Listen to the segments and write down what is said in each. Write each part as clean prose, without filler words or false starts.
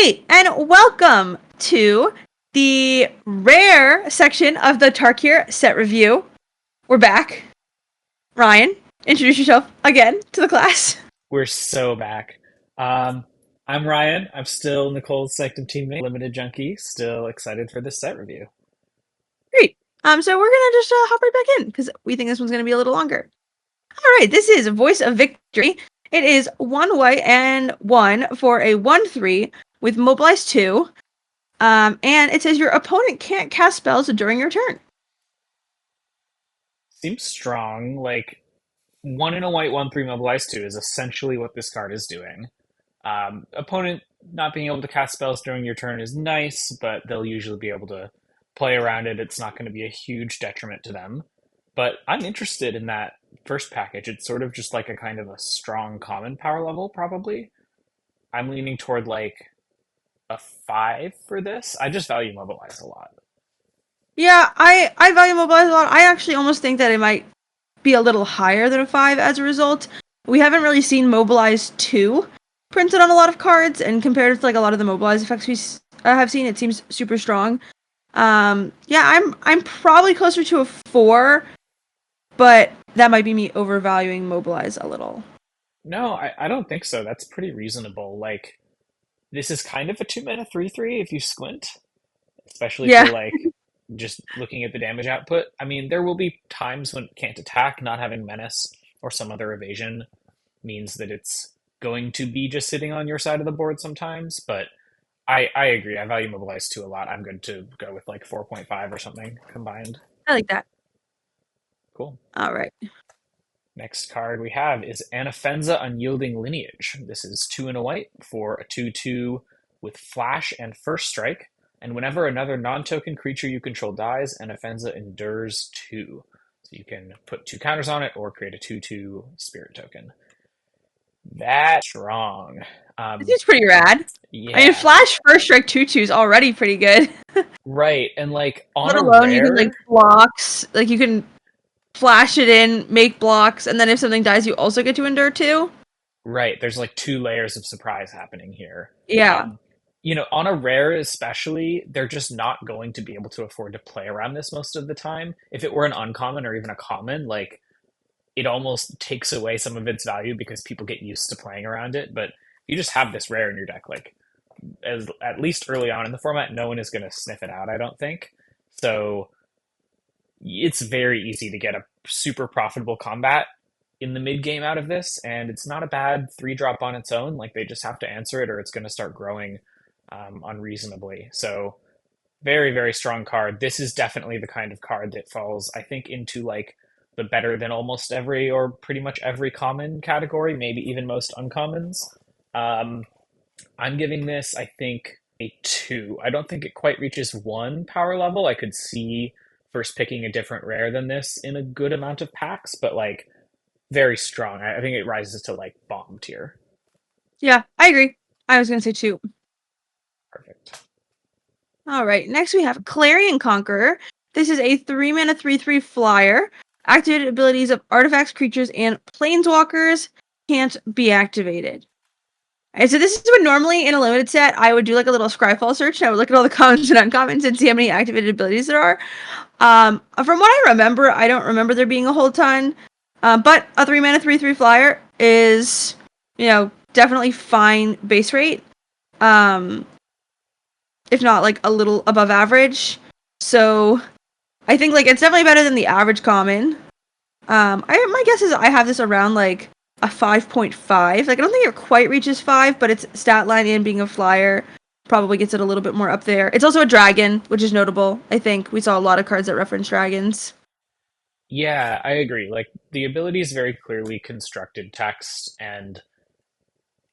right, and welcome to the rare section of the Tarkir set review. We're back. Ryan, introduce yourself again to the class. We're so back. Um, I'm Ryan. I'm still Nicole's Sanctum teammate, limited junkie. Still excited for this set review. Great. So we're gonna just hop right back in because we think this one's gonna be a little longer. All right, this is Voice of Victory. It is one white and one for a 1/3 with Mobilize 2. And it says your opponent can't cast spells during your turn. Seems strong. Like one in a white, 1/3 mobilize two is essentially what this card is doing. Opponent not being able to cast spells during your turn is nice, but they'll usually be able to play around it. It's not going to be a huge detriment to them. But I'm interested in that first package. It's sort of just like a kind of a strong common power level, probably. I'm leaning toward like a 5 for this. I just value mobilize a lot. Yeah, I value Mobilize a lot. I actually almost think that it might be a little higher than a 5 as a result. We haven't really seen Mobilize 2 printed on a lot of cards, and compared to like a lot of the Mobilize effects we have seen, it seems super strong. Yeah, I'm probably closer to a 4, but that might be me overvaluing Mobilize a little. No, I don't think so. That's pretty reasonable. Like, this is kind of a 2 mana 3/3 if you squint, especially for Yeah, like just looking at the damage output. I mean, there will be times when it can't attack, not having menace or some other evasion means that it's going to be just sitting on your side of the board sometimes, but I agree. I value Mobilize 2 a lot. I'm good to go with like 4.5 or something combined. I like that. Cool. All right. Next card we have is Anafenza Unyielding Lineage. This is 2 and a white for a 2/2 with Flash and First Strike. And whenever another non-token creature you control dies, Anafenza endures 2. So you can put 2 counters on it or create a 2/2 spirit token. That's strong. This Um, is pretty rad. I mean, yeah, Flash First Strike 2/2 is already pretty good. right. And like on Let a alone you can like rare, blocks, like you can flash it in, make blocks, and then if something dies, you also get to endure too. right, there's like 2 layers of surprise happening here. Yeah, Um, on a rare especially, they're just not going to be able to afford to play around this most of the time. If it were an uncommon or even a common, like it almost takes away some of its value because people get used to playing around it. But you just have this rare in your deck, like as at least early on in the format, no one is going to sniff it out, I don't think. So it's very easy to get a super profitable combat in the mid game out of this, and it's not a bad 3 drop on its own. Like they just have to answer it, or it's going to start growing unreasonably. So very very strong card. This is definitely the kind of card that falls, I think, into like the better than almost every or pretty much every common category, maybe even most uncommons. Um, I'm giving this, I think, a 2. I don't think it quite reaches 1 power level. I could see first picking a different rare than this in a good amount of packs, but like very strong. I think it rises to like bomb tier. yeah, I agree. I was gonna say two. Perfect. All right, next we have Clarion Conqueror. This is a 3 mana 3/3 flyer. Activated abilities of artifacts, creatures, and planeswalkers can't be activated. And so this is what normally in a limited set I would do like a little Scryfall search and I would look at all the commons and uncommons and see how many activated abilities there are. From what I remember, I don't remember there being a whole ton. But a 3 mana 3/3 flyer is, definitely fine base rate. Um, if not like a little above average. So I think like it's definitely better than the average common. My guess is I have this around like a 5.5. Like I don't think it quite reaches 5, but its stat line and being a flyer probably gets it a little bit more up there. It's also a dragon, which is notable. I think we saw a lot of cards that reference dragons. Yeah, I agree. Like the ability is very clearly constructed text, and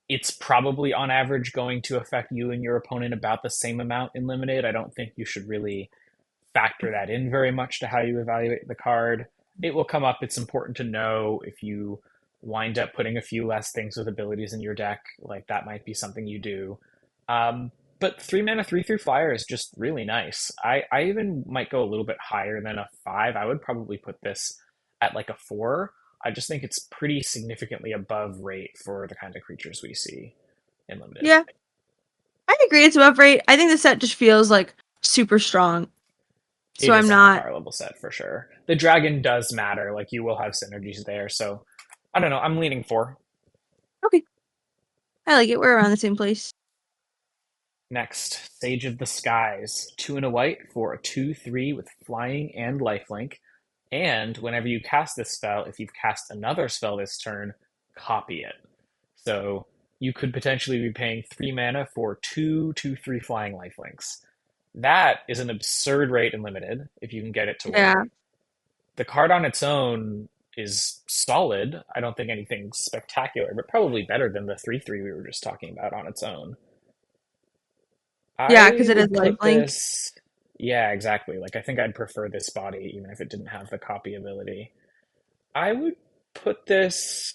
it's probably on average going to affect you and your opponent about the same amount in limited. I don't think you should really factor that in very much to how you evaluate the card. It will come up. It's important to know if you wind up putting a few less things with abilities in your deck, like that might be something you do. But 3 mana 3/3 flyer is just really nice. I even might go a little bit higher than a 5. I would probably put this at like a 4. I just think it's pretty significantly above rate for the kind of creatures we see in limited. Yeah, I agree, it's above rate. I think the set just feels like super strong. So It I'm is a high not power level set for sure. The dragon does matter. Like you will have synergies there. So I don't know. I'm leaning for. okay. I like it. We're around the same place. Next, Sage of the Skies. 2 and a white for a 2/3 with flying and lifelink. And whenever you cast this spell, if you've cast another spell this turn, copy it. So you could potentially be paying 3 mana for 2/3 flying lifelinks. That is an absurd rate in limited if you can get it to Yeah. work. The card on its own is solid. I don't think anything spectacular, but probably better than the 3/3 we were just talking about on its own. Yeah, because I it is would put lifelink. this. Yeah, exactly. Like, I think I'd prefer this body even if it didn't have the copy ability. I would put this.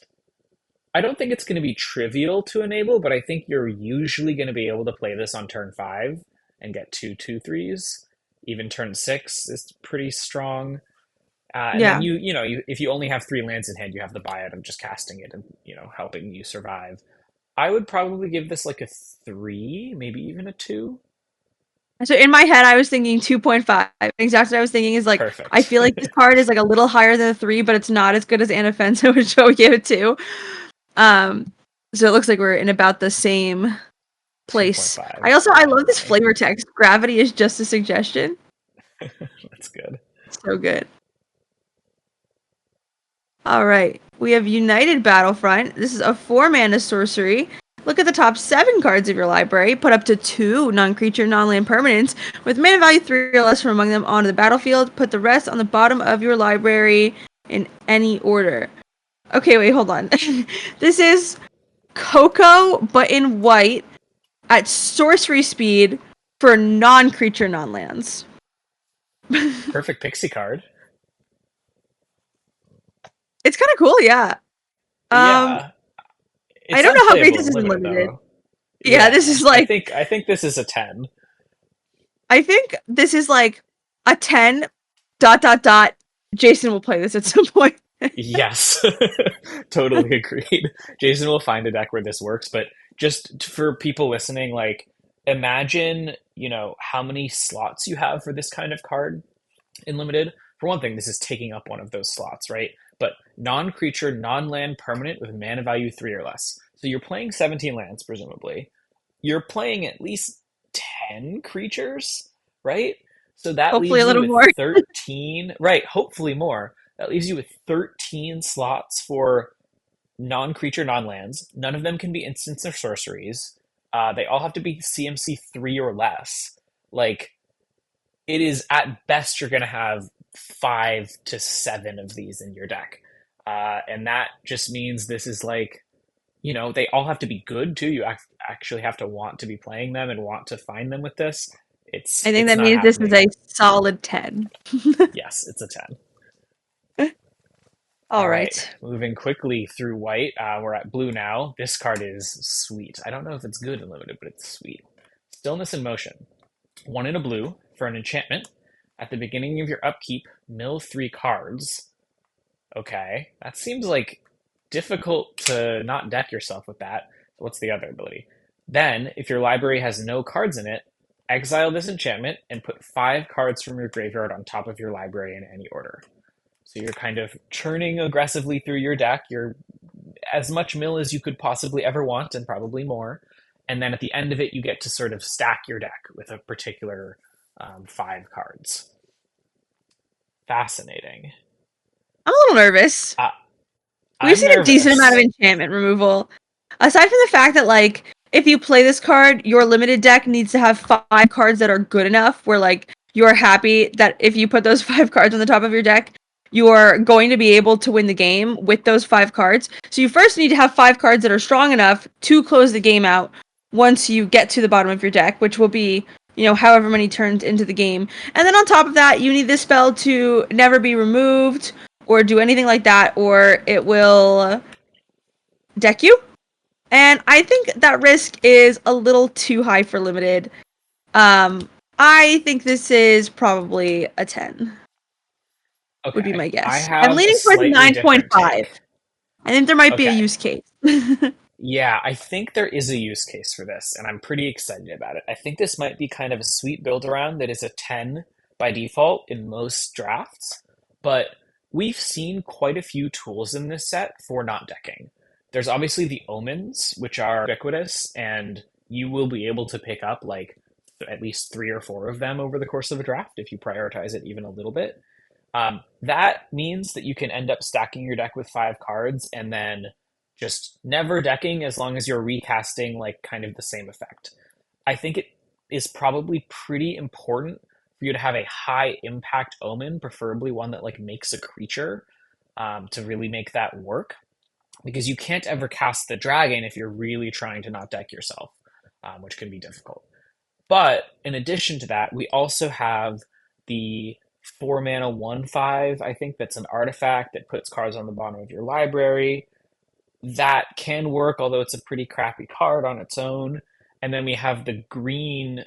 I don't think it's going to be trivial to enable, but I think you're usually going to be able to play this on turn 5 and get 2/2/3s. Even turn 6 is pretty strong. And then Yeah. if you only have 3 lands in hand, you have the buyout of just casting it and helping you survive. I would probably give this like a 3, maybe even a 2. So in my head, I was thinking 2.5. Exactly what I was thinking is like, I Perfect. feel like this card is like a little higher than a 3, but it's not as good as Anafenso, which I would give it 2. Um, so it looks like we're in about the same place. 2.5. I love this Definitely. flavor text. Gravity is just a suggestion. That's good. So good. All right. We have United Battlefront. This is a 4 mana sorcery. Look at the top 7 cards of your library. Put up to 2 non-creature, non-land permanents with mana value 3 or less from among them onto the battlefield. Put the rest on the bottom of your library in any order. Okay, wait, hold on. This is Coco, but in white at sorcery speed for non-creature, non-lands. Perfect pixie card. It's kind of cool, yeah. Um, Yeah. I It's don't know how great unplayable this in is in limited limited. though. Yeah, this Yeah. is I like think I think this is a 10. I think this is like a 10 dot dot dot. Jason will play this at some point. Yes. Totally agreed. Jason will find a deck where this works, but just for people listening, like imagine, how many slots you have for this kind of card in limited. For one thing, this is taking up one of those slots, right? But non-creature, non-land permanent with mana value 3 or less. So you're playing 17 lands, presumably. You're playing at least 10 creatures, right? So that Hopefully a leaves you little with more. 13, right? Hopefully more. That leaves you with 13 slots for non-creature, non-lands. None of them can be instants or sorceries. They all have to be CMC 3 or less. Like, it is at best you're going to have 5 to 7 of these in your deck. And that just means this is like, they all have to be good too. You actually have to want to be playing them and want to find them with this. I think It's that not means this is a happening. solid 10. Yes, it's a 10. All All right, right. moving quickly through white. We're at blue now. This card is sweet. I don't know if it's good and limited, but it's sweet. Stillness in Motion. 1 in a blue for an enchantment. At the beginning of your upkeep, mill 3 cards. Okay, that seems like difficult to not deck yourself with that. What's the other ability? Then, if your library has no cards in it, exile this enchantment and put 5 cards from your graveyard on top of your library in any order. So you're kind of churning aggressively through your deck. You're as much mill as you could possibly ever want, and probably more. And then at the end of it, you get to sort of stack your deck with a particular 5 cards. Fascinating. I'm a little nervous. Uh, We've I'm seen a decent amount of nervous. enchantment removal. Aside from the fact that, like, if you play this card, your limited deck needs to have 5 cards that are good enough where, like, you're happy that if you put those 5 cards on the top of your deck, you are going to be able to win the game with those 5 cards. So you first need to have 5 cards that are strong enough to close the game out once you get to the bottom of your deck, which will be, however many turns into the game. And then on top of that, you need this spell to never be removed or do anything like that, or it will deck you. And I think that risk is a little too high for limited. Um, I think this is probably a 10, would be Okay, my I guess. I'm have a leaning towards slightly different 9.5. take. I think there might be a Okay, use case. Yeah, I think there is a use case for this, and I'm pretty excited about it. I think this might be kind of a sweet build around that is a 10 by default in most drafts, but we've seen quite a few tools in this set for not decking. There's obviously the omens, which are ubiquitous, and you will be able to pick up like at least three or four of them over the course of a draft if you prioritize it even a little bit. That means that you can end up stacking your deck with five cards and then just never decking as long as you're recasting like kind of the same effect. I think it is probably pretty important for you to have a high impact omen, preferably one that like makes a creature to really make that work. Because you can't ever cast the dragon if you're really trying to not deck yourself, which can be difficult. But in addition to that, we also have the 4 mana 1/5. I think that's an artifact that puts cards on the bottom of your library. That can work, although it's a pretty crappy card on its own. And then we have the green,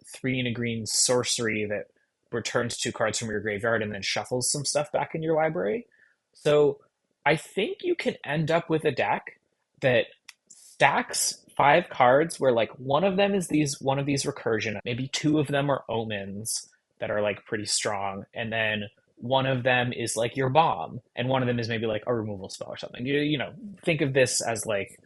three and a green sorcery that returns two cards from your graveyard and then shuffles some stuff back in your library. So I think you can end up with a deck that stacks five cards where like one of them is these one of these recursion, maybe two of them are omens that are like pretty strong, and then one of them is like your bomb, and one of them is maybe like a removal spell or something. You know, think of this as like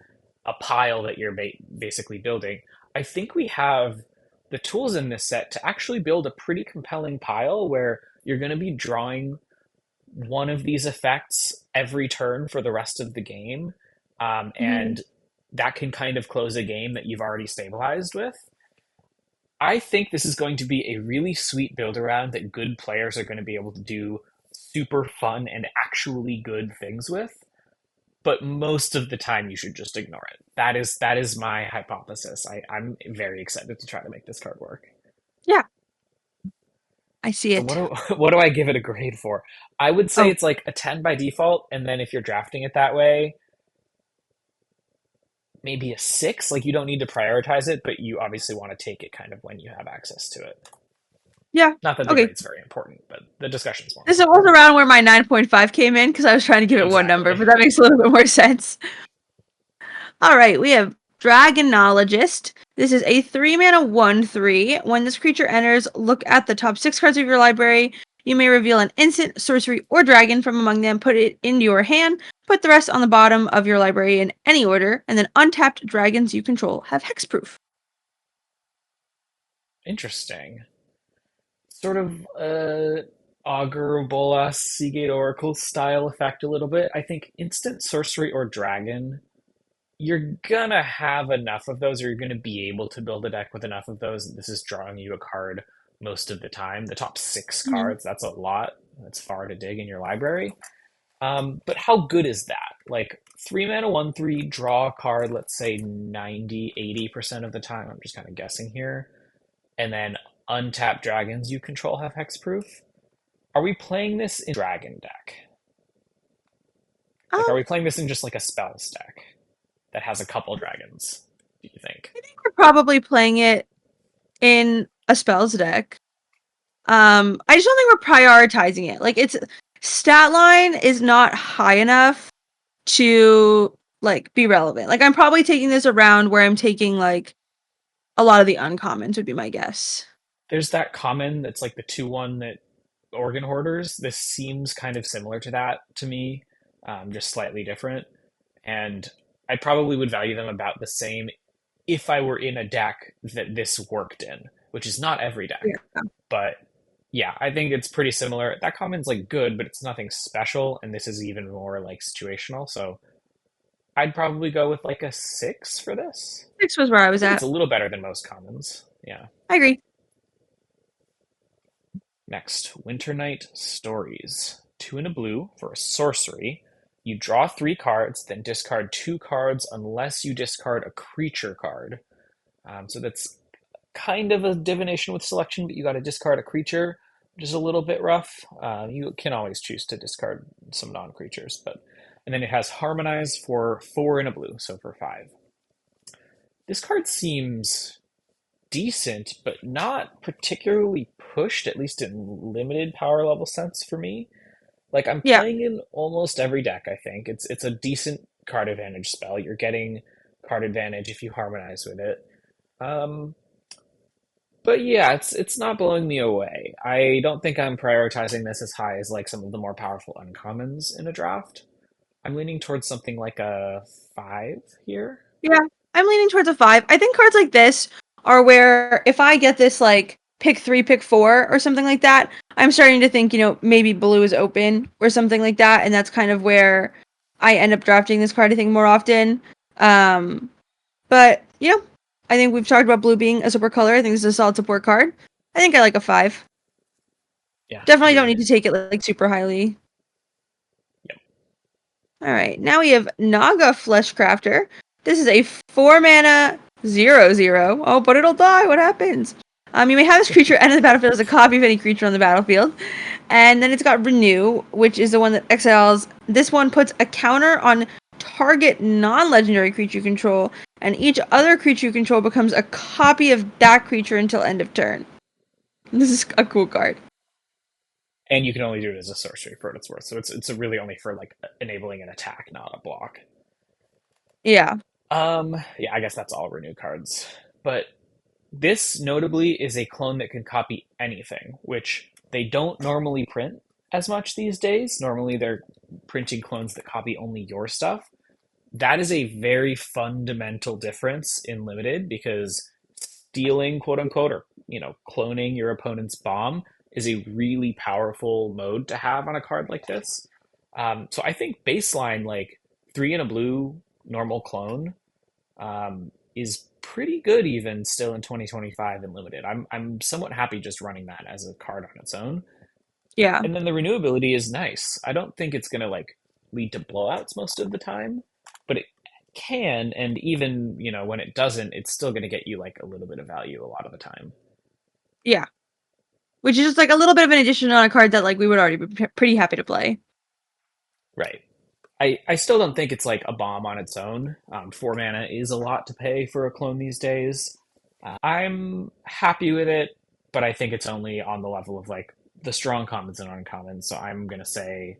a pile that you're basically building. I think we have the tools in this set to actually build a pretty compelling pile where you're going to be drawing one of these effects every turn for the rest of the game. Mhm. And that can kind of close a game that you've already stabilized with. I think this is going to be a really sweet build around that good players are going to be able to do super fun and actually good things with. But most of the time, you should just ignore it. That is my hypothesis. I'm very excited to try to make this card work. Yeah, I see So it. what do I give it a grade for? I would say Oh, it's like a 10 by default, and then if you're drafting it that way, maybe a 6. Like you don't need to prioritize it, but you obviously want to take it kind of when you have access to it. yeah. Not that the Okay. grade's very important, but the discussion's more This important. was around where my 9.5 came in because I was trying to give it one number, Exactly. but that makes a little bit more sense. All right, we have Dragonologist. This is a 3 mana 1/3. When this creature enters, look at the top six cards of your library. You may reveal an instant, sorcery, or dragon from among them, put it into your hand, put the rest on the bottom of your library in any order, and then untapped dragons you control have hexproof. Interesting. Sort of Augur, Bolas, Seagate Oracle style effect a little bit. I think instant sorcery or dragon, you're gonna have enough of those, or you're gonna be able to build a deck with enough of those. This is drawing you a card most of the time. The top six Mhm. cards, that's a lot. That's far to dig in your library. But how good is that? Like 3 mana 1/3, draw a card, let's say 90, 80% of the time. I'm just kind of guessing here. And then untap dragons you control have hexproof. Are we playing this in dragon deck? Like, are Um, we playing this in just like a spells deck that has a couple dragons? Do you think? I think we're probably playing it in a spells deck. I just don't think we're prioritizing it. Like its stat line is not high enough to like be relevant. Like I'm probably taking this around where I'm taking like a lot of the uncommons would be my guess. There's that common that's like the 2/1 that organ hoarders. This seems kind of similar to that to me, just slightly different. And I probably would value them about the same if I were in a deck that this worked in, which is not every deck. Yeah. But yeah, I think it's pretty similar. That common's like good, but it's nothing special, and this is even more like situational. So I'd probably go with like a 6 for this. 6 was where I I was think it's at. a little better than most commons. Yeah. I agree. Next, Winter Night Stories. 2 and a blue for a sorcery. You draw three cards, then discard two cards unless you discard a creature card. So that's kind of a divination with selection, but you got to discard a creature, which is a little bit rough. You can always choose to discard some non-creatures, but and then it has Harmonize for 4 and a blue, so for 5. This card seems decent, but not particularly pushed, at least in limited power level sense for me. Like I'm Yeah. playing in almost every deck, I think. It's a decent card advantage spell. You're getting card advantage if you harmonize with it. Um, but yeah, it's not blowing me away. I don't think I'm prioritizing this as high as like some of the more powerful uncommons in a draft. I'm leaning towards something like a 5 here. Yeah, I'm leaning towards a 5. I think cards like this are where if I get this like pick 3, pick 4 or something like that, I'm starting to think, maybe blue is open or something like that, and that's kind of where I end up drafting this card I think more often. Um but, I think we've talked about blue being a support color. I think this is a solid support card. I think I like a 5. Yeah, Definitely don't need agreed. to take it like super highly. Yep. All right, now we have Naga Fleshcrafter. This is a 4 mana 0/0. Oh, but it'll die. What happens? You may have this creature enter the battlefield as a copy of any creature on the battlefield. And then it's got Renew, which is the one that exiles. This one puts a counter on target non-legendary creature you control, and each other creature you control becomes a copy of that creature until end of turn. This is a cool card. And you can only do it as a sorcery for what it's worth. So it's really only for like enabling an attack, not a block. Yeah. Yeah, I guess that's all renew cards. But this notably is a clone that can copy anything, which they don't normally print as much these days. Normally they're printing clones that copy only your stuff. That is a very fundamental difference in limited because stealing, quote unquote, or cloning your opponent's bomb is a really powerful mode to have on a card like this. So I think baseline like 3 and a blue normal clone is pretty good even still in 2025 in limited. I'm somewhat happy just running that as a card on its own. Yeah. And then the renewability is nice. I don't think it's gonna like lead to blowouts most of the time, but it can, and even when it doesn't, it's still gonna get you like a little bit of value a lot of the time. Yeah. Which is just like a little bit of an addition on a card that like we would already be pretty happy to play. Right. I still don't think it's like a bomb on its own. 4 mana is a lot to pay for a clone these days. I'm happy with it, but I think it's only on the level of like the strong commons and uncommons. So I'm gonna say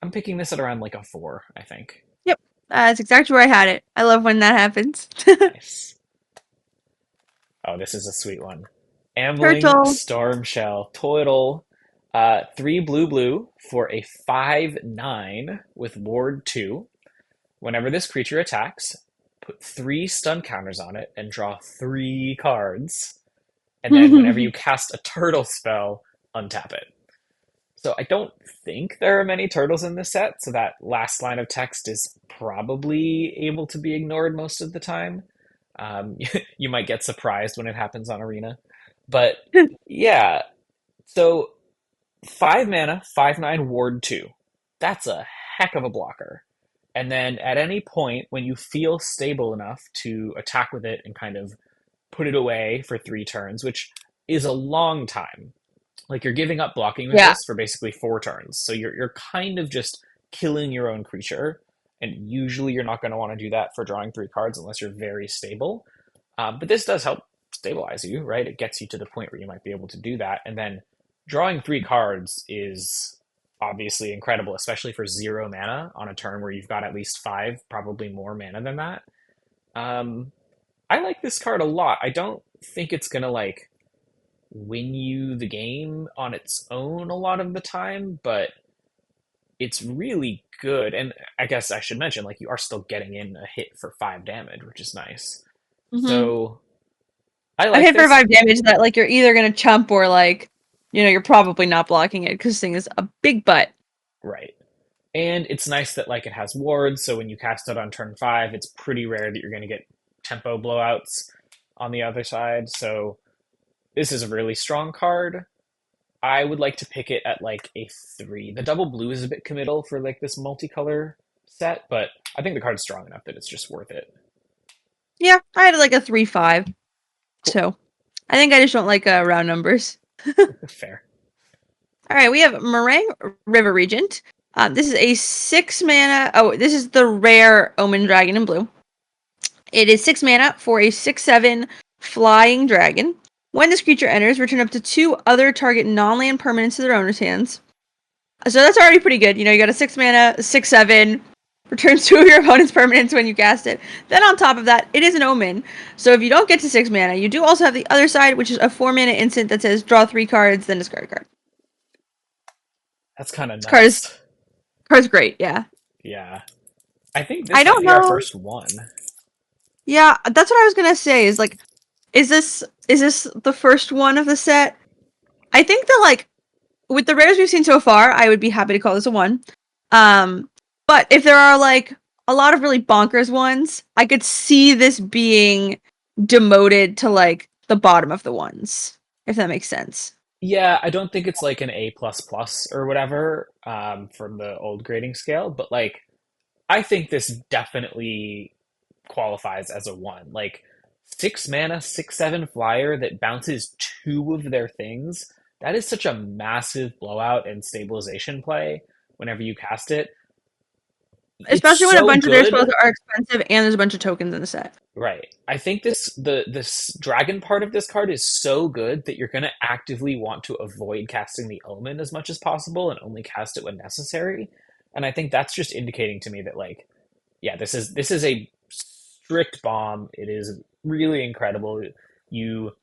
I'm picking this at around like a 4, I think. Yep. That's exactly where I had it. I love when that happens. Nice. Oh, this is a sweet one. Ambling Turtle. Stormshell Total. 3 blue for a 5/9 with Ward 2. Whenever this creature attacks, put 3 stun counters on it and draw 3 cards. And then whenever you cast a turtle spell, untap it. So I don't think there are many turtles in this set, so that last line of text is probably able to be ignored most of the time. You might get surprised when it happens on Arena. But yeah, so 5 mana, 5/9 Ward 2. That's a heck of a blocker. And then at any point when you feel stable enough to attack with it and kind of put it away for 3 turns, which is a long time. Like you're giving up blocking with Yeah. this for basically 4 turns. So you're kind of just killing your own creature. And usually you're not going to want to do that for drawing 3 cards unless you're very stable. But this does help stabilize you, right? It gets you to the point where you might be able to do that. And then drawing 3 cards is obviously incredible, especially for 0 mana on a turn where you've got at least 5, probably more mana than that. Um, I like this card a lot. I don't think it's gonna like win you the game on its own a lot of the time, but it's really good. And I guess I should mention, like, you are still getting in a hit for 5 damage, which is nice. Mm-hmm. So I A like hit for this. 5 damage that like you're either gonna chump or like, you're probably not blocking it because this thing is a big butt. Right. And it's nice that like it has wards, so when you cast it on turn 5, it's pretty rare that you're going to get tempo blowouts on the other side. So this is a really strong card. I would like to pick it at like a 3. The double blue is a bit committal for like this multicolor set, but I think the card's strong enough that it's just worth it. Yeah, I had like a 3/5. Cool. So I think I just don't like round numbers. Fair. All right, we have Meringue River Regent. This is a 6 mana. Oh, this is the rare Omen Dragon in blue. It is 6 mana for a 6/7 flying dragon. When this creature enters, return up to 2 other target non-land permanents to their owner's hands. So that's already pretty good. You got a 6 mana, 6/7. Returns 2 of your opponent's permanents when you cast it. Then on top of that, it is an omen. So if you don't get to 6 mana, you do also have the other side, which is a 4 mana instant that says draw 3 cards, then discard a card. That's kind of This card is nuts. card's great, yeah. Yeah. I think I this might don't be our know. first one. Yeah, that's what I was gonna say. Is like, is this the first one of the set? I think that like with the rares we've seen so far, I would be happy to call this a one. Um, but if there are like a lot of really bonkers ones, I could see this being demoted to like the bottom of the ones, if that makes sense. Yeah, I don't think it's like an A plus plus or whatever from the old grading scale, but like I think this definitely qualifies as a one. Like 6 mana, 6/7 flyer that bounces two of their things. That is such a massive blowout and stabilization play whenever you cast it. It's Especially when a so bunch of their spells good. are expensive and there's a bunch of tokens in the set. Right. I think this dragon part of this card is so good that you're going to actively want to avoid casting the omen as much as possible and only cast it when necessary. And I think that's just indicating to me that like yeah, this is a strict bomb. It is really incredible. You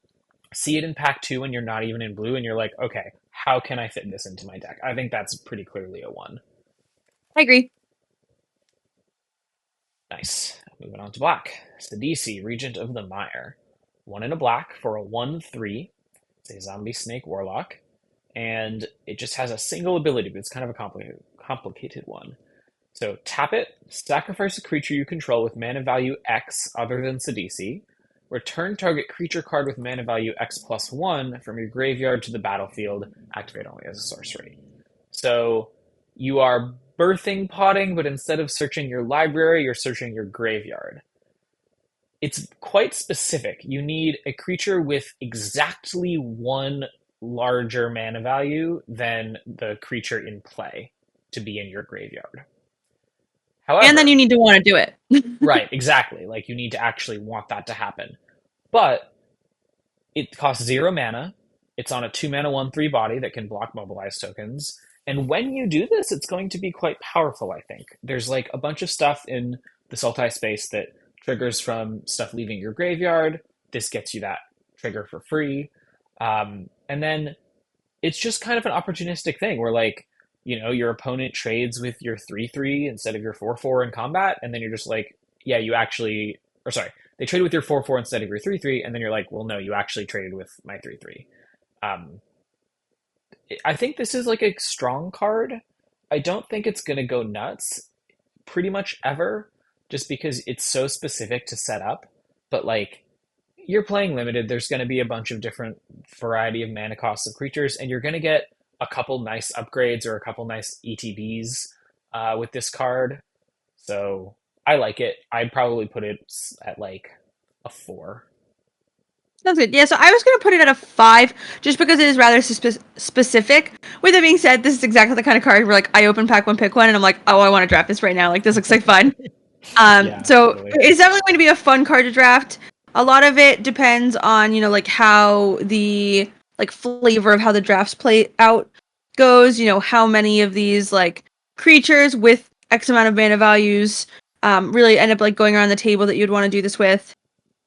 see it in pack 2 and you're not even in blue and you're like, "Okay, how can I fit this into my deck?" I think that's pretty clearly a 1. I agree. Nice. Moving on to black. Sidisi, Regent of the Mire. 1 in a black for a 1/3. It's a zombie snake warlock. And it just has a single ability, but it's kind of a complicated one. So tap it, sacrifice a creature you control with mana value X other than Sidisi. Return target creature card with mana value X+1 from your graveyard to the battlefield. Activate only as a sorcery. So you are birthing potting, but instead of searching your library, you're searching your graveyard. It's quite specific. You need a creature with exactly one larger mana value than the creature in play to be in your graveyard. And then you However, need to want to do it. right, exactly. Like you need to actually want that to happen. But it costs 0 mana. It's on a 2 mana 1/3 body that can block mobilize tokens. And when you do this, it's going to be quite powerful, I think. There's like a bunch of stuff in the Sultai space that triggers from stuff leaving your graveyard. This gets you that trigger for free. And then it's just kind of an opportunistic thing where like, your opponent trades with your 3/3 instead of your 4/4 in combat, and then you're just like, yeah, you actually, or sorry, they trade with your 4/4 instead of your 3/3, and then you're like, well, no, you actually traded with my 3/3. Um, I think this is like a strong card. I don't think it's going to go nuts pretty much ever, just because it's so specific to set up. But like, you're playing limited, there's going to be a bunch of different variety of mana costs of creatures, and you're going to get a couple nice upgrades or a couple nice ETBs with this card. So I like it. I'd probably put it at like a 4. Sounds good. Yeah, so I was going to put it at a 5 just because it is rather specific. With it being said, this is exactly the kind of card where like I open pack one, pick one, and I'm like, oh, I want to draft this right now. Like this looks like fun. Yeah, So totally. it's definitely going to be a fun card to draft. A lot of it depends on, like how the like flavor of how the drafts play out goes, how many of these like creatures with X amount of mana values really end up like going around the table that you'd want to do this with.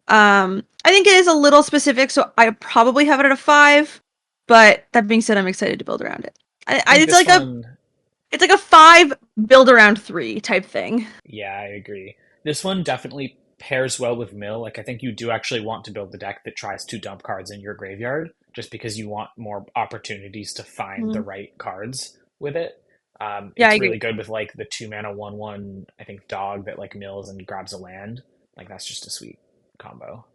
I think it is a little specific, so I probably have it at a 5. But that being said, I'm excited to build around it. I think It's this like one, a 5 build around 3 type thing. yeah, I agree. This one definitely pairs well with Mill. Like, I think you do actually want to build the deck that tries to dump cards in your graveyard, just because you want more opportunities to find the Mhm. right cards with it. Yeah, I It's agree. really good with like the 2 mana 1/1, I think, dog that like mills and grabs a land. Like, that's just a sweet combo.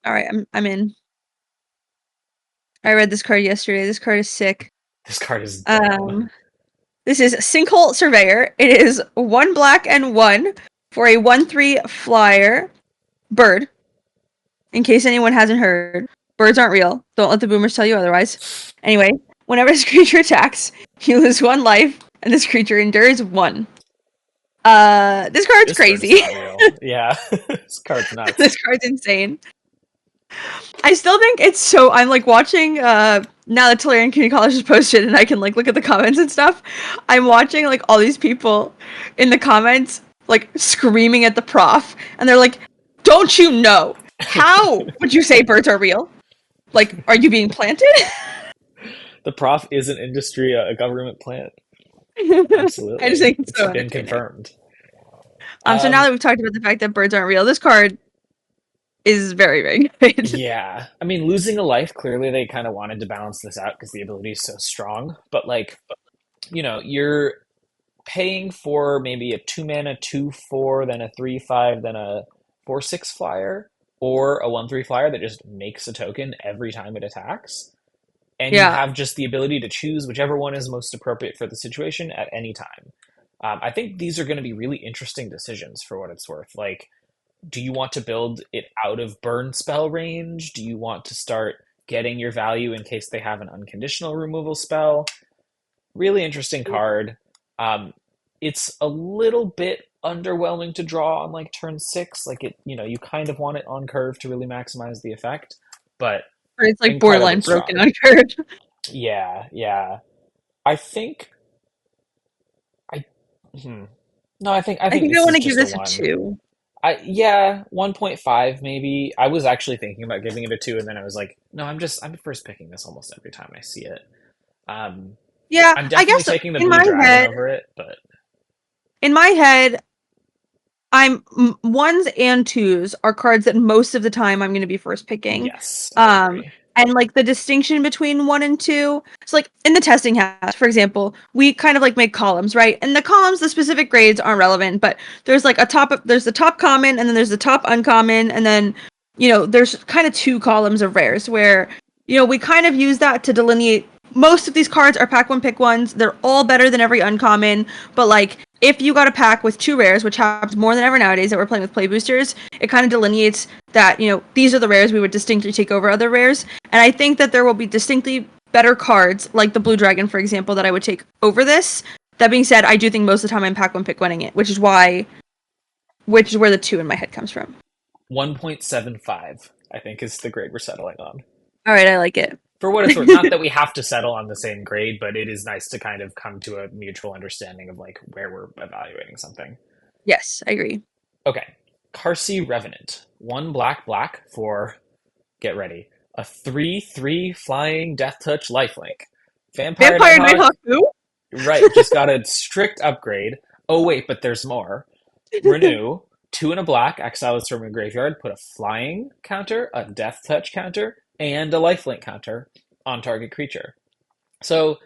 All right, I'm in. I read this card yesterday. This card is sick. This card is dumb. Um, this is Sinkhole Surveyor. It is 1 black and 1 for a 1/3 flyer bird. In case anyone hasn't heard, birds aren't real. Don't let the boomers tell you otherwise. Anyway, whenever this creature attacks, you lose 1 life, and this creature endures 1. This card's This bird is crazy. not real. Yeah, this card's nuts. This card's insane. I still think it's so. I'm like watching. Now that Tolarian Community College has posted, and I can like look at the comments and stuff. I'm watching like all these people in the comments like screaming at the prof, and they're like, "Don't you know? How would you say birds are real? Like, are you being planted?" The prof is an industry, a government plant. I just Absolutely. think it's It's so been entertaining. confirmed. So now Um, that we've talked about the fact that birds aren't real, this card is very, very good. yeah. I mean, losing a life, clearly they kind of wanted to balance this out because the ability is so strong. But like, you're paying for maybe a 2 mana 2/4, then a 3/5, then a 4/6 flyer, or a 1/3 flyer that just makes a token every time it attacks. And you Yeah. have just the ability to choose whichever one is most appropriate for the situation at any time. I think these are going to be really interesting decisions for what it's worth. Like, do you want to build it out of burn spell range? Do you want to start getting your value in case they have an unconditional removal spell? Really interesting card. Um, it's a little bit underwhelming to draw on like turn six. Like you kind of want it on curve to really maximize the effect, but Or it's like incredibly borderline broken strong. on curve. Yeah, yeah. I think I hmm. No, I I think think I this want is to give just a this a one. 2. Yeah, 1.5 maybe. I was actually thinking about giving it a two, and then I was like, no, I'm first picking this almost every time I see it. Um, Yeah, I'm I definitely guess taking the in blue my dragon head, over it, but in my head, ones and twos are cards that most of the time I'm going to be first picking. yes, I Um, agree. and like the distinction between one and two. So like in the testing house, for example, we kind of like make columns, right? And the columns, the specific grades aren't relevant, but there's like there's the top common, and then there's the top uncommon, and then there's kind of two columns of rares where we kind of use that to delineate. Most of these cards are pack one pick ones. They're all better than every uncommon, but like if you got a pack with two rares, which happens more than ever nowadays that we're playing with play boosters, it kind of delineates that, these are the rares we would distinctly take over other rares. And I think that there will be distinctly better cards, like the Blue Dragon, for example, that I would take over this. That being said, I do think most of the time I'm pack one pick winning it, which is where the two in my head comes from. 1.75, I think, is the grade we're settling on. All right, I like it. For what it's worth, not that we have to settle on the same grade, but it is nice to kind of come to a mutual understanding of like where we're evaluating something. Yes, I agree. Okay. Carsey Revenant. One black black for, get ready, a 3/3 flying death touch lifelink. Vampire Vampire Nighthawk, Nighthawk who? right, just got a strict upgrade. Oh wait, but there's more. Renew, two and a black, exile this from your graveyard, put a flying counter, a death touch counter, and a lifelink counter on target creature. So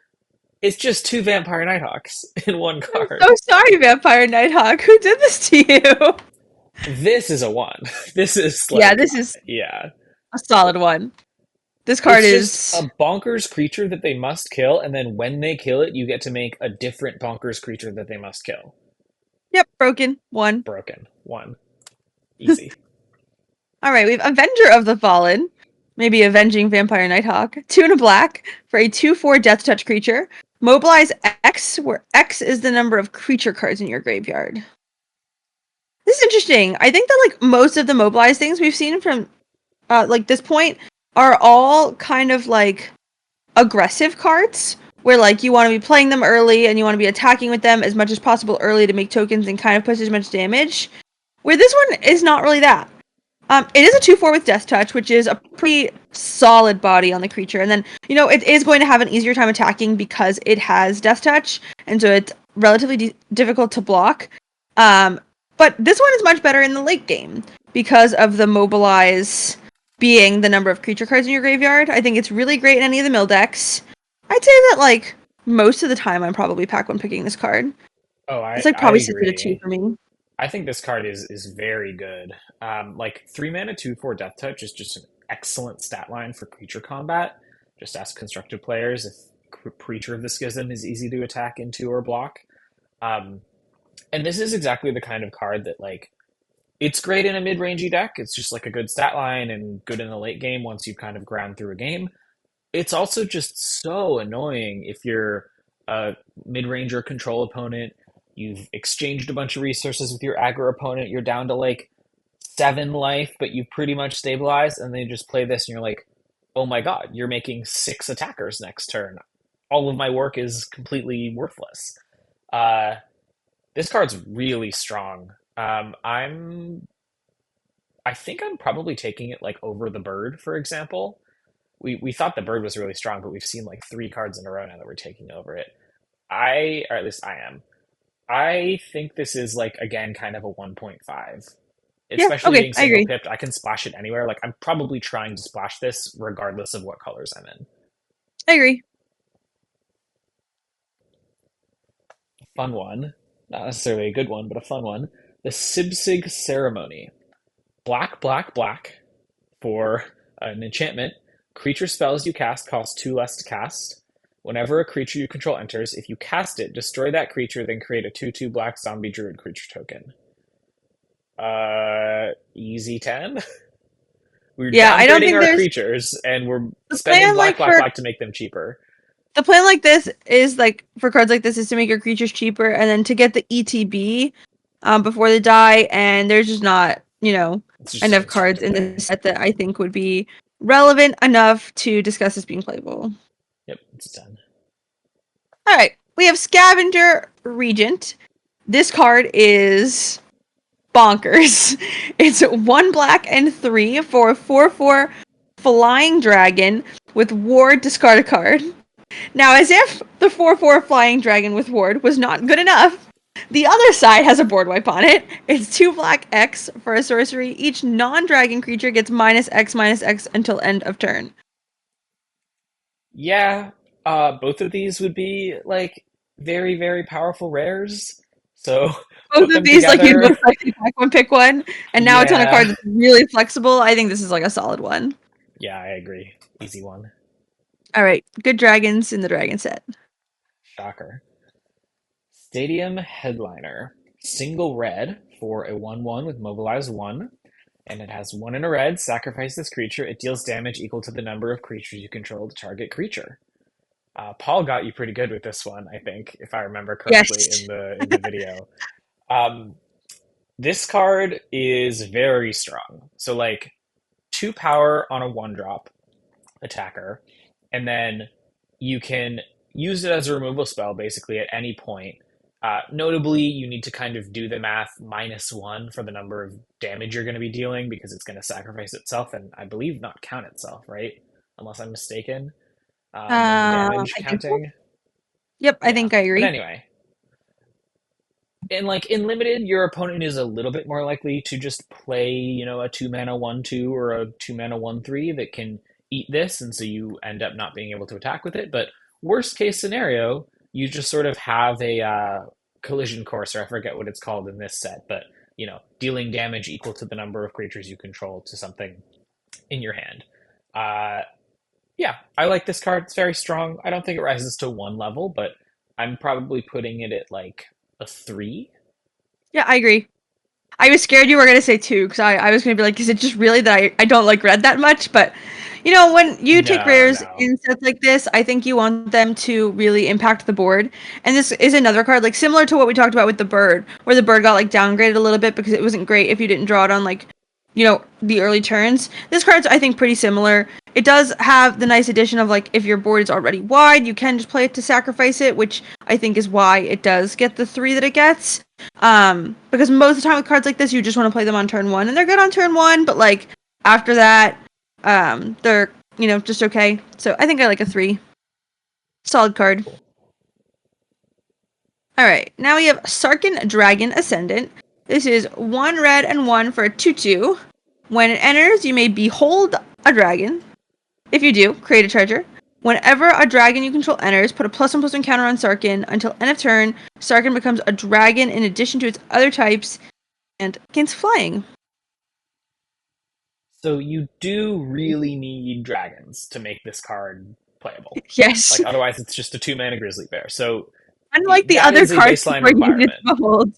it's just two Vampire Nighthawks in one I'm card. so sorry, Vampire Nighthawk. Who did this to you? This is a one. This is Yeah, like, this is yeah. a solid one. This card It's just is, a bonkers creature that they must kill, and then when they kill it, you get to make a different bonkers creature that they must kill. yep, broken. One. Broken. One. Easy. All right, we have Avenger of the Fallen. Maybe avenging Vampire Nighthawk. Two and a black for a 2/4 Death Touch creature. Mobilize X, where X is the number of creature cards in your graveyard. This is interesting. I think that like most of the mobilize things we've seen from like this point are all kind of like aggressive cards where like you want to be playing them early and you want to be attacking with them as much as possible early to make tokens and kind of push as much damage. Where this one is not really that. It is a 2/4 with Death Touch, which is a pretty solid body on the creature. And then, it is going to have an easier time attacking because it has Death Touch, and so it's relatively difficult to block. Um, but this one is much better in the late game because of the Mobilize being the number of creature cards in your graveyard. I think it's really great in any of the mill decks. I'd say that, like, most of the time I'm probably pack one picking this card. Oh, It's, like, I probably sits at a 2 agree. for me. I think this card is very good. Like 3 mana 2/4 Death Touch is just an excellent stat line for creature combat. Just ask constructed players if Preacher of the Schism is easy to attack into or block. Um, and this is exactly the kind of card that like it's great in a mid-rangey deck. It's just like a good stat line and good in the late game once you've kind of ground through a game. It's also just so annoying if you're a mid-ranger control opponent. You've exchanged a bunch of resources with your aggro opponent. You're down to like 7 life, but you pretty much stabilize, and then you just play this, and you're like, oh my god, you're making 6 attackers next turn. All of my work is completely worthless. Uh, this card's really strong. I think I'm probably taking it like over the bird, for example. We thought the bird was really strong, but we've seen like 3 cards in a row now that we're taking over it. Or at least I am. I think this is like again kind of a 1.5. Yeah, Especially okay, being I single agree. pipped, I can splash it anywhere. Like I'm probably trying to splash this regardless of what colors I'm in. I agree. Fun one, not necessarily a good one, but a fun one. The Sibsig Ceremony. Black, black, black for an enchantment. Creature spells you cast cost 2 less to cast. Whenever a creature you control enters, if you cast it, destroy that creature, then create a 2/2 black zombie druid creature token. Easy 10. We're Yeah, I don't downgrading think our there's creatures, and we're the spending plan black, like black, for black to make them cheaper. the plan like this is like for cards like this is to make your creatures cheaper and then to get the ETB before they die, and there's just not, It's just enough too strong cards to in play. this set that I think would be relevant enough to discuss as being playable. Yep, it's a 10. All right, we have Scavenger Regent. This card is bonkers. It's 1 black and 3 for a 4/4 flying dragon with ward, discard a card. Now, as if the 4/4 flying dragon with ward was not good enough, the other side has a board wipe on it. It's 2 black X for a sorcery. Each non-dragon creature gets -X until end of turn. Yeah, both of these would be like very, very powerful rares. So Both put of them these, like, you'd together. most likely pack one, pick one, and now it's on a Yeah, card that's really flexible. I think this is like a solid one. yeah, I agree. Easy one. All right, good dragons in the dragon set. Shocker. Stadium Headliner. Single red for a 1/1 with Mobilize 1. And it has 1 in a red. Sacrifice this creature. It deals damage equal to the number of creatures you control to target creature. Paul got you pretty good with this one, I think, if I remember correctly Yes. in the video. Um, this card is very strong. So like 2 power on a 1 drop attacker, and then you can use it as a removal spell basically at any point. Notably, you need to kind of do the math -1 for the number of damage you're going to be dealing because it's going to sacrifice itself and I believe not count itself, right? Unless I'm mistaken in the damage I think so. counting. Yep, I Yeah. think I But agree. anyway, and like in limited, your opponent is a little bit more likely to just play, a 2 mana 1/2 or a 2 mana 1/3 that can eat this, and so you end up not being able to attack with it. But worst case scenario, you just sort of have a collision course, or I forget what it's called in this set, but dealing damage equal to the number of creatures you control to something in your hand. Uh, yeah, I like this card. It's very strong. I don't think it rises to 1 level, but I'm probably putting it at like a 3. Yeah, I agree. I was scared you were gonna say 2 because I was gonna be like, is it just really that I don't like red that much? But when you take No, rares no. in sets like this, I think you want them to really impact the board. And this is another card like similar to what we talked about with the bird, where the bird got like downgraded a little bit because it wasn't great if you didn't draw it on like the early turns. This card's I think pretty similar. It does have the nice addition of like if your board is already wide, you can just play it to sacrifice it, which I think is why it does get the 3 that it gets. Because most of the time with cards like this, you just want to play them on turn 1, and they're good on turn 1, but like after that, they're just okay. So I think I like a 3. Solid card. Cool. All right, now we have Sarkin Dragon Ascendant. This is 1 red and 1 for a 2/2. When it enters, you may behold a dragon. If you do, create a treasure. Whenever a dragon you control enters, put a +1/+1 counter on Sarkin. Until end of turn, Sarkin becomes a dragon in addition to its other types and gains flying. So you do really need dragons to make this card playable. Yes. Like otherwise, it's just a 2 mana grizzly bear. So Unlike the that other is a cards baseline where you requirement. behold,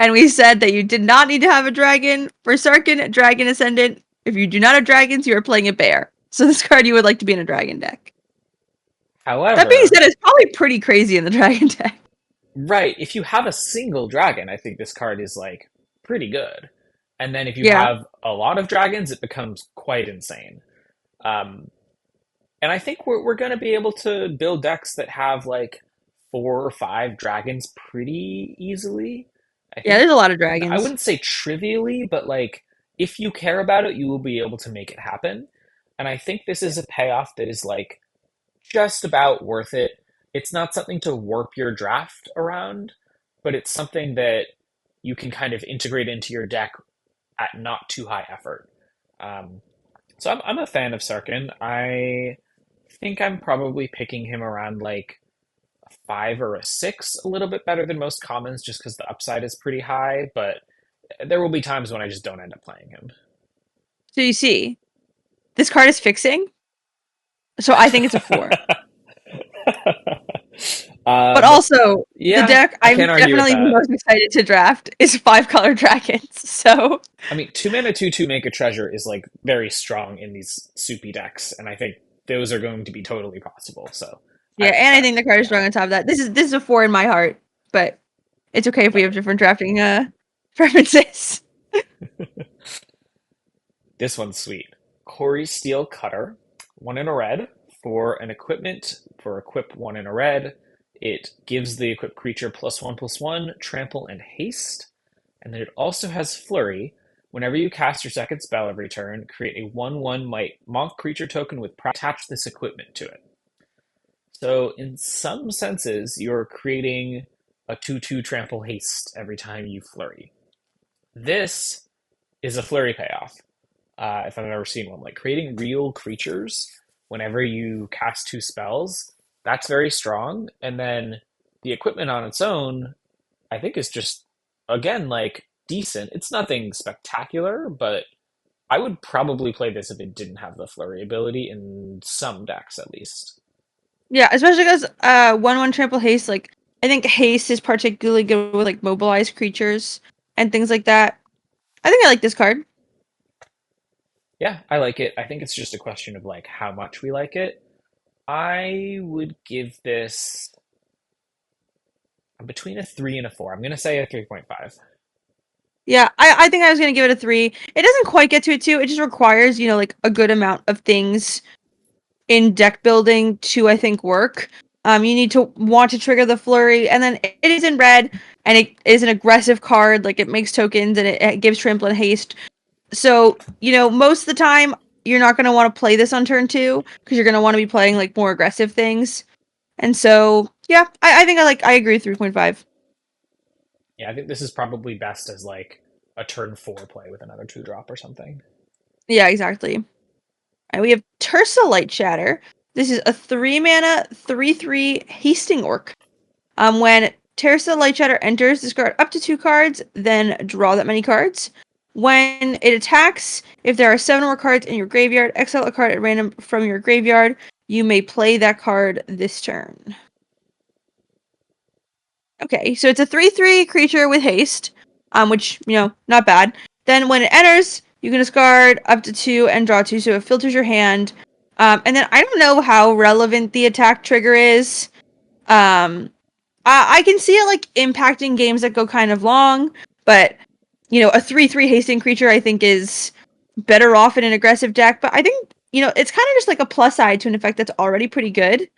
and we said that you did not need to have a dragon for Sarkin Dragon Ascendant. If you do not have dragons, you are playing a bear. So this card you would like to be in a dragon deck. That being However, said, it's probably pretty crazy in the dragon deck. right, if you have a single dragon, I think this card is like pretty good. And then if you Yeah. have a lot of dragons, it becomes quite insane. Um, and I think we're going to be able to build decks that have like 4 or 5 dragons pretty easily. I Yeah, think there's a lot of I dragons. wouldn't say trivially, but like if you care about it, you will be able to make it happen. And I think this is a payoff that is like just about worth it. It's not something to warp your draft around, but it's something that you can kind of integrate into your deck at not too high effort. Um, so I'm a fan of Sarkin. I think I'm probably picking him around like a 5 or a 6, a little bit better than most commons just because the upside is pretty high, but there will be times when I just don't end up playing him. So you see, this card is fixing. So I think it's a 4. But um, also, the yeah, deck I I'm can't argue with definitely the that. most excited to draft is 5-color dragons. So I mean, 2 mana 2/2 make a treasure is like very strong in these soupy decks, and I think those are going to be totally possible. So I yeah, like and I that. think the card is Yeah, strong on top of that. This is a 4 in my heart, but it's okay if we have totally. different drafting preferences. This one's sweet. Corey Steel Cutter, 1 in a red for an equipment for equip 1 in a red. It gives the equipped creature +1/+1, trample, and haste. And then it also has Flurry. Whenever you cast your second spell every turn, create a 1/1 might monk creature token with attach this equipment to it. So, in some senses, you're creating a 2/2 trample haste every time you flurry. This is a flurry payoff, if I've ever seen one. Like creating real creatures whenever you cast 2 spells, that's very strong. And then the equipment on its own, I think, is just, again, like decent. It's nothing spectacular, but I would probably play this if it didn't have the flurry ability in some decks at least. Yeah, especially because 1/1 trample haste. Like I think haste is particularly good with like mobilized creatures and things like that. I think I like this card. Yeah, I like it. I think it's just a question of like how much we like it. I would give this between a 3 and a 4. I'm gonna say a 3.5. Yeah, I think I was gonna give it a 3. It doesn't quite get to a 2. It just requires, like a good amount of things in deck building to, I think, work. You need to want to trigger the flurry, and then it is in red, and it is an aggressive card. Like it makes tokens, and it gives trample and haste. So most of the time you're not gonna want to play this on turn 2 because you're gonna want to be playing like more aggressive things. And so yeah, I think I agree with 3.5. Yeah, I think this is probably best as like a turn 4 play with another 2 drop or something. Yeah, exactly. And we have Tersa Light Shatter. This is a 3 mana 3/3 hasting orc. When Tersa Light Shatter enters, discard up to 2 cards, then draw that many cards. When it attacks, if there are 7 more cards in your graveyard, exile a card at random from your graveyard. You may play that card this turn. Okay, so it's a 3/3 creature with haste, which, not bad. Then when it enters, you can discard up to 2 and draw 2, so it filters your hand. And then I don't know how relevant the attack trigger is. Um, I can see it like impacting games that go kind of long, but a 3/3 hasting creature I think is better off in an aggressive deck. But I think it's kind of just like a plus side to an effect that's already pretty good.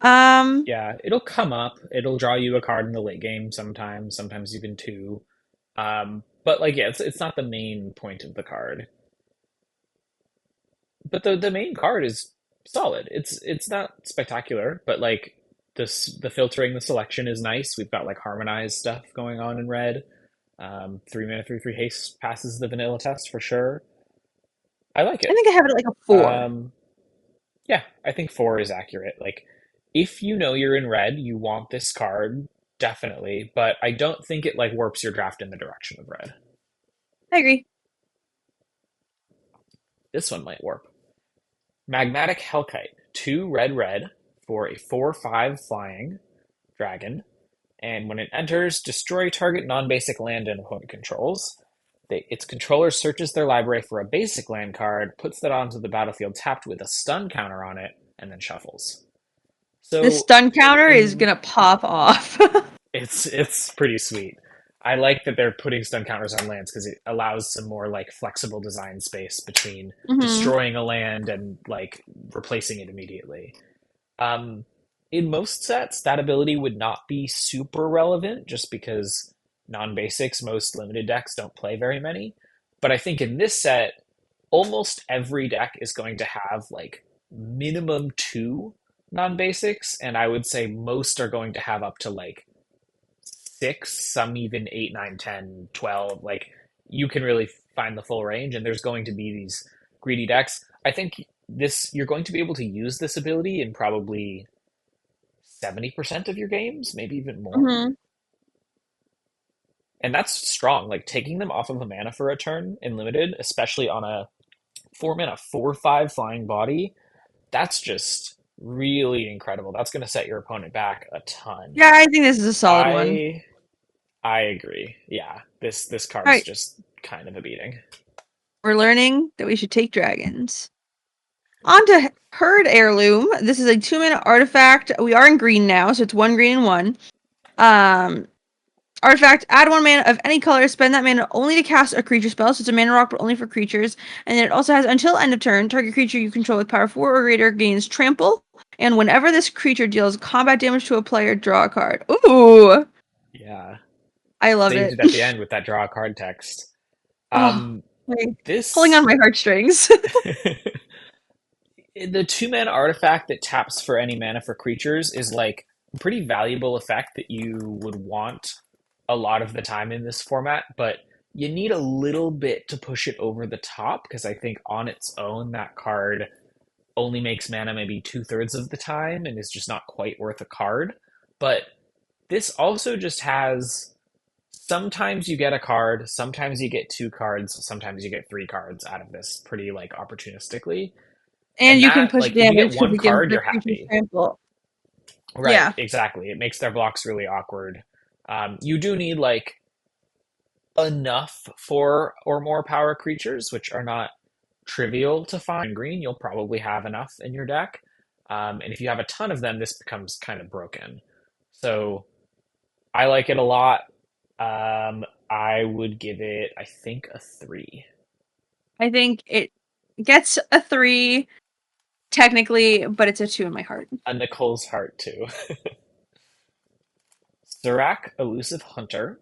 Um, Yeah, it'll come up. It'll draw you a card in the late game sometimes, sometimes even two. But like, yeah, it's not the main point of the card. But the main card is solid. It's not spectacular, but like the filtering, the selection is nice. We've got like harmonized stuff going on in red. 3 mana 3/3 haste passes the vanilla test for sure. I like I it. think I have it at like a 4. Um, yeah, I think 4 is accurate. Like, if you know you're in red, you want this card, definitely. But I don't think it like warps your draft in the direction of red. I agree. This one might warp. Magmatic Hellkite, 2 red for a 4/5 flying dragon. And when it enters, destroy target non-basic land and opponent controls. Its controller searches their library for a basic land card, puts that onto the battlefield tapped with a stun counter on it, and then shuffles. The So stun counter is in gonna pop off. it's pretty sweet. I like that they're putting stun counters on lands because it allows some more like flexible design space between Mm-hmm. destroying a land and like replacing it immediately. Um, in most sets, that ability would not be super relevant just because non-basics, most limited decks don't play very many. But I think in this set, almost every deck is going to have like minimum two non-basics, and I would say most are going to have up to like six, some even eight, nine, 10, 12. Like you can really find the full range, and there's going to be these greedy decks. I think this you're going to be able to use this ability in probably 70% of your games, maybe even more. Mm-hmm. And that's strong. Like taking them off of a mana for a turn in limited, especially on a 4 mana 4/5 flying body, that's just really incredible. That's going to set your opponent back a ton. Yeah, I think this is a solid one. I I agree. Yeah, this All card's right, just kind of a beating. we're learning that we should take dragons. On to Herd Heirloom. This is a 2 mana artifact. We are in green now, so it's 1 green and 1. Um, Artifact, add 1 mana of any color, spend that mana only to cast a creature spell, so it's a mana rock but only for creatures. And then it also has until end of turn, target creature you control with power 4 or greater gains trample. And whenever this creature deals combat damage to a player, draw a card. Ooh, Yeah, I love saved it. it at the end with that draw a card text. Oh, Um, wait, pulling this on my heartstrings. the 2 mana artifact that taps for any mana for creatures is like a pretty valuable effect that you would want a lot of the time in this format, but you need a little bit to push it over the top because I think on its own that card only makes mana maybe 2/3 of the time and is just not quite worth a card. But this also just has sometimes you get a card, sometimes you get two cards, sometimes you get three cards out of this pretty like opportunistically. And And you can that, push like, if you get damage because one it gives card, the you're creature happy. trample. Right, Yeah. exactly. It makes their blocks really awkward. You do need like enough four or more power creatures, which are not trivial to find. In green, you'll probably have enough in your deck. And if you have a ton of them, this becomes kind of broken. So I like it a lot. I would give it, I think, a three. I think it gets a 3 technically, but it's a 2 in my heart. A Nicole's heart, too. Serac, Elusive Hunter,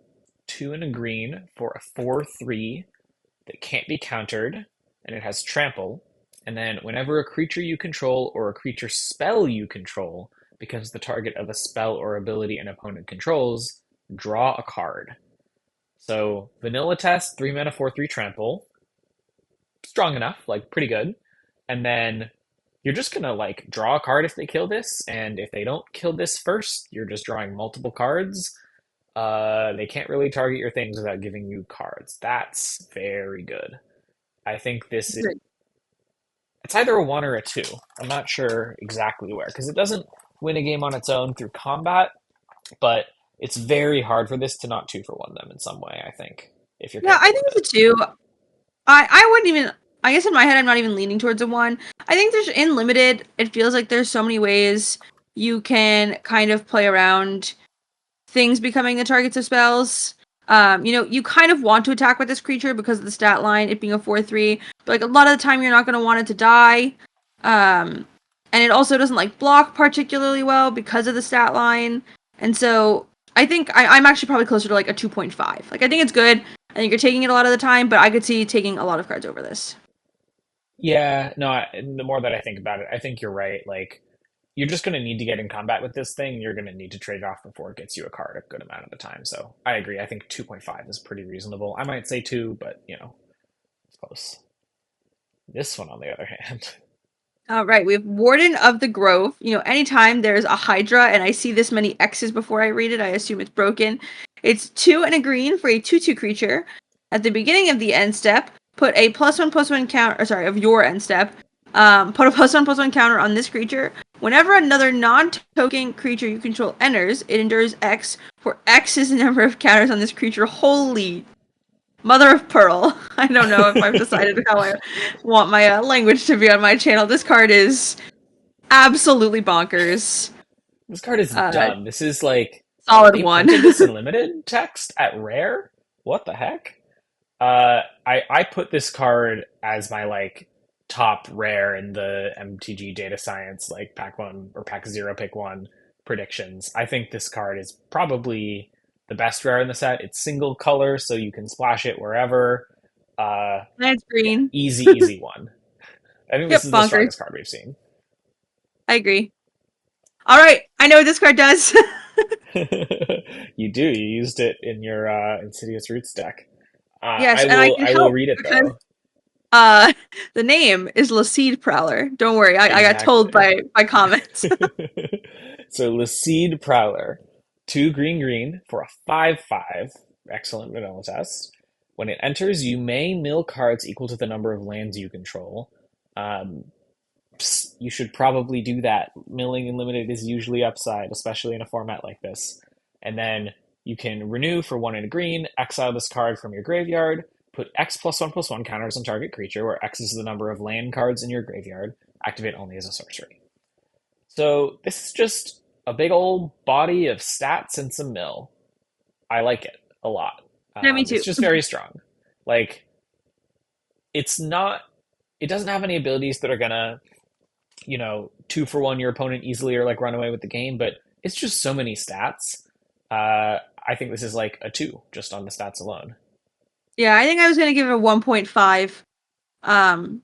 two and a green for a 4/3 that can't be countered, and it has trample. And then whenever a creature you control or a creature spell you control becomes the target of a spell or ability an opponent controls, draw a card. So vanilla test, 3 mana 4/3 trample, strong enough, like pretty good. And then you're just gonna like draw a card if they kill this, and if they don't kill this first, you're just drawing multiple cards. They can't really target your things without giving you cards. That's very good. I think this is it's either a one or a two. I'm not sure exactly where because it doesn't win a game on its own through combat, but it's very hard for this to not two for one them in some way. I think if you're Yeah, I careful think with it. it's a 2. I wouldn't even. I guess in my head, I'm not even leaning towards a 1. I think there's in limited. It feels like there's so many ways you can kind of play around things becoming the targets of spells. You kind of want to attack with this creature because of the stat line, it being a 4/3. But like a lot of the time, you're not going to want it to die. Um, and it also doesn't like block particularly well because of the stat line. And so I think I'm actually probably closer to like a 2.5. Like I think it's good. I think you're taking it a lot of the time, but I could see taking a lot of cards over this. Yeah, no. The more that I think about it, I think you're right. Like you're just going to need to get in combat with this thing. You're going to need to trade off before it gets you a card a good amount of the time. So I agree. I think 2.5 is pretty reasonable. I might say two, but it's close. This one, on the other hand, All right, we have Warden of the Grove. Anytime there's a Hydra and I see this many X's before I read it, I assume it's broken. It's 2 and a green for a 2/2 creature. At the beginning of the end step, put a +1/+1 counter, of your end step. Put a +1/+1 counter on this creature. Whenever another non-token creature you control enters, it endures X, for X is the number of counters on this creature. Holy mother of pearl. I don't know if I've decided how I want my language to be on my channel. This card is absolutely bonkers. this card is Uh, dumb. This is like solid They one. printed this in limited text at rare? What the heck? I put this card as my like top rare in the MTG Data Science like pack one or pack zero pick one predictions. I think this card is probably the best rare in the set. It's single color, so you can splash it wherever. That's Yeah, green. easy one. I think this Yep, is the bonkers. strongest card we've seen. I agree. All right, I know what this card does. You do. You used it in your Insidious Roots deck. Yes, I and I will. can I will help read it because though. the name is Laseed Prowler. Don't worry, I got told Exactly. by comments. So Laseed Prowler, 2 green for a 5/5. Excellent vanilla test. When it enters, you may mill cards equal to the number of lands you control. Um, you should probably do that. Milling in limited is usually upside, especially in a format like this. And then you can renew for 1 and a green, exile this card from your graveyard, put X +1/+1 counters on target creature, where X is the number of land cards in your graveyard, activate only as a sorcery. So this is just a big old body of stats and some mill. I like it a lot. Yeah, me It's too. just very strong. Like, it's not, it doesn't have any abilities that are gonna 2 for 1 your opponent easily or like run away with the game, but it's just so many stats. I think this is like a 2 just on the stats alone. Yeah, I think I was gonna give it a 1.5. Um,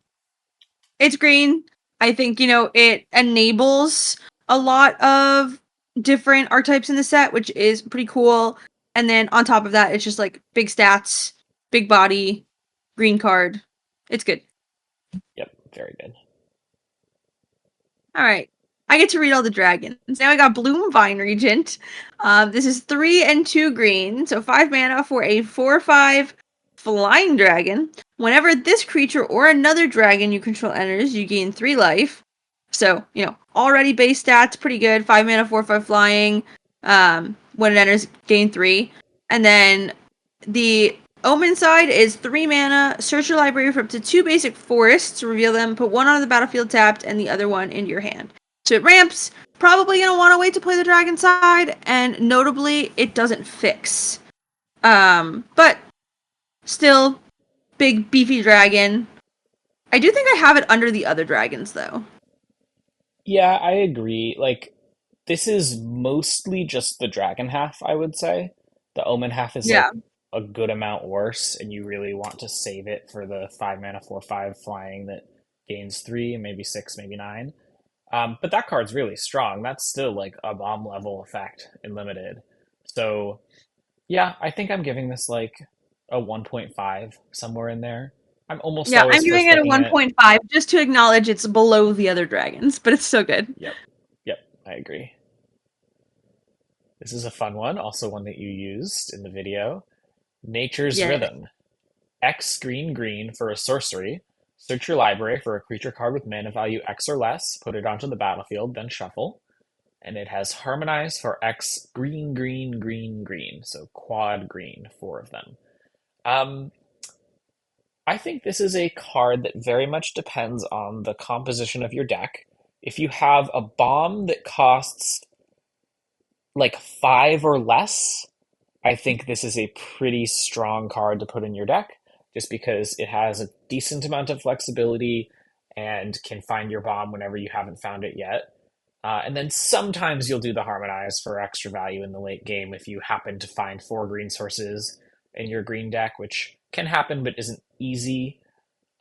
it's green. I think, it enables a lot of different archetypes in the set, which is pretty cool. And then on top of that, it's just like big stats, big body, green card. It's good. Yep, very good. All right. I get to read all the dragons. Now I got Bloom Vine Regent. This is 3 and 2 green, so 5 mana for a 4/5 flying dragon. Whenever this creature or another dragon you control enters, you gain 3 life. So, already base stats, pretty good. 5 mana, 4/5 flying. When it enters, gain 3. And then the Omen side is 3 mana, search your library for up to 2 basic forests, reveal them, put one on the battlefield tapped, and the other one into your hand. So it ramps, probably going to want to wait to play the dragon side, and notably, it doesn't fix. But still, big beefy dragon. I do think I have it under the other dragons, though. Yeah, I agree. Like, this is mostly just the dragon half, I would say. The omen half is Yeah. like a good amount worse, and you really want to save it for the 5 mana 4/5 flying that gains 3 and maybe 6, maybe 9. But that card's really strong. That's still like a bomb level effect in limited. So yeah, I think I'm giving this like a 1.5 somewhere in there. I'm almost Yeah, I'm always giving first it a looking at. 1.5 just to acknowledge it's below the other dragons, but it's still good. Yep, yep, I agree. This is a fun one, also one that you used in the video. Nature's Yeah. Rhythm. X green for a sorcery. Search your library for a creature card with mana value X or less, put it onto the battlefield, then shuffle. And it has Harmonize for X green. So quad green, 4 of them. Um, I think this is a card that very much depends on the composition of your deck. If you have a bomb that costs like 5 or less, I think this is a pretty strong card to put in your deck just because it has a decent amount of flexibility and can find your bomb whenever you haven't found it yet. And then sometimes you'll do the Harmonize for extra value in the late game if you happen to find 4 green sources in your green deck, which can happen but isn't easy.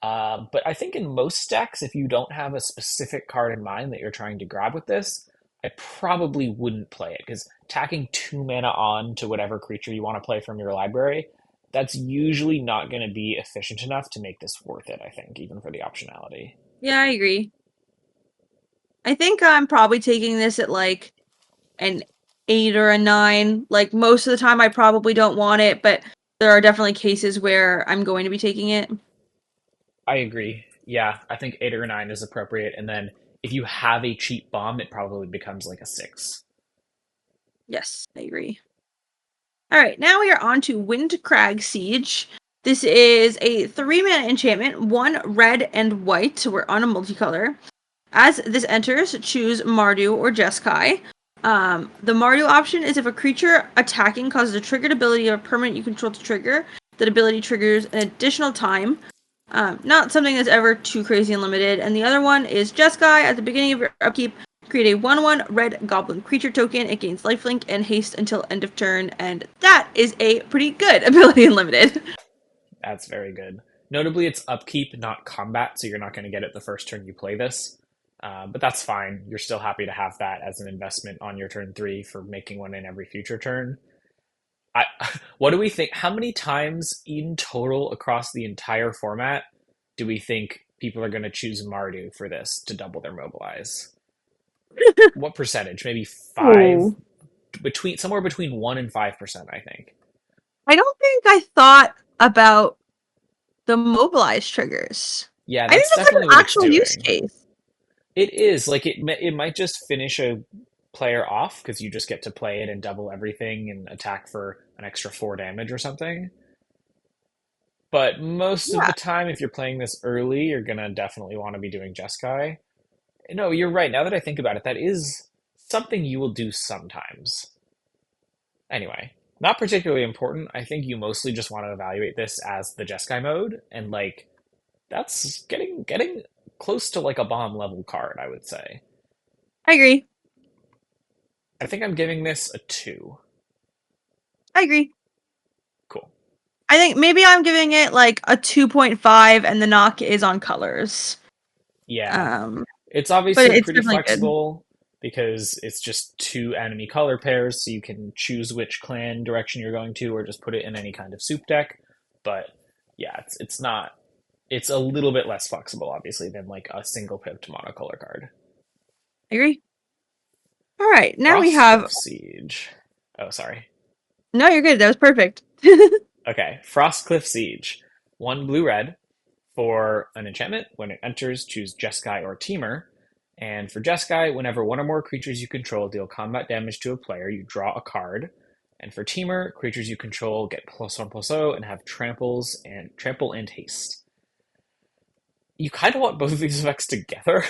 But I think in most decks, if you don't have a specific card in mind that you're trying to grab with this, I probably wouldn't play it because tacking 2 mana on to whatever creature you want to play from your library, that's usually not going to be efficient enough to make this worth it, I think, even for the optionality. Yeah, I agree. I think I'm probably taking this at like an 8 or a 9. Like most of the time I probably don't want it, but there are definitely cases where I'm going to be taking it. I agree. Yeah, I think 8 or 9 is appropriate. And then if you have a cheap bomb, it probably becomes like a 6. Yes, I agree. All right, now we are on to Wind Crag Siege. This is a 3-mana enchantment, 1 red and white, so we're on a multicolor. As this enters, choose Mardu or Jeskai. The Mardu option is if a creature attacking causes a triggered ability of a permanent you control to trigger, that ability triggers an additional time. Not something that's ever too crazy and limited. And the other one is Jeskai. At the beginning of your upkeep, create a 1/1 red goblin creature token. It gains lifelink and haste until end of turn. And that is a pretty good ability in limited. That's very good. Notably, it's upkeep, not combat, so you're not going to get it the first turn you play this. But that's fine. You're still happy to have that as an investment on your turn 3 for making one in every future turn. I, what do we think? How many times in total across the entire format do we think people are going to choose Mardu for this to double their mobilize? What percentage? Maybe five, Ooh. somewhere between 1% and 5%, I think. I don't think I thought about the mobilize triggers. Yeah, I think that's that's like definitely an what it's actual use doing. case. It is like it might just finish a player off because you just get to play it and double everything and attack for an extra 4 damage or something. But most of Yeah, the time, if you're playing this early, you're gonna definitely want to be doing Jeskai. No, you're right. Now that I think about it, that is something you will do sometimes. Anyway, not particularly important. I think you mostly just want to evaluate this as the Jeskai mode, and like that's getting close to like a bomb level card, I would say. I agree. I think I'm giving this a 2. I agree. Cool. I think maybe I'm giving it like a 2.5 and the knock is on colors. Yeah. Um, It's but obviously it's pretty definitely good. flexible because it's just 2 enemy color pairs, so you can choose which clan direction you're going to or just put it in any kind of soup deck. But yeah, it's not it's a little bit less flexible, obviously, than like a single pipped monocolor card. I agree. All right, now we have. Frostcliff Siege. Oh, sorry. No, you're good. That was perfect. Okay, Frostcliff Siege. 1 blue red for an enchantment. When it enters, choose Jeskai or Teamer. And for Jeskai, whenever one or more creatures you control deal combat damage to a player, you draw a card. And for Teamer, creatures you control get +1/+0 and have trample and haste. You kind of want both of these effects together,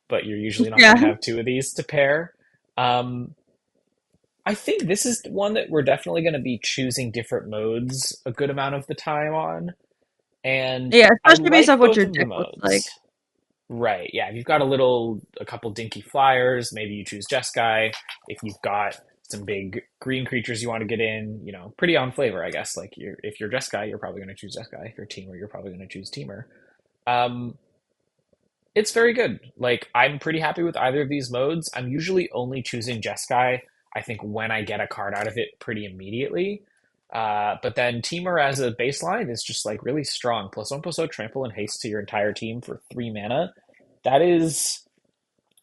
but you're usually not going Yeah, to have 2 of these to pair. Um, I think this is one that we're definitely going to be choosing different modes a good amount of the time on. And yeah, I especially based off like what both your of the deck looks like. modes. Right, yeah. If you've got a couple dinky flyers, maybe you choose Jeskai. If you've got some big green creatures you want to get in, pretty on flavor, I guess. Like if you're Jeskai, you're probably going to choose Jeskai. If you're Teamer, you're probably going to choose Teamer. Um, it's very good. Like I'm pretty happy with either of these modes. I'm usually only choosing Jeskai, I think, when I get a card out of it pretty immediately. But then Teamer as a baseline is just like really strong. +1/+0 trample and haste to your entire team for 3 mana. That is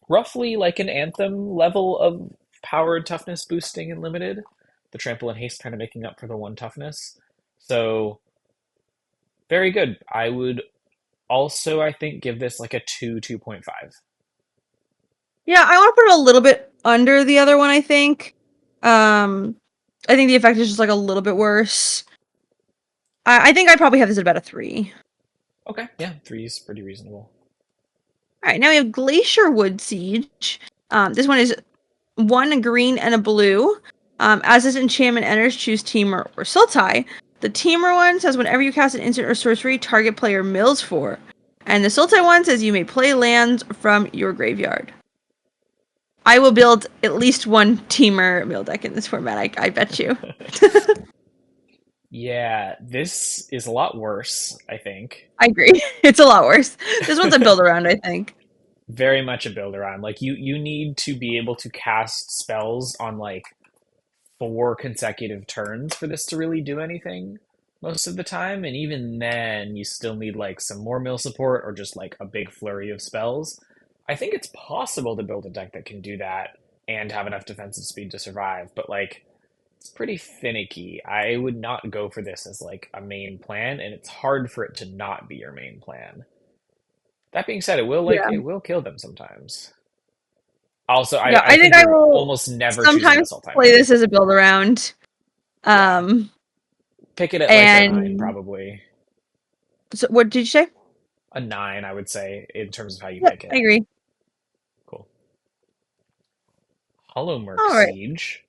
roughly like an Anthem level of power and toughness boosting in limited. The trample and haste kind of making up for the 1 toughness. So very good. I would also, I think, give this like a 2.5. Yeah, I want to put it a little bit under the other one, I think. Um, I think the effect is just like a little bit worse. I think I'd probably have this at about a 3. Okay, yeah, 3 is pretty reasonable. All right, now we have Glacier Wood Siege. This one is 1 green and a blue. As this enchantment enters, choose Teamer or Sultai. The Teamer one says whenever you cast an instant or sorcery, target player mills 4. And the Sultai one says you may play lands from your graveyard. I will build at least one Teamer mill deck in this format, I bet you. Yeah, this is a lot worse, I think. I agree. It's a lot worse. This one's a build around, I think. Very much a build around. Like you need to be able to cast spells on like 4 consecutive turns for this to really do anything most of the time. And even then, you still need like some more mill support or just like a big flurry of spells. I think it's possible to build a deck that can do that and have enough defensive speed to survive, but like it's pretty finicky. I would not go for this as like a main plan, and it's hard for it to not be your main plan. That being said, Yeah. it will kill them sometimes. Also, Yeah, I I think think I you're will almost never choosing the sometimes Sultai play mode. this as a build around. Yeah. Um, Pick it at like a 9, and probably. so what did you say? A 9, I would say, in terms of how you Yep, pick I it. agree. Cool. Hollowmurk All right. Siege.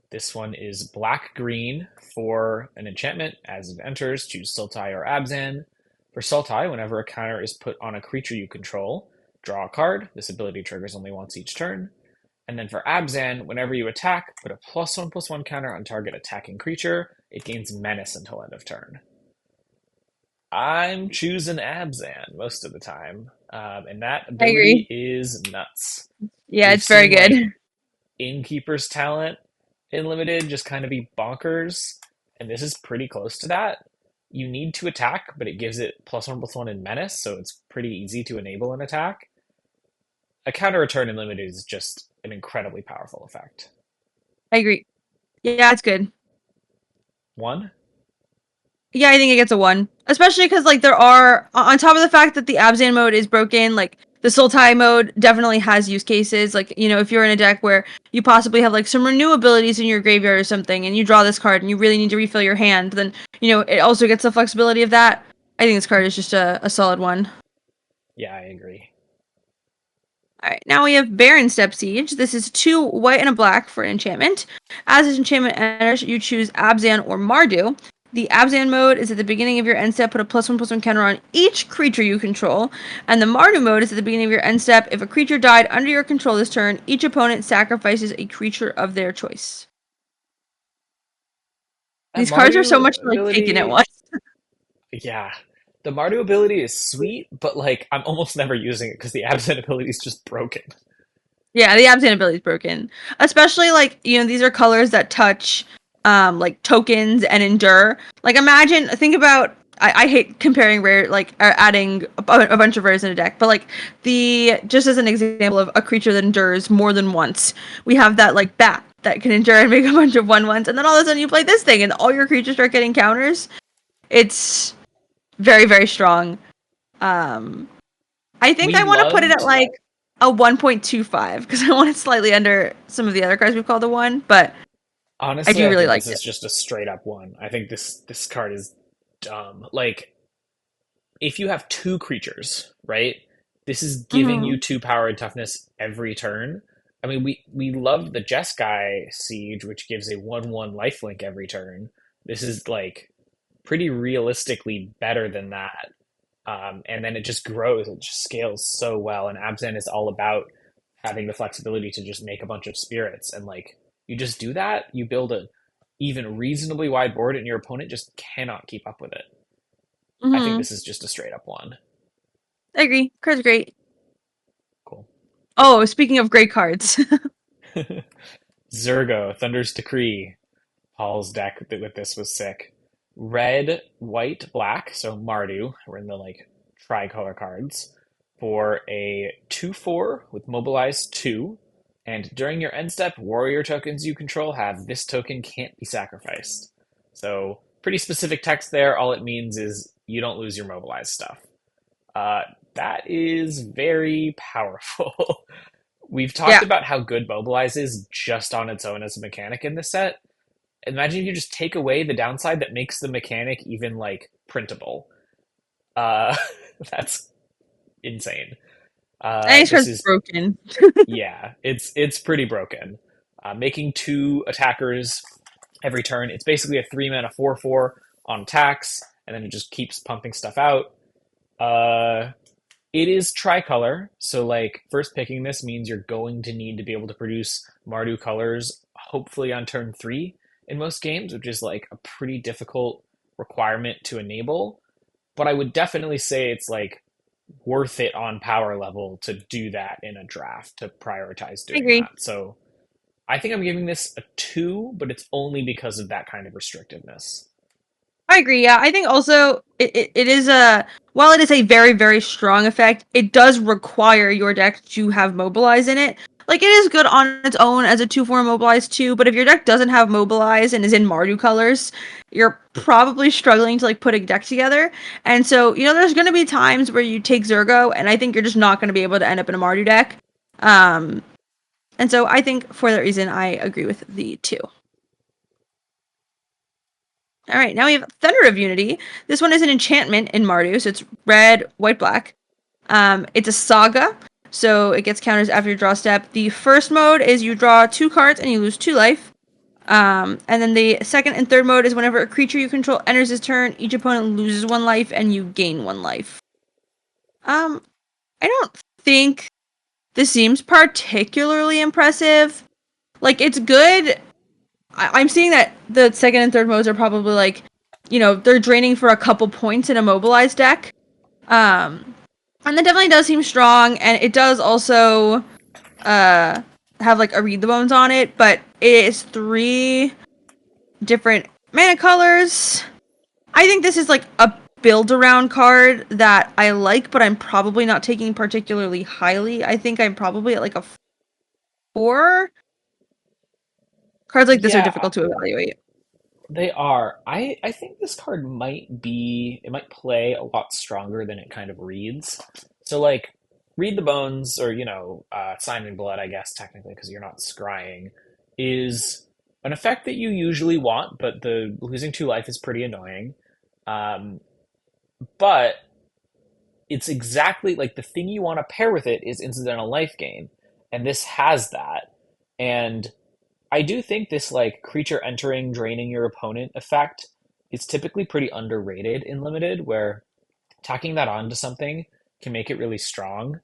This one is black-green for an enchantment. As it enters, choose Sultai or Abzan. For Sultai, whenever a counter is put on a creature you control, draw a card. This ability triggers only once each turn. And then for Abzan, whenever you attack, put a +1/+1 counter on target attacking creature. It gains menace until end of turn. I'm choosing Abzan most of the time, and that I agree. ability is nuts. Yeah, We've it's very seen good. like Innkeeper's talent in limited just kind of be bonkers, and this is pretty close to that. You need to attack, but it gives it +1/+1 in menace, so it's pretty easy to enable an attack. A counter return in limited is just an incredibly powerful effect. I agree. Yeah, it's good. One, Yeah, I think it gets a 1. Especially because, like, there are, on top of the fact that the Abzan mode is broken, like, the Sultai mode definitely has use cases. Like, you know, if you're in a deck where you possibly have, like, some renew abilities in your graveyard or something, and you draw this card and you really need to refill your hand, then, you know, it also gets the flexibility of that. I think this card is just a solid 1. yeah, I agree. Alright, now we have Baron Step Siege. This is 2 white and a black for enchantment. As this enchantment enters, you choose Abzan or Mardu. The Abzan mode is at the beginning of your end step, put a +1/+1 counter on each creature you control. And the Mardu mode is at the beginning of your end step. If a creature died under your control this turn, each opponent sacrifices a creature of their choice. That These cards are so Mardu much like taken at ability, once. yeah. The Mardu ability is sweet, but like I'm almost never using it because the Absent ability is just broken. Yeah, the Abzan ability is broken. Especially like, you know, these are colors that touch like tokens and endure. Like imagine think about I hate comparing rare like or adding a bunch of rares in a deck, but like the just as an example of a creature that endures more than once, we have that like bat that can endure and make a bunch of 1/1s, and then all of a sudden you play this thing and all your creatures start getting counters. It's very, very strong. Um I think We I want to put it at loved, like a 1.25 because I want it slightly under some of the other cards we've called a 1, but I honestly, do I really think like this it. is just a straight up one. I think this card is dumb. Like if you have two creatures, right? This is giving you Hmm. 2 power and toughness every turn. I mean, we love the Jeskai Siege, which gives a 1/1 lifelink every turn. This is like pretty realistically better than that. And then it just grows, it just scales so well. And Abzan is all about having the flexibility to just make a bunch of spirits. And like you just do that, you build a even reasonably wide board, and your opponent just cannot keep up with it. I think Hmm. this is just a straight up one. I agree. Card's great. Cool. Oh, speaking of great cards. Zergo, Thunder's Decree. Paul's deck with this was sick. Red, white, black, so Mardu, we're in the like tricolor cards, for a 2/4 with mobilize 2. And during your end step, warrior tokens you control have this token can't be sacrificed. So, pretty specific text there. All it means is you don't lose your mobilized stuff. Uh, that is very powerful. We've talked Yeah. about how good mobilize is just on its own as a mechanic in this set. Imagine if you just take away the downside that makes the mechanic even like printable. Uh, that's insane. And his This card's is broken. yeah, it's pretty broken. Making 2 attackers every turn. It's basically a 3 mana 4/4 on attacks, and then it just keeps pumping stuff out. Uh, it is tricolor, so like first picking this means you're going to need to be able to produce Mardu colors, hopefully on turn 3 in most games, which is like a pretty difficult requirement to enable. But I would definitely say it's like worth it on power level to do that in a draft to prioritize I doing agree. that. So I think I'm giving this a 2, but it's only because of that kind of restrictiveness. I agree. Yeah, I think also it is a while it is a very, very strong effect, it does require your deck to have mobilize in it. Like it is good on its own as a 2/4 mobilize too, but if your deck doesn't have mobilize and is in Mardu colors, you're probably struggling to like put a deck together. And so, you know, there's gonna be times where you take Zergo, and I think you're just not gonna be able to end up in a Mardu deck. Um, and so I think for that reason I agree with the 2. All right, now we have Thunder of Unity. This one is an enchantment in Mardu, so it's red, white, black. It's a saga. so it gets counters after your draw step. The first mode is you draw 2 cards and you lose 2 life. And then the second and third mode is whenever a creature you control enters its turn, each opponent loses 1 life and you gain 1 life. I don't think this seems particularly impressive. Like, it's good. I'm seeing that the second and third modes are probably like, they're draining for a couple points in a mobilized deck. And that definitely does seem strong, and it does also have like a read the bones on it, but it is 3 different mana colors. I think this is like a build around card that I like, but I'm probably not taking particularly highly. I think I'm probably at like a 4. Cards like this are Yeah, difficult to evaluate. they are. I think this card might play a lot stronger than it kind of reads. So like read the bones or sign in blood, I guess technically because you're not scrying, is an effect that you usually want, but the losing 2 life is pretty annoying. Um, but it's exactly like the thing you want to pair with it is incidental life gain, and this has that. And I do think this like creature entering, draining your opponent effect is typically pretty underrated in limited, where tacking that onto something can make it really strong.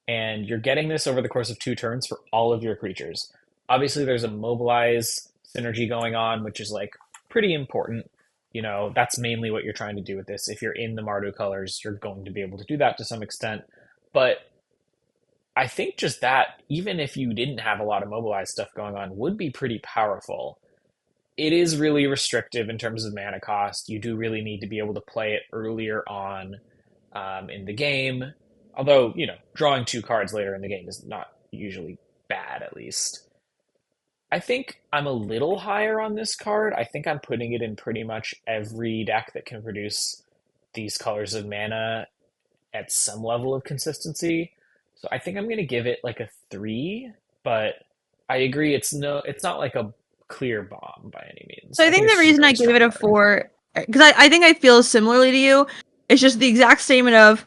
And you're getting this over the course of 2 turns for all of your creatures. Obviously, there's a mobilize synergy going on, which is like pretty important. That's mainly what you're trying to do with this. If you're in the Mardu colors, you're going to be able to do that to some extent. But I think just that, even if you didn't have a lot of mobilized stuff going on, would be pretty powerful. It is really restrictive in terms of mana cost. You do really need to be able to play it earlier on in the game. Although, drawing 2 cards later in the game is not usually bad, at least. I think I'm a little higher on this card. I think I'm putting it in pretty much every deck that can produce these colors of mana at some level of consistency. So I think I'm going to give it like a 3, but I agree it's not like a clear bomb by any means. So I I think think the it's just a reason I very gave strong it a card. 4, because I think I feel similarly to you. It's just the exact statement of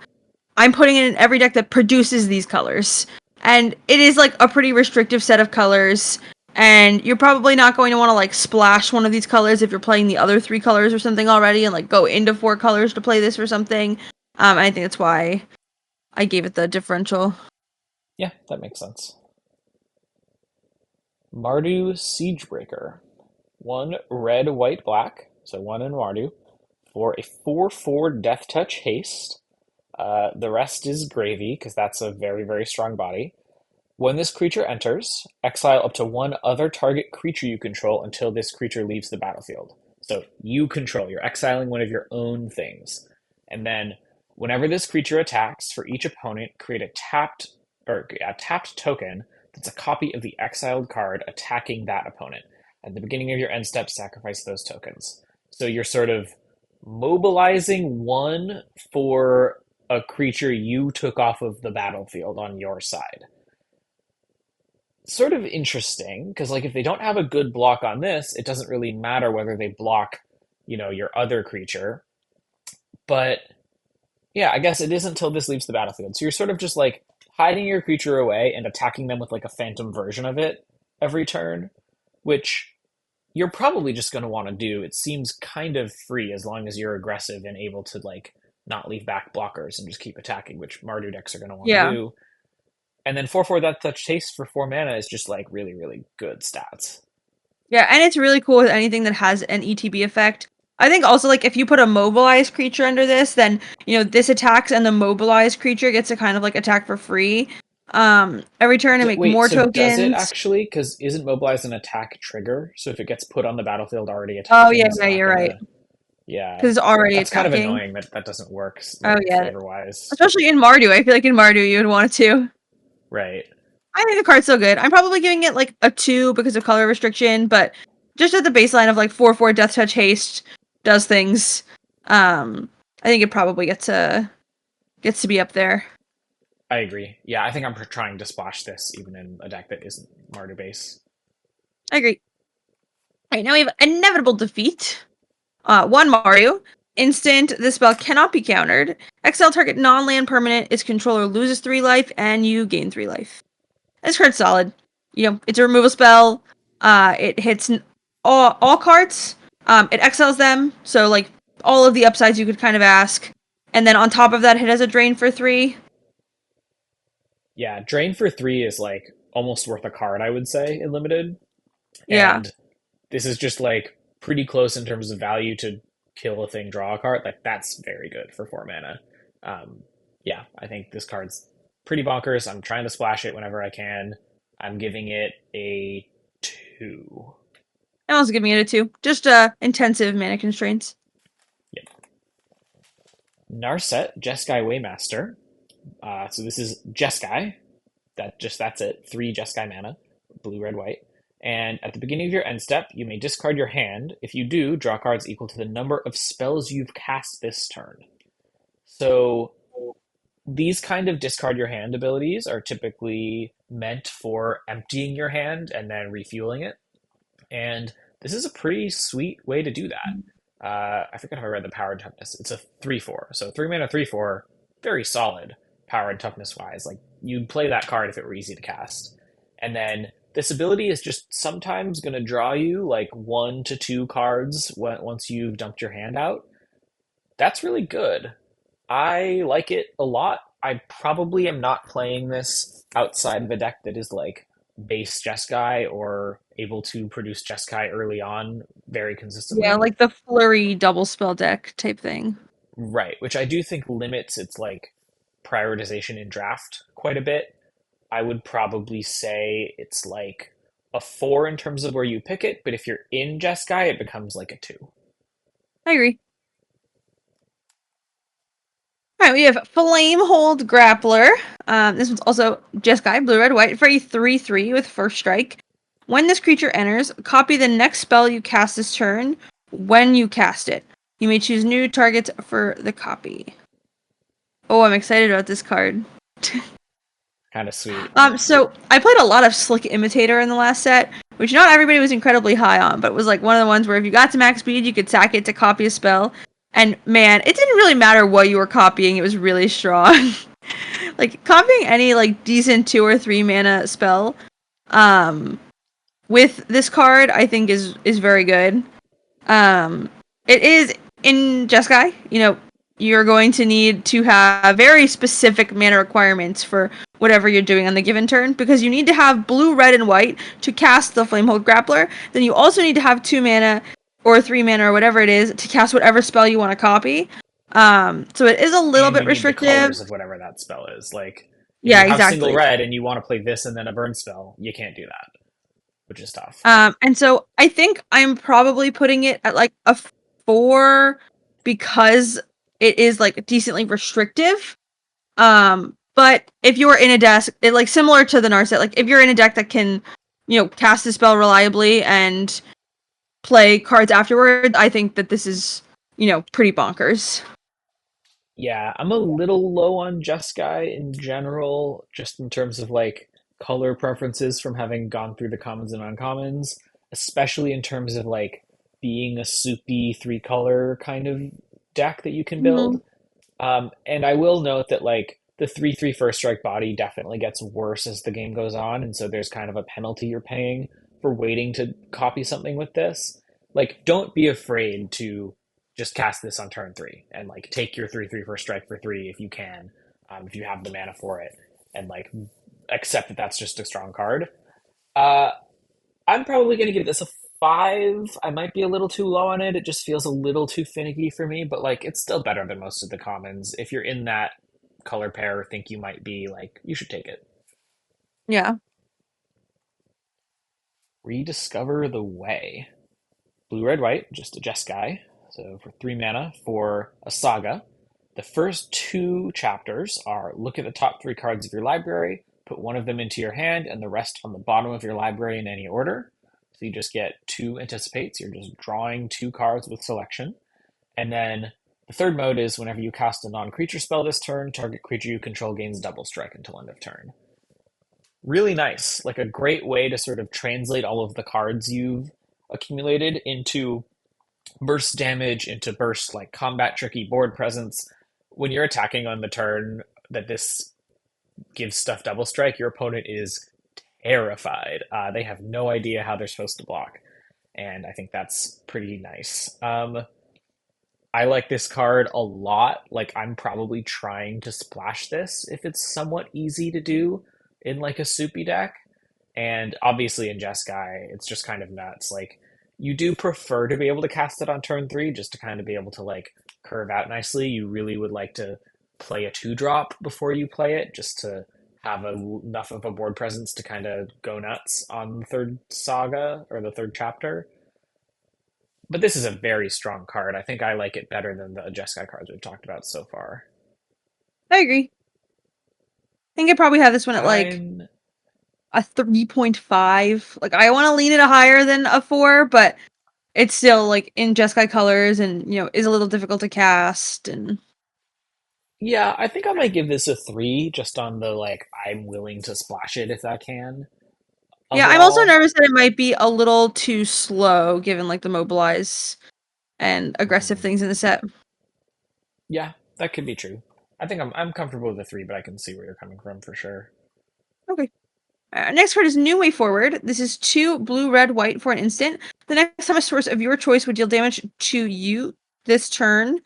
I'm putting it in every deck that produces these colors. And it is like a pretty restrictive set of colors. And you're probably not going to want to like splash one of these colors if you're playing the other 3 colors or something already and like go into 4 colors to play this or something. I think that's why I gave it the differential. Yeah, that makes sense. Mardu Siegebreaker. 1 red, white, black, so 1 in Mardu, for a 4/4 Death Touch haste. The rest is gravy, because that's a very, very strong body. When this creature enters, exile up to 1 other target creature you control until this creature leaves the battlefield. So you control, you're exiling one of your own things. And then whenever this creature attacks, for each opponent, create a tapped token that's a copy of the exiled card attacking that opponent. At the beginning of your end step, sacrifice those tokens. So you're sort of mobilizing 1 for a creature you took off of the battlefield on your side. Sort of interesting because like if they don't have a good block on this, it doesn't really matter whether they block, your other creature. But yeah, I guess it is until this leaves the battlefield. So you're sort of just like hiding your creature away and attacking them with like a phantom version of it every turn, which you're probably just going to want to do. It seems kind of free as long as you're aggressive and able to like not leave back blockers and just keep attacking, which Mardu decks are going to want to Yeah. do. And then 4/4 Death Touch Taste for 4 mana is just like really, really good stats. Yeah, and it's really cool with anything that has an ETB effect. I think also like if you put a mobilized creature under this, then this attacks and the mobilized creature gets to kind of like attack for free. Every turn and make Wait, more so does it tokens. actually? Because isn't Mobilize an attack trigger? So if it gets put on the battlefield already Oh attacking, yeah, is it yeah, not you're right. gonna? Yeah, Because it's already that's kind of attacking. annoying that that doesn't work Oh like yeah. flavor wise. Especially in Mardu. I feel like in Mardu you would want it to. Right. I think the card's so good. I'm probably giving it like a 2 because of color restriction, but just at the baseline of like 4/4 Death Touch Haste does things. I think it probably gets to be up there. I agree. Yeah, I think I'm trying to splash this even in a deck that isn't Mardu base. I agree. All right, now we have Inevitable Defeat. 1 Mario. instant. This spell cannot be countered. Exile target non-land permanent. Its controller loses 3 life, and you gain 3 life. This card's solid. It's a removal spell. It hits all cards. It exiles them, so like all of the upsides you could kind of ask. And then on top of that, it has a drain for 3. Yeah, drain for 3 is like almost worth a card, I would say, in limited. Yeah. And this is just like pretty close in terms of value to kill a thing, draw a card. Like that's very good for 4 mana. Um, yeah, I think this card's pretty bonkers. I'm trying to splash it whenever I can. I'm giving it a 2. I also giving it a 2. Just intensive mana constraints. Yep. Narset, Jeskai Waymaster. So this is Jeskai. That's it. 3 Jeskai mana, blue, red, white. And at the beginning of your end step, you may discard your hand. If you do, draw cards equal to the number of spells you've cast this turn. So these kind of discard your hand abilities are typically meant for emptying your hand and then refueling it. And this is a pretty sweet way to do that. I forget if I read the power and toughness. It's a 3/4. So 3 mana, 3/4, very solid power and toughness wise. Like you'd play that card if it were easy to cast. And then this ability is just sometimes going to draw you like 1 to 2 cards once you've dumped your hand out. That's really good. I like it a lot. I probably am not playing this outside of a deck that is like base Jeskai or able to produce Jeskai early on very Yeah, consistently. like the flurry double spell deck type thing. Right, which I do think limits its like prioritization in draft quite a bit. I would probably say it's like a 4 in terms of where you pick it, but if you're in Jeskai, it becomes like a 2. I agree. All right, we have Flamehold Grappler. This one's also Jeskai, blue, red, white, for a 3/3 with first strike. When this creature enters, copy the next spell you cast this turn when you cast it. You may choose new targets for the copy. Oh, I'm excited about this card. Kind of sweet. So I played a lot of Slick Imitator in the last set, which not everybody was incredibly high on, but was like one of the ones where if you got to max speed, you could sack it to copy a spell. And man, it didn't really matter what you were copying; it was really strong. Like copying any like decent 2 or 3 mana spell, um, with this card, I think is very good. Um, it is in Jeskai. You're going to need to have very specific mana requirements for whatever you're doing on the given turn, because you need to have blue, red, and white to cast the Flamehold Grappler. Then you also need to have 2 mana or 3 mana or whatever it is to cast whatever spell you want to copy. So it is a little And bit you need the restrictive. colors of whatever that spell is. Like, if Yeah, you have single exactly. red and you want to play this and then a burn spell, you can't do that, which is tough. And so I think I'm probably putting it at like a 4 because it is like decently restrictive. But if you're in a deck, like similar to the Narset, like if you're in a deck that can, cast the spell reliably and play cards afterward, I think that this is, pretty bonkers. Yeah, I'm a little low on Jeskai in general, just in terms of like color preferences from having gone through the commons and uncommons, especially in terms of like being a soupy 3 color kind of deck that you can Mm-hmm. build. And I will note that like the 3/3 first strike body definitely gets worse as the game goes on, and so there's kind of a penalty you're paying for waiting to copy something with this. Like, don't be afraid to just cast this on turn 3 and like take your 3/3 first strike for 3 if you can, if you have the mana for it, and like accept that that's just a strong card. Uh, I'm probably going to give this a 5. I might be a little too low on it. It just feels a little too finicky for me, but like it's still better than most of the commons. If you're in that color pair, think you might be like, you should take it. Yeah. Rediscover the Way. Blue, red, white, just a Jeskai. So for 3 mana for a saga. The first 2 chapters are look at the top 3 cards of your library, put one of them into your hand, and the rest on the bottom of your library in any order. So you just get 2 anticipates. You're just drawing 2 cards with selection. And then the third mode is whenever you cast a non-creature spell this turn, target creature you control gains double strike until end of turn. Really nice. Like a great way to sort of translate all of the cards you've accumulated into burst damage into burst like combat tricky board presence. When you're attacking on the turn that this gives stuff double strike, your opponent is terrified. They have no idea how they're supposed to block, and I think that's pretty nice. I like this card a lot. Like, I'm probably trying to splash this if it's somewhat easy to do in like a soupy deck. And obviously in Jeskai, it's just kind of nuts. Like, you do prefer to be able to cast it on turn three just to kind of be able to like curve out nicely. You really would like to play a 2-drop before you play it just to have enough of a board presence to kind of go nuts on the third saga or the third chapter. But this is a very strong card. I think I like it better than the Jeskai cards we've talked about so far. I agree. I think I probably have this one at like I'm a 3.5. Like, I want to lean it higher than a 4, but it's still like in Jeskai colors and, is a little difficult to cast. And Yeah, I think I might give this a 3 just on the like I'm willing to splash it if I can of yeah, it I'm also all. nervous that it might be a little too slow given like the mobilize and aggressive Mhm. things in the set. Yeah, that could be true. I think I'm comfortable with a 3, but I can see where you're coming from for sure. Okay. Next card is New Way Forward. This is 2 blue, red, white for an instant. The next time a source of your choice would deal damage to you this turn,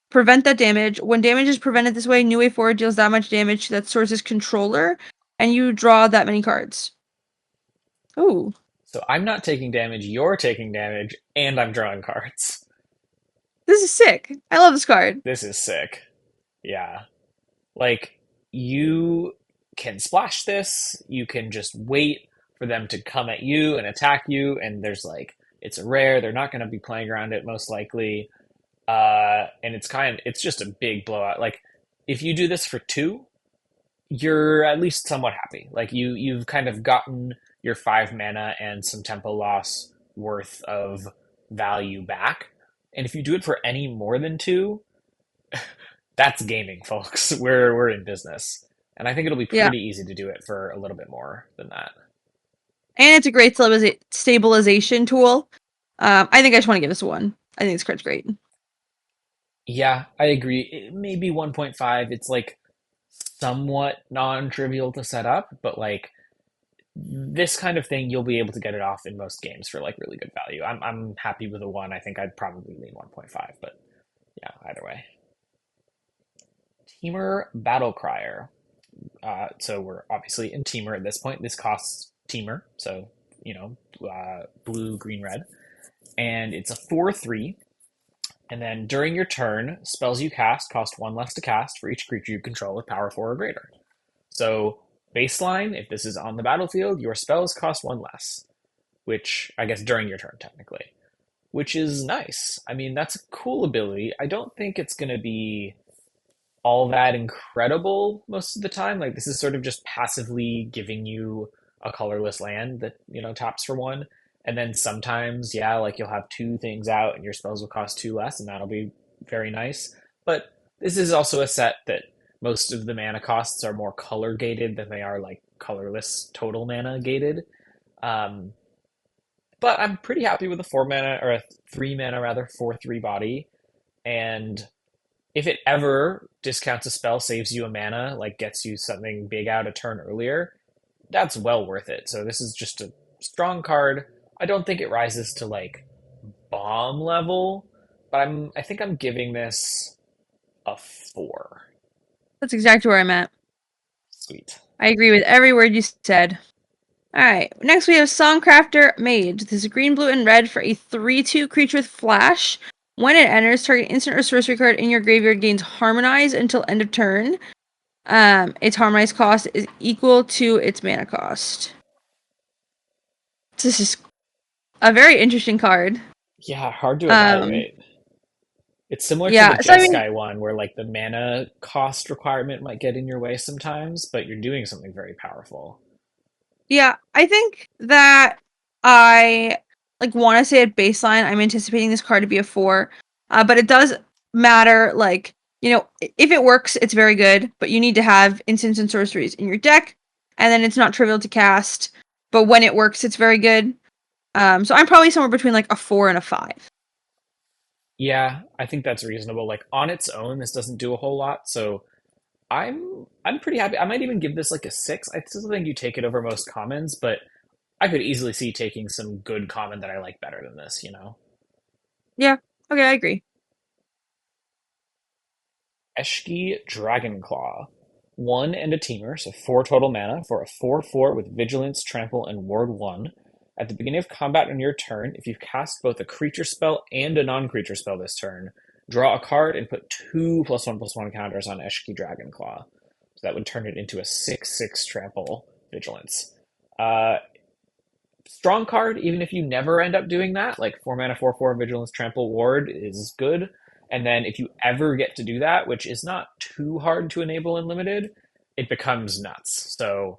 prevent that damage. When damage is prevented this way, New Way Forward deals that much damage to that source's controller, and you draw that many cards. Ooh, So I'm not taking damage, you're taking damage, and I'm drawing cards. this is sick. I love this card. This is sick. Yeah. Like, you can splash this, you can just wait for them to come at you and attack you, and there's like, it's a rare, they're not going to be playing around it most likely. And it's just a big blowout. Like, if you do this for 2, you're at least somewhat happy. Like, you've kind of gotten your 5 mana and some tempo loss worth of value back. And if you do it for any more than 2, that's gaming, folks. We're in business, and I think it'll be Yeah, pretty easy to do it for a little bit more than that. and it's a great stabilization tool. I think I just want to give this a 1. I think this card's great. Yeah, I agree. It may be 1.5. It's like somewhat non-trivial to set up, but like this kind of thing, you'll be able to get it off in most games for like really good value. I'm happy with a 1. I think I'd probably lean 1.5, but yeah, either way. Teamer Battle Crier. So we're obviously in Teamer at this point. This costs Teamer, so blue, green, red, and it's a 4/3. And then during your turn, spells you cast cost 1 less to cast for each creature you control with power 4 or greater. So baseline, if this is on the battlefield, your spells cost 1 less, which I guess during your turn technically, which is nice. I mean, that's a cool ability. I don't think it's going to be all that incredible most of the time. Like, this is sort of just passively giving you a colorless land that, taps for 1. And then sometimes, yeah, like you'll have 2 things out and your spells will cost 2 less, and that'll be very nice. But this is also a set that most of the mana costs are more color gated than they are like colorless total mana gated. Um, but I'm pretty happy with a 4 mana or a 3 mana rather 4/3 body. And if it ever discounts a spell, saves you a mana, like gets you something big out a turn earlier, that's well worth it. So this is just a strong card. I don't think it rises to like bomb level, but I think I'm giving this a 4. That's exactly where I'm at. Sweet. I agree with every word you said. Alright, next we have Songcrafter Mage. This is green, blue, and red for a 3/2 creature with flash. When it enters, target instant or sorcery card in your graveyard gains Harmonize until end of turn. Its Harmonize cost is equal to its mana cost. This is a very interesting card. Yeah, hard to Um, evaluate. It's similar to the yeah, so I mean, Jeskai one, where like the mana cost requirement might get in your way sometimes, but you're doing something very powerful. yeah, I think that I want to say at baseline, I'm anticipating this card to be a 4, but it does matter. Like, if it works, it's very good, but you need to have instants and sorceries in your deck, and then it's not trivial to cast. But when it works, it's very good. So I'm probably somewhere between like a 4 and a 5. Yeah, I think that's reasonable. Like on its own, this doesn't do a whole lot, so I'm pretty happy. I might even give this like a 6. I still think you take it over most commons, but I could easily see taking some good common that I like better than this, you know? Yeah. Okay, I agree. Eshki Dragonclaw. 1 and a teamer, so 4 total mana for a 4/4 with Vigilance, Trample, and Ward 1. At the beginning of combat on your turn, if you cast both a creature spell and a non-creature spell this turn, draw a card and put 2+1/+1 counters on Eshki Dragonclaw. So that would turn it into a 6/6 Trample Vigilance. Uh, Strong card, even if you never end up doing that. Like 4 mana, 4/4 Vigilance, Trample, Ward is good. And then if you ever get to do that, which is not too hard to enable in limited, it becomes nuts. So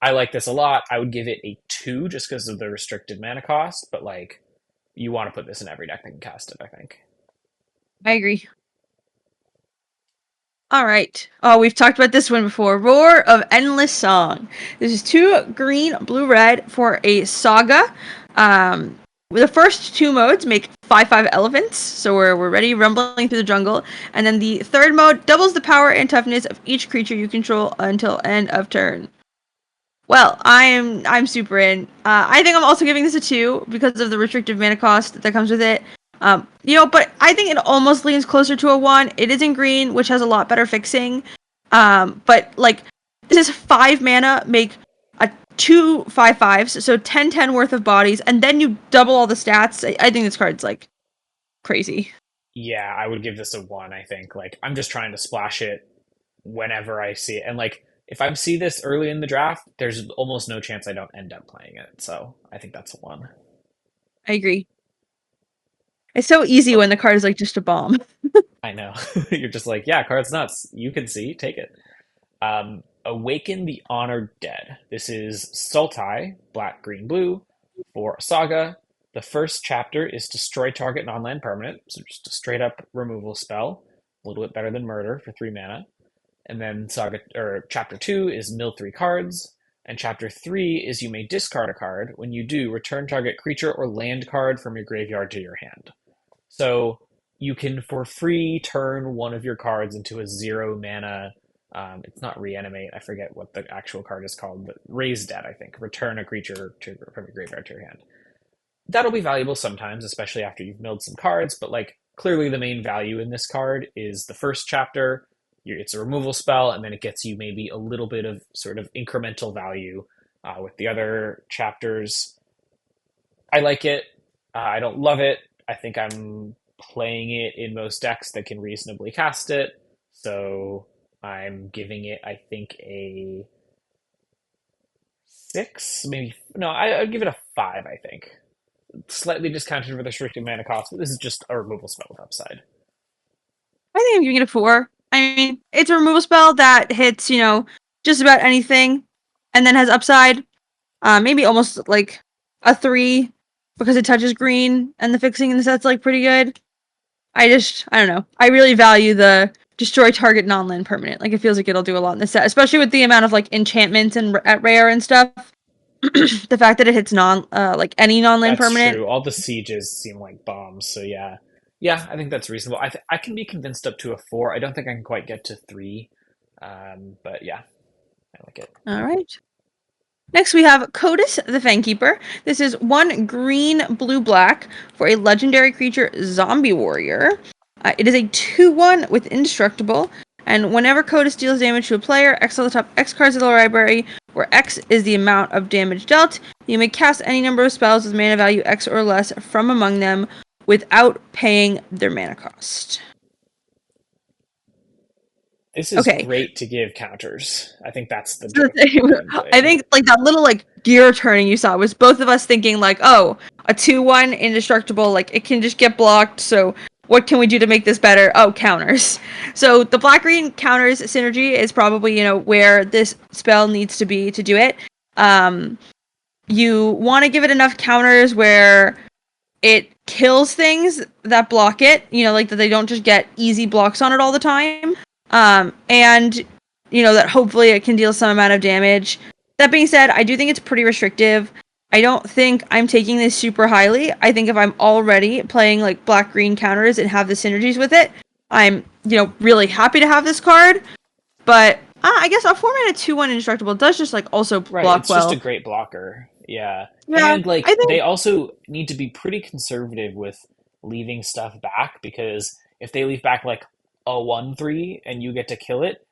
I like this a lot. I would give it a 2 just because of the restricted mana cost, but like you want to put this in every deck that can cast it, I think. I agree. All right. Oh, we've talked about this one before. Roar of Endless Song. This is 2 green, blue, red for a saga. The first 2 modes make 5/5 elephants, so we're ready rumbling through the jungle. And then the third mode doubles the power and toughness of each creature you control until end of turn. Well, I'm super in. I think I'm also giving this a 2 because of the restrictive mana cost that comes with it. But I think it almost leans closer to a 1. It is in green, which has a lot better fixing. But like this is 5 mana, make a 2 5/5s, so 10/10 worth of bodies, and then you double all the stats. I think this card's like crazy. Yeah, I would give this a 1, I think. Like I'm just trying to splash it whenever I see it. And like if I see this early in the draft, there's almost no chance I don't end up playing it. So I think that's a 1. I agree. It's so easy Oh, when the card is like just a bomb. I know. You're just like, yeah, card's nuts. You can see, take it. Awaken the Honored Dead. This is Sultai, black, green, blue, for a saga. The first chapter is destroy target non-land permanent, so just a straight up removal spell, a little bit better than murder for 3 mana. And then saga or chapter 2 is mill 3 cards, and chapter 3 is you may discard a card. When you do, return target creature or land card from your graveyard to your hand. So you can, for free, turn one of your cards into a 0 mana. It's not reanimate. I forget what the actual card is called, but raise dead. I think return a creature from your graveyard to your hand. That'll be valuable sometimes, especially after you've milled some cards. But like clearly, the main value in this card is the first chapter. It's a removal spell, and then it gets you maybe a little bit of sort of incremental value with the other chapters. I like it. I don't love it. I think I'm playing it in most decks that can reasonably cast it. So I'm giving it, I think, a 6, maybe. No, I'd give it a 5, I think. Slightly discounted for the restricted mana cost, but this is just a removal spell with upside. I think I'm giving it a 4. I mean, it's a removal spell that hits, just about anything, and then has upside. Maybe almost like a 3 because it touches green, and the fixing in the set's like pretty good. I don't know. I really value the destroy target non-land permanent. Like it feels like it'll do a lot in this set, especially with the amount of like enchantments and at rare and stuff. The fact that it hits like any non-land That's permanent. true. All the sieges seem like bombs, so yeah. Yeah, I think that's reasonable. I can be convinced up to a 4. I don't think I can quite get to 3. But yeah, I like it. All right. Next, we have Codis the Fangkeeper. This is 1 green, blue, black for a legendary creature zombie warrior. It is a 2/1 with indestructible, and whenever Codis deals damage to a player, exile the top X cards of the library, where X is the amount of damage dealt. You may cast any number of spells with mana value X or less from among them without paying their mana cost. This is Okay, great to give counters. I think that's the so joke I'm I doing. think like that little like gear turning you saw was both of us thinking like, oh, a 2/1 indestructible, like it can just get blocked. So what can we do to make this better? Oh, counters. So the black green counters synergy is probably where this spell needs to be to do it. You want to give it enough counters where it kills things that block it. Like that they don't just get easy blocks on it all the time. And that hopefully it can deal some amount of damage. That being said, I do think it's pretty restrictive. I don't think I'm taking this super highly. I think if I'm already playing like black green counters and have the synergies with it, I'm, really happy to have this card. But I guess a 4-mana 2/1 indestructible does just like also Right, block it's just a well. great blocker. Yeah. Yeah, And I like think. they also need to be pretty conservative with leaving stuff back because if they leave back like a 1/3 and you get to kill it,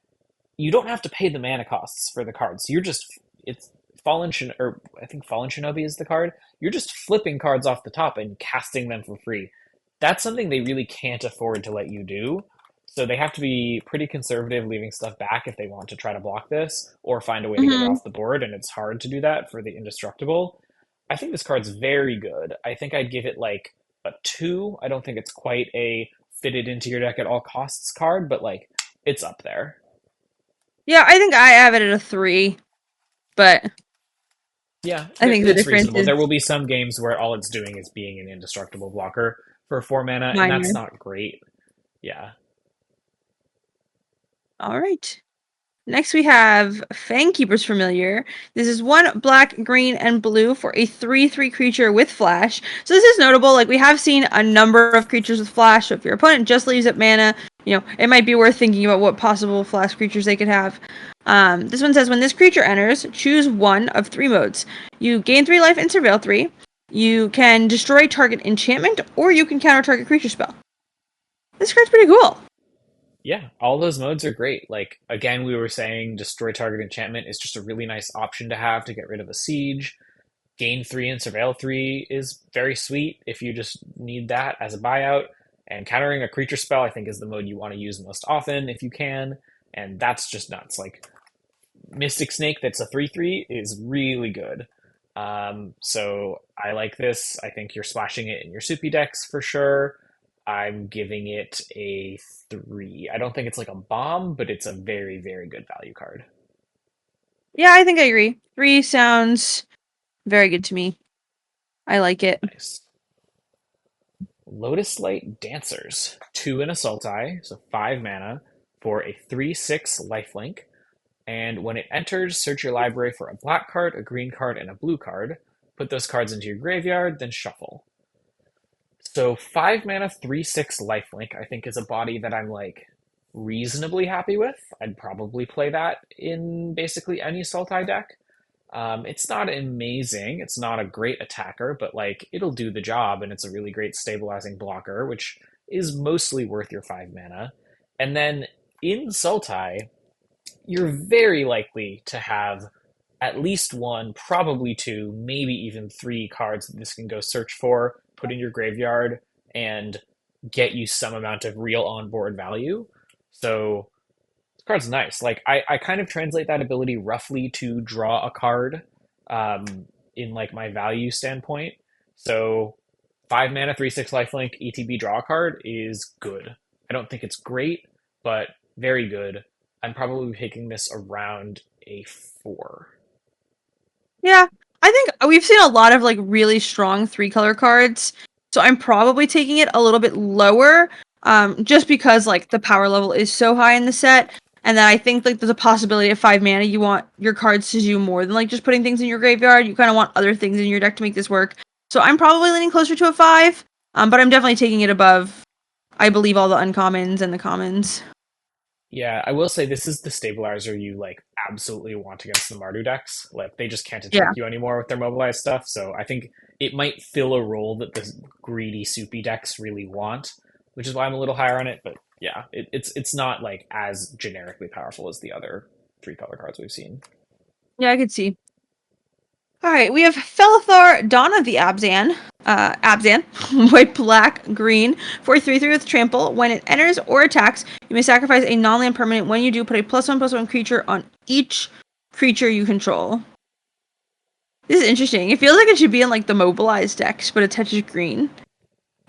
you don't have to pay the mana costs for the cards. You're just it's or I think Fallen Shinobi is the card. You're just flipping cards off the top and casting them for free. That's something they really can't afford to let you do. So they have to be pretty conservative leaving stuff back if they want to try to block this or find a way to get it Mhm. off the board, and it's hard to do that for the indestructible. I think this card's very good. I think I'd give it like a 2. I don't think it's quite a fitted into your deck at all costs card, but like it's up there. Yeah, I think I have it at a 3, but Yeah, I think the it's difference reasonable. is There will be some games where all it's doing is being an indestructible blocker for 4 mana, and that's minor. not great. Yeah. All right. Next, we have Fangkeeper's Familiar. This is 1 black, green, and blue for a 3/3 creature with flash. So this is notable. Like, we have seen a number of creatures with flash. So if your opponent just leaves up mana, it might be worth thinking about what possible flash creatures they could have. This one says, when this creature enters, choose one of 3 modes. You gain 3 life and surveil 3. You can destroy target enchantment, or you can counter target creature spell. This card's pretty cool. Yeah, all those modes are great. Like, again, we were saying destroy target enchantment is just a really nice option to have to get rid of a siege. Gain 3 and surveil 3 is very sweet if you just need that as a buyout. And countering a creature spell, I think, is the mode you want to use most often if you can. And that's just nuts. Like, Mystic Snake that's a 3/3 is really good. So I like this. I think you're splashing it in your soupy decks for sure. I'm giving it a 3. I don't think it's like a bomb, but it's a very, very good value card. Yeah, I think I agree. 3 sounds very good to me. I like it. Nice. Lotus Light Dancers. 2 in a Sultai, so 5 mana for a 3/6 lifelink. And when it enters, search your library for a black card, a green card, and a blue card. Put those cards into your graveyard, then shuffle. So 5 mana, 3/6 lifelink, I think is a body that I'm like reasonably happy with. I'd probably play that in basically any Sultai deck. It's not amazing. It's not a great attacker, but like it'll do the job, and it's a really great stabilizing blocker, which is mostly worth your 5 mana. And then in Sultai, you're very likely to have at least one, probably two, maybe even 3 cards that this can go search for, put in your graveyard, and get you some amount of real on-board value. So this card's nice. Like I kind of translate that ability roughly to draw a card in like my value standpoint. So 5 mana, 3/6 lifelink, ETB draw a card is good. I don't think it's great, but very good. I'm probably picking this around a 4. Yeah, I think we've seen a lot of like really strong 3-color cards, so I'm probably taking it a little bit lower, just because like the power level is so high in the set, and then I think like there's a possibility of 5 mana. You want your cards to do more than like just putting things in your graveyard. You kind of want other things in your deck to make this work. So I'm probably leaning closer to a 5, but I'm definitely taking it above, I believe, all the uncommons and the commons. Yeah, I will say this is the stabilizer you like absolutely want against the Mardu decks. Like they just can't attack Yeah. you anymore with their mobilized stuff. So I think it might fill a role that the greedy soupy decks really want, which is why I'm a little higher on it. But yeah, it's not like as generically powerful as the other 3 color cards we've seen. Yeah, I could see. All right, we have Felithar, Dawn of the Abzan. Abzan, white, black, green, for 3/3 with trample. When it enters or attacks, you may sacrifice a non-land permanent. When you do, put a +1/+1 creature on each creature you control. This is interesting. It feels like it should be in like the mobilized decks, but it touches green.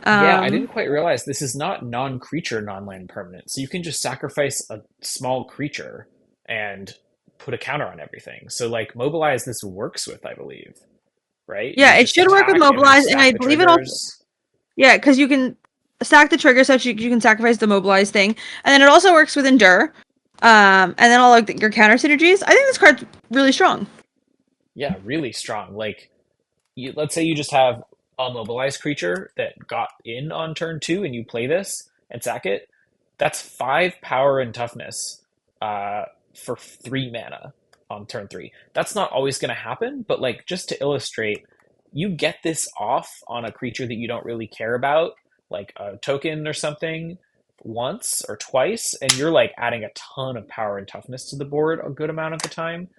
Yeah, I Um, didn't quite realize this is not non-creature non-land permanent. So you can just sacrifice a small creature and put a counter on everything. So like mobilize this works with, I believe, right? yeah, You it just should work with attack and then mobilized, and stack I the believe it also. triggers. Yeah, because you can stack the trigger so you can sacrifice the mobilized thing, and then it also works with endure. And then all like your counter synergies. I think this card's really strong. Yeah, really strong. Like let's say you just have a mobilized creature that got in on turn two and you play this and sack it, that's 5 power and toughness uh, for 3 mana on turn three. That's not always going to happen, but like just to illustrate, you get this off on a creature that you don't really care about, like a token or something, once or twice, and you're like adding a ton of power and toughness to the board a good amount of the time.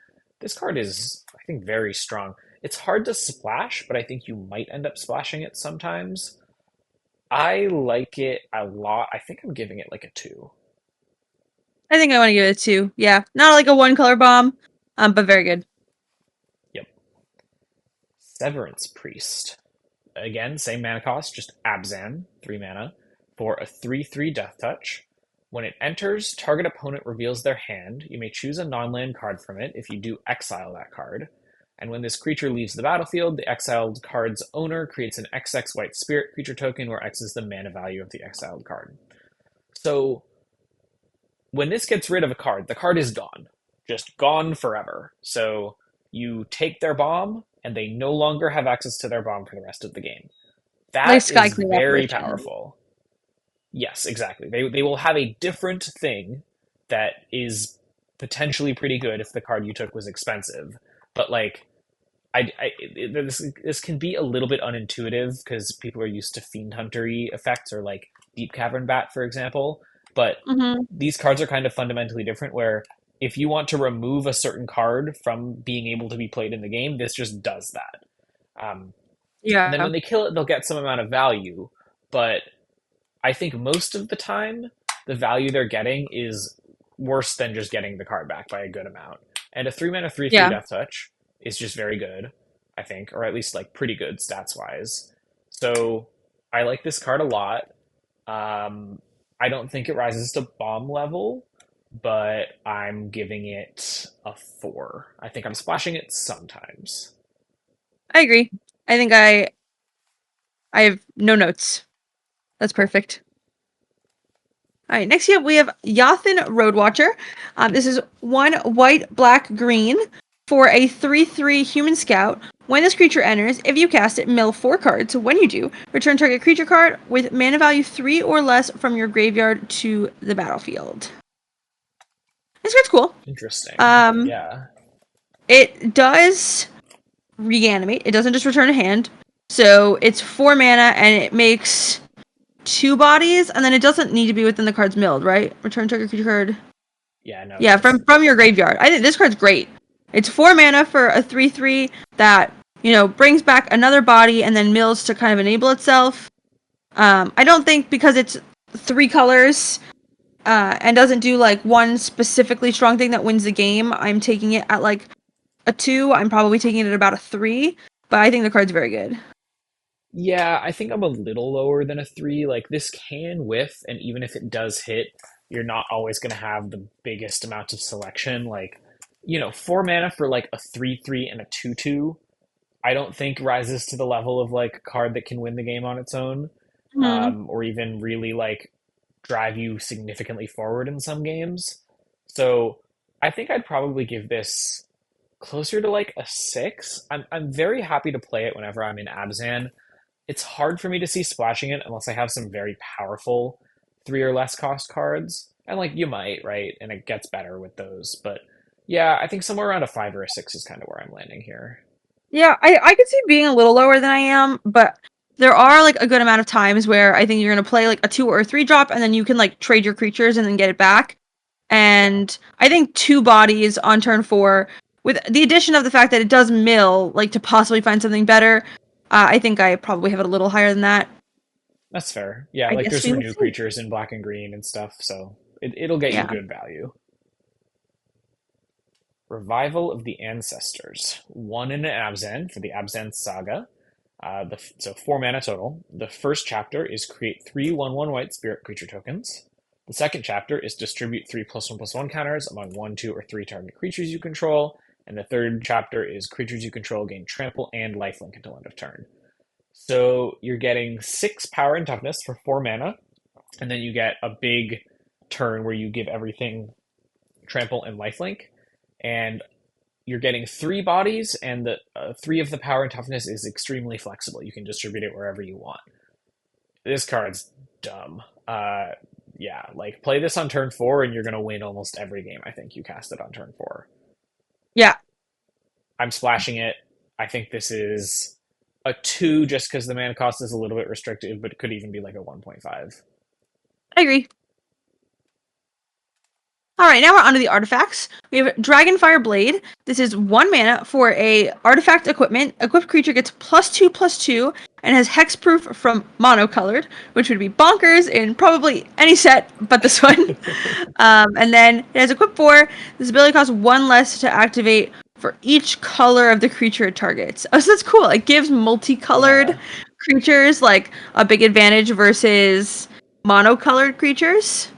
This card is, I think, very strong. It's hard to splash, but I think you might end up splashing it sometimes. I like it a lot. I think I'm giving it like a two. I think I want to give it a 2. Yeah, not like a one color bomb, but very good. Yep. Severance Priest. Again, same mana cost, just Abzan, 3 mana, for a 3/3 Death Touch. When it enters, target opponent reveals their hand. You may choose a non-land card from it. If you do, exile that card. And when this creature leaves the battlefield, the exiled card's owner creates an XX white spirit creature token where X is the mana value of the exiled card. So when this gets rid of a card, the card is gone. Just gone forever. So you take their bomb, and they no longer have access to their bomb for the rest of the game. Like That Sky is Clear very Apparition. powerful. Yes, exactly. They will have a different thing that is potentially pretty good if the card you took was expensive. But like this can be a little bit unintuitive because people are used to fiend huntery effects or like deep cavern bat, for example. But Mm-hmm. these cards are kind of fundamentally different. Where if you want to remove a certain card from being able to be played in the game, this just does that. Um, and then Yeah. when they kill it, they'll get some amount of value. But I think most of the time, the value they're getting is worse than just getting the card back by a good amount. And a 3 mana 3/3 Yeah. Death Touch is just very good, I think, or at least like pretty good stats wise. So I like this card a lot. I don't think it rises to bomb level, but I'm giving it a 4. I think I'm splashing it sometimes. I agree. I think I have no notes. That's perfect. All right, next up we have Yathin Roadwatcher. This is 1 white, black, green for a 3/3 human scout. When this creature enters, if you cast it, mill 4 cards. When you do, return target creature card with mana value 3 or less from your graveyard to the battlefield. This card's cool. Interesting. Um, Yeah. it does reanimate. It doesn't just return a hand. So it's 4 mana and it makes 2 bodies, and then it doesn't need to be within the card's milled, right? Return target creature card. Yeah, no, it Yeah, from doesn't. your graveyard. I think this card's great. It's 4 mana for a 3/3 that, brings back another body and then mills to kind of enable itself. I don't think because it's 3 colors and doesn't do like one specifically strong thing that wins the game, I'm taking it at like a 2. I'm probably taking it at about a 3, but I think the card's very good. Yeah, I think I'm a little lower than a 3. Like this can whiff, and even if it does hit, you're not always going to have the biggest amount of selection. Like, 4 mana for like a 3/3 and a 2/2, I don't think rises to the level of like a card that can win the game on its own, Hmm. or even really like drive you significantly forward in some games. So I think I'd probably give this closer to like a 6. I'm very happy to play it whenever I'm in Abzan. It's hard for me to see splashing it unless I have some very powerful 3 or less cost cards. And like you might, right? And it gets better with those. But yeah, I think somewhere around a 5 or a 6 is kind of where I'm landing here. Yeah, I could see being a little lower than I am, but there are like a good amount of times where I think you're gonna play like a 2 or 3 drop, and then you can like trade your creatures and then get it back. Yeah, And I think 2 bodies on turn 4, with the addition of the fact that it does mill, like to possibly find something better. I think I probably have it a little higher than that. that's fair. Yeah, I like guess there's we will renew see. creatures in black and green and stuff, so it'll get you Yeah. good value. Revival of the Ancestors. One in an Abzan for the Abzan Saga. So 4 mana total. The first chapter is create 3/1/1 white spirit creature tokens. The second chapter is distribute 3+1/+1 counters among 1, 2, or 3 target creatures you control. And the third chapter is creatures you control gain trample and lifelink until end of turn. So you're getting 6 power and toughness for 4 mana, and then you get a big turn where you give everything trample and lifelink. And you're getting three bodies, and the three of the power and toughness is extremely flexible. You can distribute it wherever you want. This card's dumb. Yeah, like play this on turn four, and you're gonna win almost every game. I think you cast it on turn four. Yeah, I'm splashing it. I think this is a two just because the mana cost is a little bit restrictive, but it could even be like a 1.5. I agree. All right, now we're onto the artifacts. We have Dragonfire Blade. This is 1 mana for a artifact equipment. Equipped creature gets +2/+2 and has hexproof from monocolored, which would be bonkers in probably any set but this one. And then it has equip 4. This ability costs 1 less to activate for each color of the creature it targets. Oh, so that's cool. It gives multicolored Yeah. creatures like a big advantage versus monocolored creatures.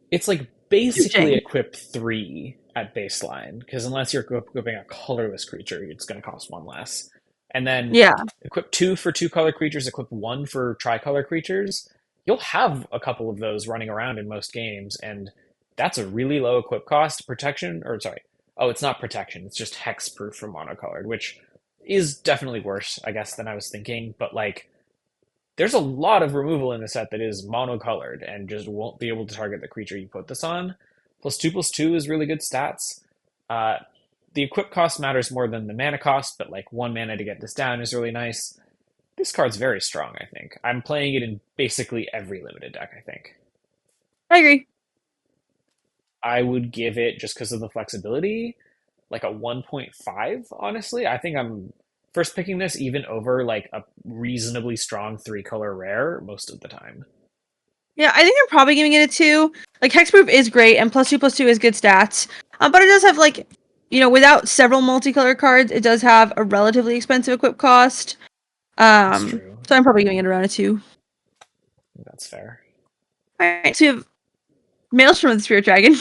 It's like basically Interesting. equip three at baseline, because unless you're equipping a colorless creature, it's going to cost one less. And then Yeah. equip two for two color creatures, equip one for tricolor creatures. You'll have a couple of those running around in most games, and that's a really low equip cost. Protection, or sorry, oh, it's not protection, it's just hexproof from monocolored, which is definitely worse, I guess, than I was thinking. But like, there's a lot of removal in the set that is monocolored and just won't be able to target the creature you put this on. +2/+2 is really good stats. Uh, the equip cost matters more than the mana cost, but like 1 mana to get this down is really nice. This card's very strong, I think. I'm playing it in basically every limited deck, I think. I agree. I would give it, just because of the flexibility, like a 1.5, honestly. I think I'm first picking this even over like a reasonably strong three color rare most of the time. Yeah, I think I'm probably giving it a 2. Like, hexproof is great, and +2/+2 is good stats. But it does have, like, without several multicolored cards, it does have a relatively expensive equip cost. That's true. So I'm probably giving it around a 2. That's fair. Alright, so we have Maelstrom of the Spirit Dragon.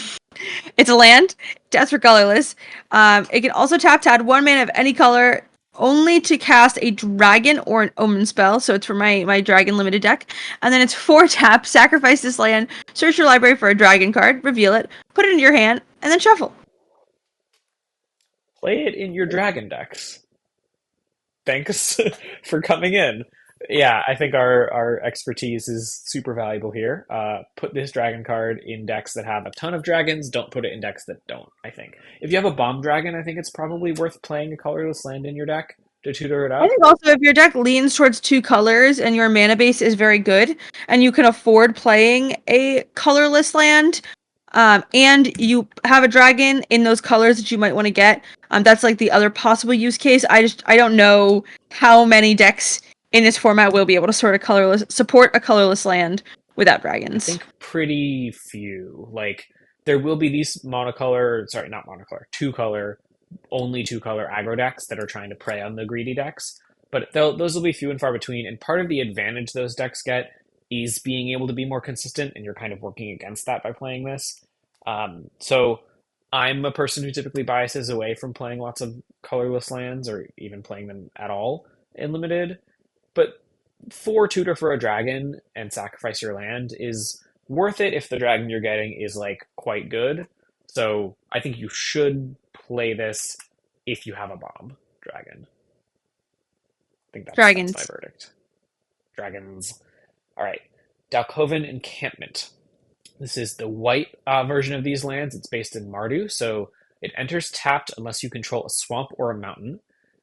It's a land. Taps for colorless. It can also tap to add 1 mana of any color only to cast a dragon or an omen spell. So it's for my dragon limited deck. And then it's 4 tap, sacrifice this land, search your library for a dragon card, reveal it, put it into your hand, and then shuffle. Play it in your dragon decks. Thanks for coming in. Yeah, I think our expertise is super valuable here. Put this dragon card in decks that have a ton of dragons. Don't put it in decks that don't, I think. If you have a bomb dragon, I think it's probably worth playing a colorless land in your deck to tutor it I up. think also if your deck leans towards 2 colors and your mana base is very good, and you can afford playing a colorless land, and you have a dragon in those colors that you might want to get, that's like the other possible use case. I don't know how many decks in this format will be able to support a colorless land without I dragons. think pretty few. Like, there will be these monocolor, sorry, not monocolor, two color, only two color aggro decks that are trying to prey on the greedy decks. But those will be few and far between. And part of the advantage those decks get is being able to be more consistent, and you're kind of working against that by playing this. So I'm a person who typically biases away from playing lots of colorless lands or even playing them at all in limited. But four tutor for a dragon and sacrifice your land is worth it if the dragon you're getting is like quite good. So I think you should play this if you have a bomb dragon. I think that's my Dragons. verdict. Dragons. All right. Dalkovan Encampment. This is the white version of these lands. It's based in Mardu, so it enters tapped unless you control a swamp or a mountain.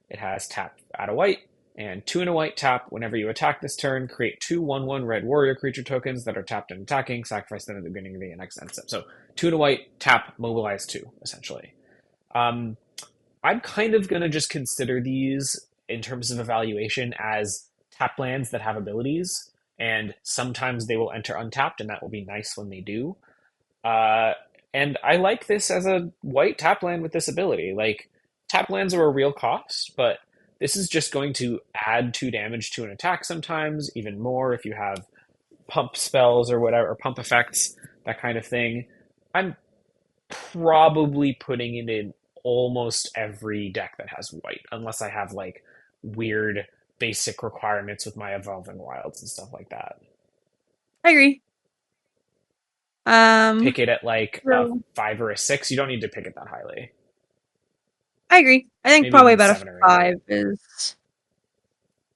It has tap, add a white, and 2 and a white tap. Whenever you attack this turn, create two 1/1 red warrior creature tokens that are tapped and attacking. Sacrifice them at the beginning of the next end step. So 2 and a white tap, mobilize two, essentially. Um, I'm kind of gonna just consider these in terms of evaluation as tap lands that have abilities, and sometimes they will enter untapped, and that will be nice when they do. Uh, and I like this as a white tap land with this ability. Like, tap lands are a real cost, but this is just going to add 2 damage to an attack sometimes, even more if you have pump spells or whatever, or pump effects, that kind of thing. I'm probably putting it in almost every deck that has white, unless I have like weird basic requirements with my evolving wilds and stuff like that. I agree. Pick it at like a So 5 or a 6. You don't need to pick it that highly. I agree. I think Maybe probably even about a 7 or 8. 5 is.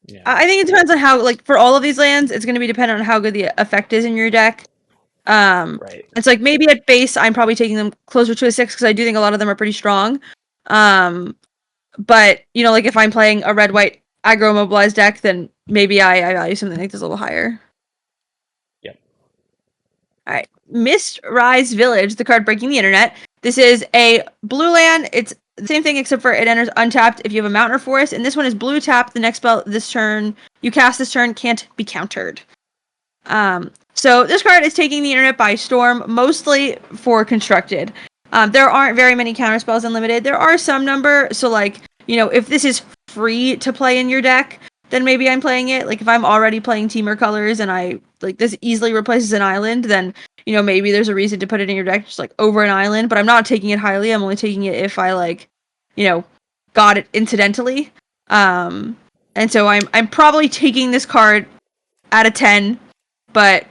Yeah, I think it depends on how, like, for all of these lands, it's going to be dependent on how good the effect is in your deck. right. It's like maybe at base, I'm probably taking them closer to a 6 because I do think a lot of them are pretty strong. But like if I'm playing a red-white aggro mobilized deck, then maybe I value something like this a little higher. Yep. All right, Mist Rise Village, the card breaking the internet. This is a blue land. It's the same thing except for it enters untapped if you have a mountain or forest. And this one is blue tap. The next spell this turn you cast this turn can't be countered. So this card is taking the internet by storm, mostly for constructed. There aren't very many counter spells in limited. There are some number. So like if this is free to play in your deck, then maybe I'm playing it. Like if I'm already playing Teamer colors and I like this easily replaces an island, then maybe there's a reason to put it in your deck just like over an island. But I'm not taking it highly. I'm only taking it if I like, got it incidentally. And so I'm probably taking this card out of 10, but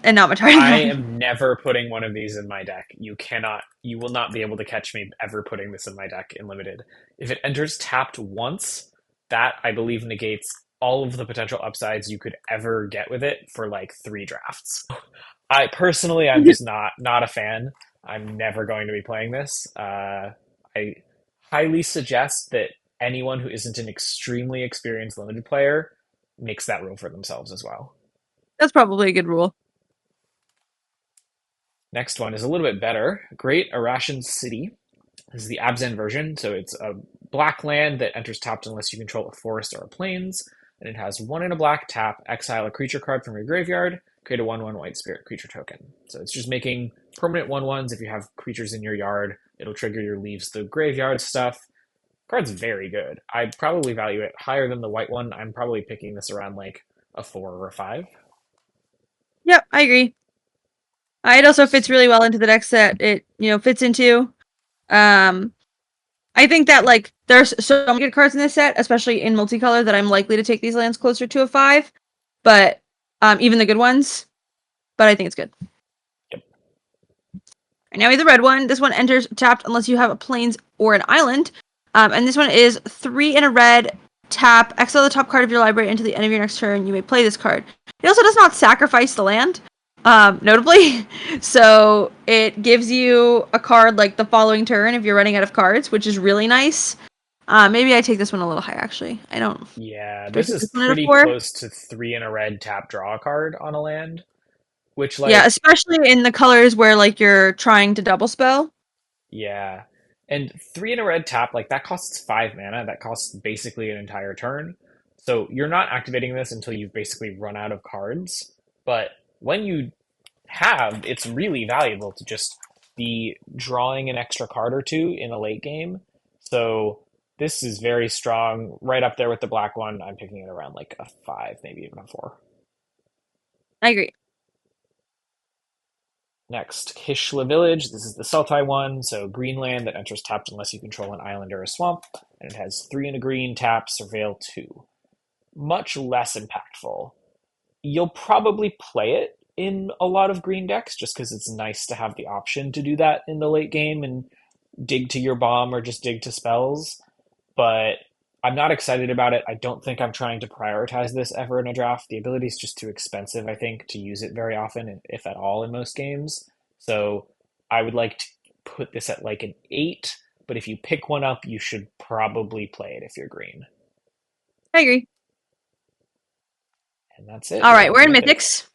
and not much higher I than that. am never putting one of these in my deck. You will not be able to catch me ever putting this in my deck in limited. If it enters tapped once, that I believe negates all of the potential upsides you could ever get with it for like 3 drafts. I'm just not a fan. I'm never going to be playing this. I highly suggest that anyone who isn't an extremely experienced limited player makes that rule for themselves as well. That's probably a good rule. Next one is a little bit better. Great Arashan City. This is the Abzan version, so it's a black land that enters tapped unless you control a forest or a plains, and it has 1 and a black tap, exile a creature card from your graveyard, create a 1/1 white spirit creature token. So it's just making permanent 1/1s. If you have creatures in your yard, it'll trigger your leaves the graveyard stuff. Card's very good. I'd probably value it higher than the white one. I'm probably picking this around like a 4 or a 5. Yep, I agree. It also fits really well into the decks that it fits into. Um, I think that like there's so many good cards in this set, especially in multicolor, that I'm likely to take these lands closer to a 5. But even the good ones. But I think it's good. Yep. And now we have the red one. This one enters tapped unless you have a plains or an island. And this one is 3 in a red, tap, exile the top card of your library until the end of your next turn. You may play this card. It also does not sacrifice the land, notably. So it gives you a card like the following turn if you're running out of cards, which is really nice. Maybe I take this one a little higher, actually. I don't. Yeah, Do I this take is this one at a pretty 4? close to 3 in a red tap draw a card on a land, which Yeah, like especially in the colors where like you're trying to double spell. yeah. And 3 in a red tap, like that costs 5 mana. That costs basically an entire turn. So you're not activating this until you've basically run out of cards. But when you have, it's really valuable to just be drawing an extra card or two in a late game. So this is very strong, right up there with the black one. I'm picking it around like a 5, maybe even a 4. I agree. Next, Kishla Village. This is the Sultai one, so green land that enters tapped unless you control an island or a swamp, and it has 3 and a green, tap, surveil 2. Much less impactful. You'll probably play it in a lot of green decks just because it's nice to have the option to do that in the late game and dig to your bomb or just dig to spells, but I'm not excited about it. I don't think I'm trying to prioritize this ever in a draft. The ability is just too expensive, I think, to use it very often, if at all, in most games. So I would like to put this at like an 8, but if you pick one up, you should probably play it if you're green. I agree. And that's it. All right, we're in Mythics.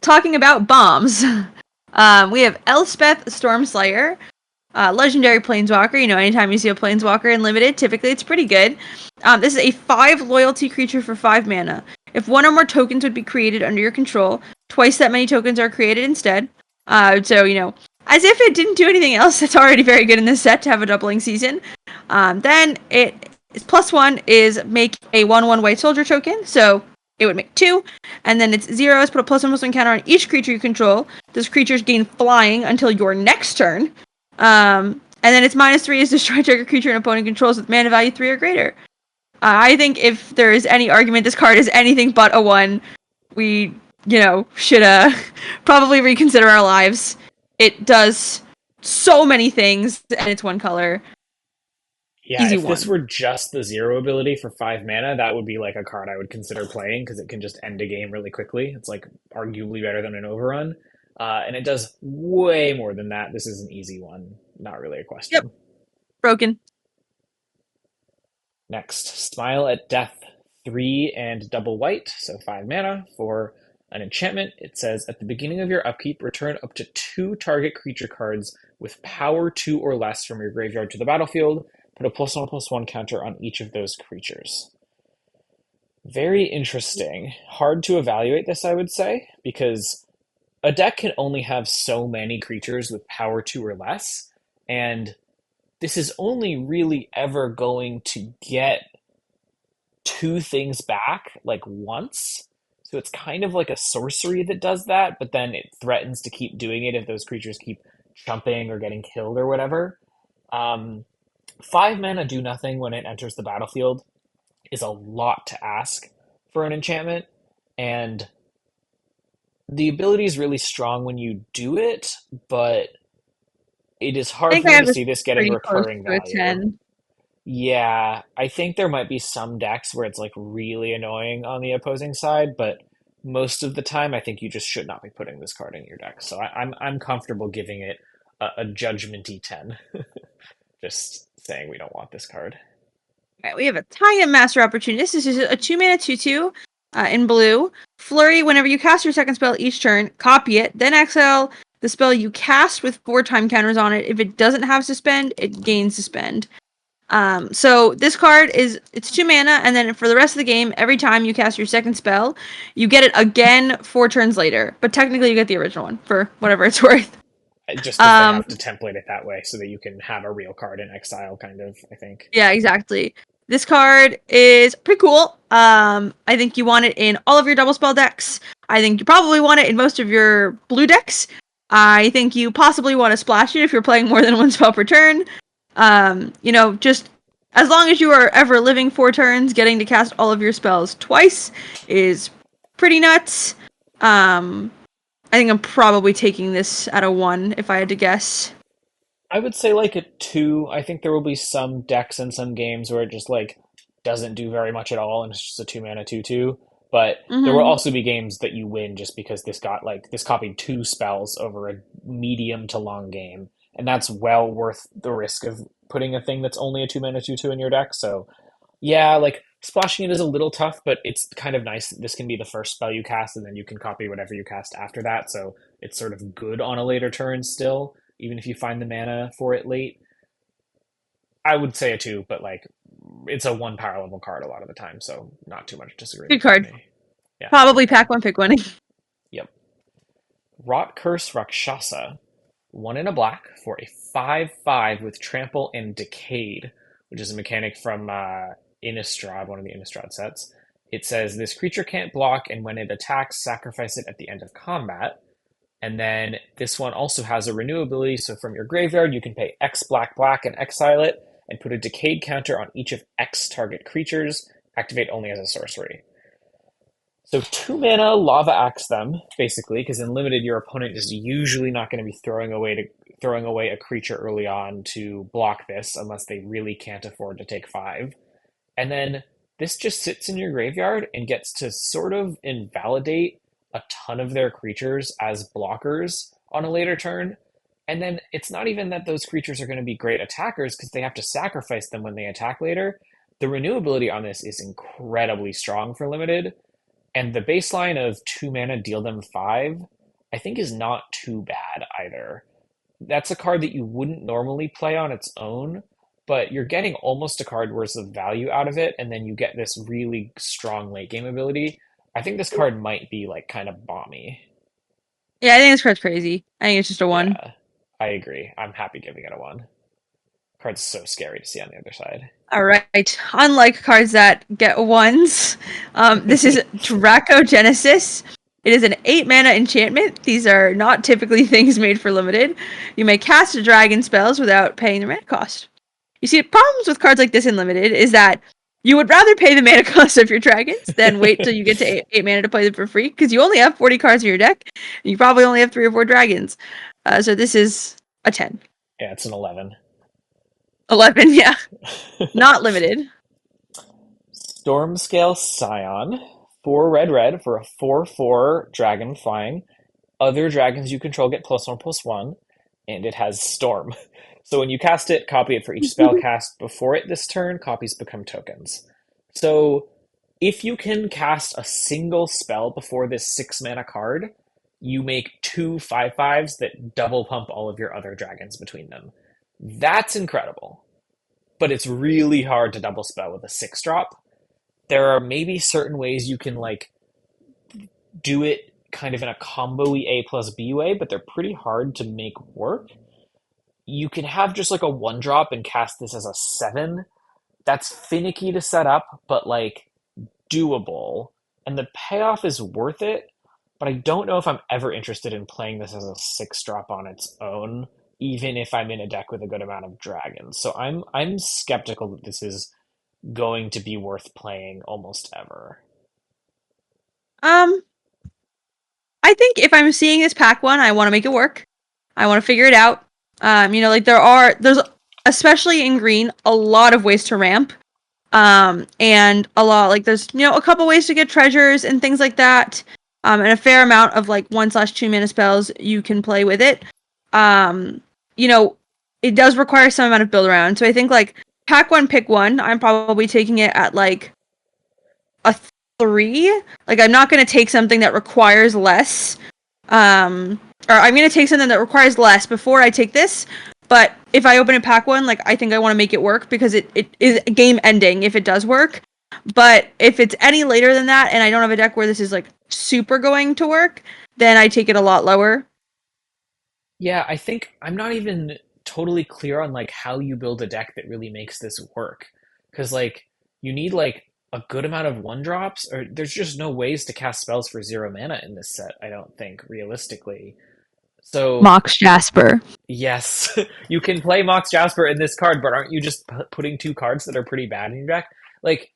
Talking about bombs. We have Elspeth Stormslayer, legendary planeswalker. Anytime you see a planeswalker in limited, typically it's pretty good. This is a 5 loyalty creature for 5 mana. If 1 or more tokens would be created under your control, twice that many tokens are created instead. So as if it didn't do anything else, it's already very good in this set to have a doubling season. Then its +1 is make a 1/1 white soldier token. So it would make 2, and then its 0 is put a +1/+1 counter on each creature you control. Those creatures gain flying until your next turn. And then its -3 is destroy target creature an opponent controls with mana value 3 or greater. I think if there is any argument this card is anything but a 1, we, should probably reconsider our lives. It does so many things, and it's one color. Yeah, Easy if this one. were just the zero ability for 5 mana, that would be like a card I would consider playing because it can just end a game really quickly. It's like arguably better than an overrun. And it does way more than that. This is an easy one. Not really a Yep, question. broken. Next, Smile at Death. 3 and double white, so 5 mana for an enchantment. It says at the beginning of your upkeep, return up to 2 target creature cards with power 2 or less from your graveyard to the battlefield. Put a +1/+1 counter on each of those creatures. Very interesting. Hard to evaluate this, I would say, because a deck can only have so many creatures with power 2 or less, and this is only really ever going to get 2 things back like once. So it's kind of like a sorcery that does that, but then it threatens to keep doing it if those creatures keep jumping or getting killed or whatever. 5 mana do nothing when it enters the battlefield is a lot to ask for an enchantment, and the ability is really strong when you do it, but it is I hard think for I me to have this see this getting pretty close recurring to a value. 10. Yeah, I think there might be some decks where it's like really annoying on the opposing side, but most of the time, I think you just should not be putting this card in your deck. So I'm comfortable giving it a judgmenty 10. Just saying we don't want this card. All right, we have a Tie-In Master Opportunity. This is just a 2 mana 2/2 in blue. Flurry, whenever you cast your second spell each turn, copy it, then exile the spell you cast with 4 time counters on it. If it doesn't have suspend, it gains suspend. So this card it's 2 mana, and then for the rest of the game, every time you cast your second spell, you get it again 4 turns later. But technically, you get the original one for whatever it's worth. Just because they Um, have to template it that way so that you can have a real card in exile, kind of, I think. yeah, exactly. This card is pretty cool. I think you want it in all of your double spell decks. I think you probably want it in most of your blue decks. I think you possibly want to splash it if you're playing more than one spell per turn. Just as long as you are ever living 4 turns, getting to cast all of your spells twice is pretty nuts. I think I'm probably taking this at a 1 if I had to guess. I would say like a 2. I think there will be some decks and some games where it just like doesn't do very much at all and it's just a 2 mana 2/2. But there will Mm-hmm. also be games that you win just because this copied 2 spells over a medium to long game. And that's well worth the risk of putting a thing that's only a 2 mana 2/2 in your deck. So yeah, like splashing it is a little tough, but it's kind of nice that this can be the first spell you cast, and then you can copy whatever you cast after that. So it's sort of good on a later turn still, even if you find the mana for it late. I would say a 2, but like it's a 1 power level card a lot of the time, so not too much Good disagreement from card. me. Yeah, good Probably card. pack one, pick one. Yep. Rot Curse Rakshasa. 1 and a black for a 5/5 with Trample and Decayed, which is a mechanic from Innistrad, one of the Innistrad sets. It says this creature can't block, and when it attacks, sacrifice it at the end of combat. And then this one also has a renew ability, so from your graveyard, you can pay X black black and exile it, and put a Decayed counter on each of X target creatures. Activate only as a sorcery. So 2 mana lava axe them basically, because in limited your opponent is usually not going to be throwing away a creature early on to block this unless they really can't afford to take 5. And then this just sits in your graveyard and gets to sort of invalidate a ton of their creatures as blockers on a later turn. And then it's not even that those creatures are going to be great attackers because they have to sacrifice them when they attack later. The renewability on this is incredibly strong for limited, and the baseline of 2 mana deal them 5, I think is not too bad either. That's a card that you wouldn't normally play on its own, but you're getting almost a card worth of value out of it, and then you get this really strong late game ability. I think this card might be like kind of bomby. Yeah, I think this card's crazy. I think it's just a 1. Yeah, I agree. I'm happy giving it a 1. Card's so scary to see on the other side. All right. Unlike cards that get 1s, this is Dracogenesis. It is an 8 mana enchantment. These are not typically things made for limited. You may cast a dragon spells without paying the mana cost. You see, problems with cards like this in limited is that you would rather pay the mana cost of your dragons than wait till you get to 8 mana to play them for free, because you only have 40 cards in your deck, and you probably only have 3 or 4 dragons. So this is a 10. Yeah, it's an 11. 11, yeah. Not limited. Stormscale Scion. 4 red red for a 4/4 dragon flying. Other dragons you control get +1/+1, and it has Storm. So when you cast it, copy it for each spell cast before it this turn. Copies become tokens. So if you can cast a single spell before this 6 mana card, you make 2/5/5s that double pump all of your other dragons between them. That's incredible. But it's really hard to double spell with a 6 drop. There are maybe certain ways you can like do it kind of in a combo A plus B way, but they're pretty hard to make work. You can have just like a 1 drop and cast this as a 7. That's finicky to set up, but like doable. And the payoff is worth it, but I don't know if I'm ever interested in playing this as a 6 drop on its own, even if I'm in a deck with a good amount of dragons. So I'm skeptical that this is going to be worth playing almost ever. Um, I think if I'm seeing this pack one, I want to make it work. I want to figure it out. Like there's especially in green a lot of ways to ramp. And a lot like there's a couple ways to get treasures and things like that. And a fair amount of like 1/2 mana spells you can play with it. Um, you know, it does require some amount of build around. So I think like pack one, pick one. I'm probably taking it at like a 3. Like I'm not going to take something that requires less. Or I'm going to take something that requires less before I take this. But if I open a pack one, like I think I want to make it work because it is game ending if it does work. But if it's any later than that and I don't have a deck where this is like super going to work, then I take it a lot lower. Yeah, I think I'm not even totally clear on like how you build a deck that really makes this work. Because like you need like a good amount of 1 drops, or there's just no ways to cast spells for 0 mana in this set, I don't think, realistically. So Mox Jasper. yes, you can play Mox Jasper in this card, but aren't you just putting 2 cards that are pretty bad in your deck? Like,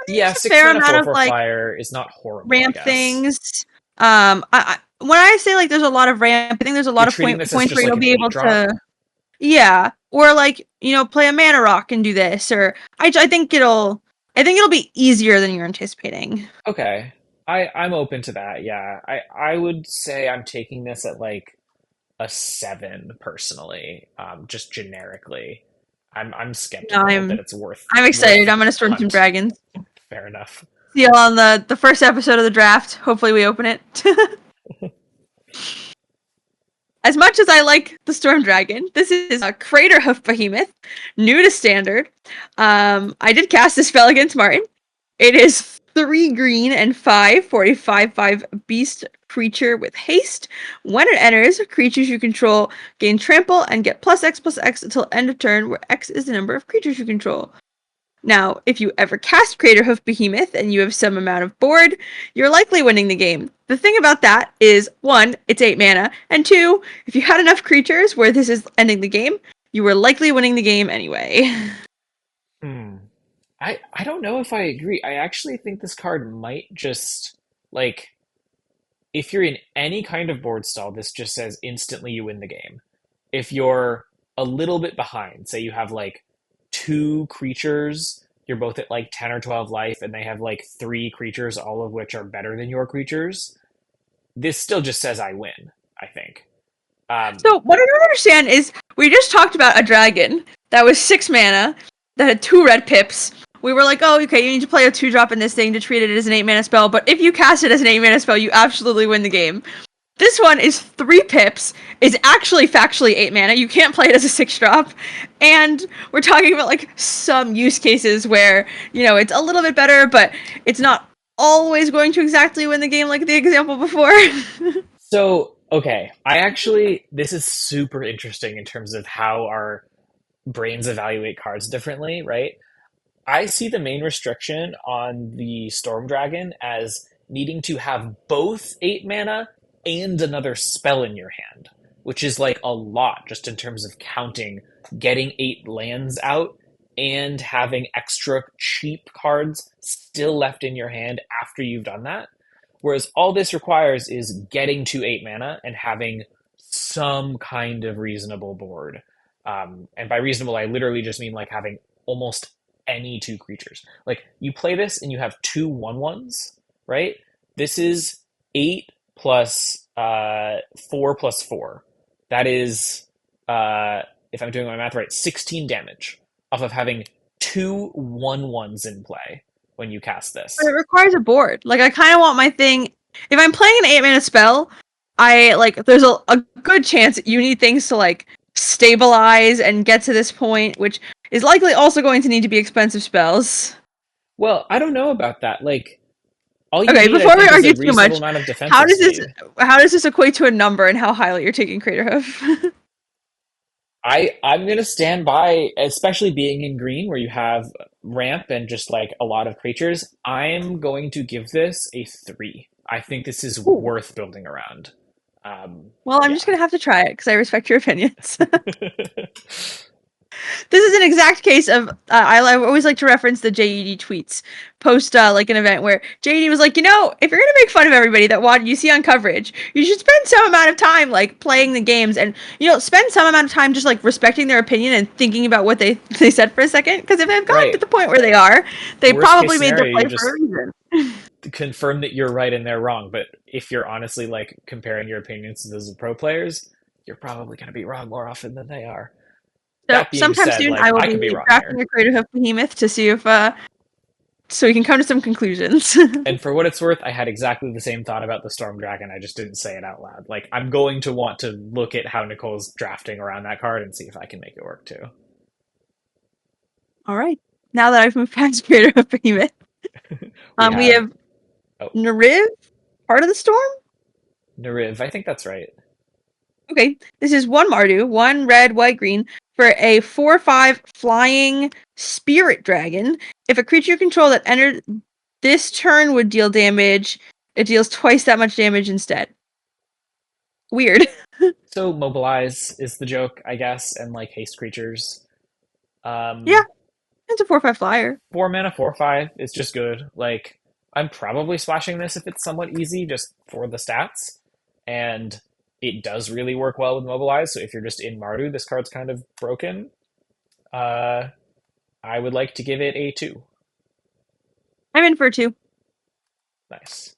yeah, There's a 6 fair mana amount four of four like flyer is not horrible, I ramp guess. things. When I say like there's a lot of ramp, I think there's a You're lot of treating this as points just where like you'll an be eight able drop. to, yeah, or like play a mana rock and do this, or I think it'll be easier than you're anticipating. Okay. I'm open to that. Yeah. I would say I'm taking this at like a 7 personally, just generically. I'm No, skeptical that I'm it's worth I'm worth excited. the I'm gonna storm some punt. dragons. Fair enough. See you on the first episode of the draft. Hopefully we open it. As much as I like the Storm Dragon, this is a Crater Hoof Behemoth, new to standard. I did cast a spell against Martin. It is 3 green and 5 for a 5/5 beast creature with haste. When it enters, creatures you control gain trample and get +X/+X until end of turn, where X is the number of creatures you control. Now, if you ever cast Craterhoof Behemoth and you have some amount of board, you're likely winning the game. The thing about that is, 1, it's 8 mana, and 2, if you had enough creatures where this is ending the game, you were likely winning the game anyway. Hmm. I don't know if I agree. I actually think this card might just like if you're in any kind of board stall, this just says instantly you win the game. If you're a little bit behind, say you have like 2 creatures, you're both at like 10 or 12 life, and they have like 3 creatures, all of which are better than your creatures, this still just says I win, I think. Um, So, what I don't understand is, we just talked about a dragon that was 6 mana, that had 2 red pips. We were like, oh, okay, you need to play a 2-drop in this thing to treat it as an 8 mana spell, but if you cast it as an 8 mana spell, you absolutely win the game. This one is 3 pips. It's actually factually 8 mana. You can't play it as a 6-drop. And we're talking about like some use cases where, it's a little bit better, but it's not always going to exactly win the game like the example before. so, okay, this is super interesting in terms of how our brains evaluate cards differently, right? I see the main restriction on the Storm Dragon as needing to have both 8 mana and another spell in your hand, which is like a lot just in terms of counting, getting 8 lands out, and having extra cheap cards still left in your hand after you've done that. Whereas all this requires is getting to 8 mana and having some kind of reasonable board. And by reasonable, I literally just mean like having almost any two creatures. Like you play this and you have two 1/1s, right? This is 8 plus 4 plus 4. That is, if I'm doing my math right, 16 damage off of having two 1/1s in play when you cast But it this. requires a board. Like, I kind of want my thing. If I'm playing an 8-mana spell, I like. There's a good chance that you need things to like stabilize and get to this point, which is likely also going to need to be expensive spells. Well, I don't know about that. Like, all you Okay, need, I before we think, is a argue too reasonable much, amount of how defensive does this speed. how does this equate to a number and how highly you're taking Craterhoof? I'm gonna stand by, especially being in green where you have ramp and just like a lot of creatures. I'm going to give this a 3. I think this is Ooh. worth building around. Well, I'm just Yeah. gonna have to try it because I respect your opinions. This is an exact case of I always like to reference the JED tweets post like an event where JED was like, if you're gonna make fun of everybody that you see on coverage, you should spend some amount of time like playing the games and spend some amount of time just like respecting their opinion and thinking about what they said for a second. Because if they've gotten to Right. the point where they are, they Worst case probably made their scenario, play you for a just reason. confirm that you're right and they're wrong. But if you're honestly like comparing your opinions to those of pro players, you're probably going to be wrong more often than they are. So That being sometime said, soon, like I will I could be be wrong drafting here. a Craterhoof Behemoth to see if so we can come to some conclusions. And for what it's worth, I had exactly the same thought about the Storm Dragon. I just didn't say it out loud. Like, I'm going to want to look at how Nicole's drafting around that card and see if I can make it work too. All right. Now that I've moved past Craterhoof Behemoth, We we have, have oh, Nariv, Part of the Storm. Nariv. I think that's right. Okay, this is one Mardu, one red, white, green for a 4/5 flying spirit dragon. If a creature you control that entered this turn would deal damage, it deals twice that much damage instead. Weird. So, Mobilize is the joke, I guess, and like haste creatures. Yeah, Um, it's a 4/5 flyer. 4 mana, 4/5 is just good. Like, I'm probably splashing this if it's somewhat easy just for the stats. And it does really work well with Mobilize. So, if you're just in Mardu, this card's kind of broken. Uh, I would like to give it a 2. I'm in for 2. Nice.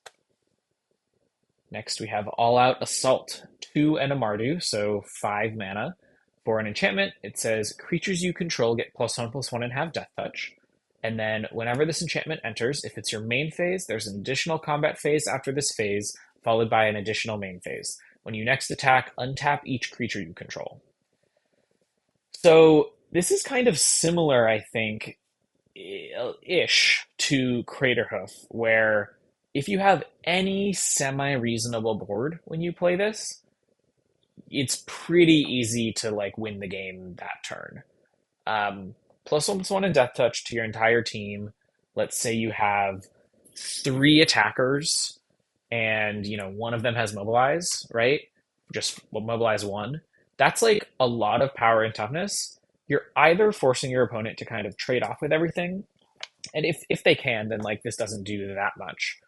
Next, we have All Out Assault. 2 and a Mardu, so 5 mana. For an enchantment, it says creatures you control get +1/+1 and have Death Touch. And then, whenever this enchantment enters, if it's your main phase, there's an additional combat phase after this phase, followed by an additional main phase. When you next attack, untap each creature you control. So, this is kind of similar, I think, ish to Craterhoof, where if you have any semi reasonable board when you play this, it's pretty easy to like win the game that turn. +1/+1 and Death Touch to your entire team. Let's say you have 3 attackers, and one of them has Mobilize, right? Just Mobilize one. That's like a lot of power and toughness. You're either forcing your opponent to kind of trade off with everything, and if they can, then like this doesn't do that much.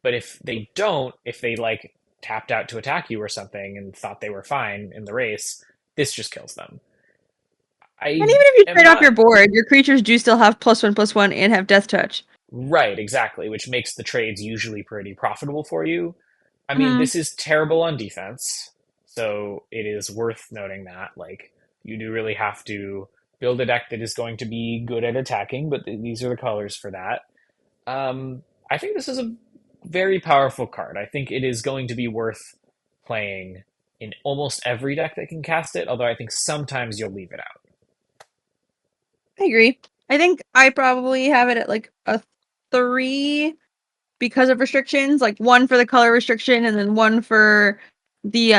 But if they don't, if they like tapped out to attack you or something and thought they were fine in the race, this just kills them. And I even if you am trade off not your board, your creatures do still have +1/+1 and have Death Touch. right, exactly, which makes the trades usually pretty profitable for you. I mean, Hmm. this is terrible on defense, so it is worth noting that like you do really have to build a deck that is going to be good at attacking, but these are the colors for that. I think this is a very powerful card. I think it is going to be worth playing in almost every deck that can cast it, although I think sometimes you'll leave it out. I agree. I think I probably have it at like a 3 because of restrictions, like 1 for the color restriction and then 1 for the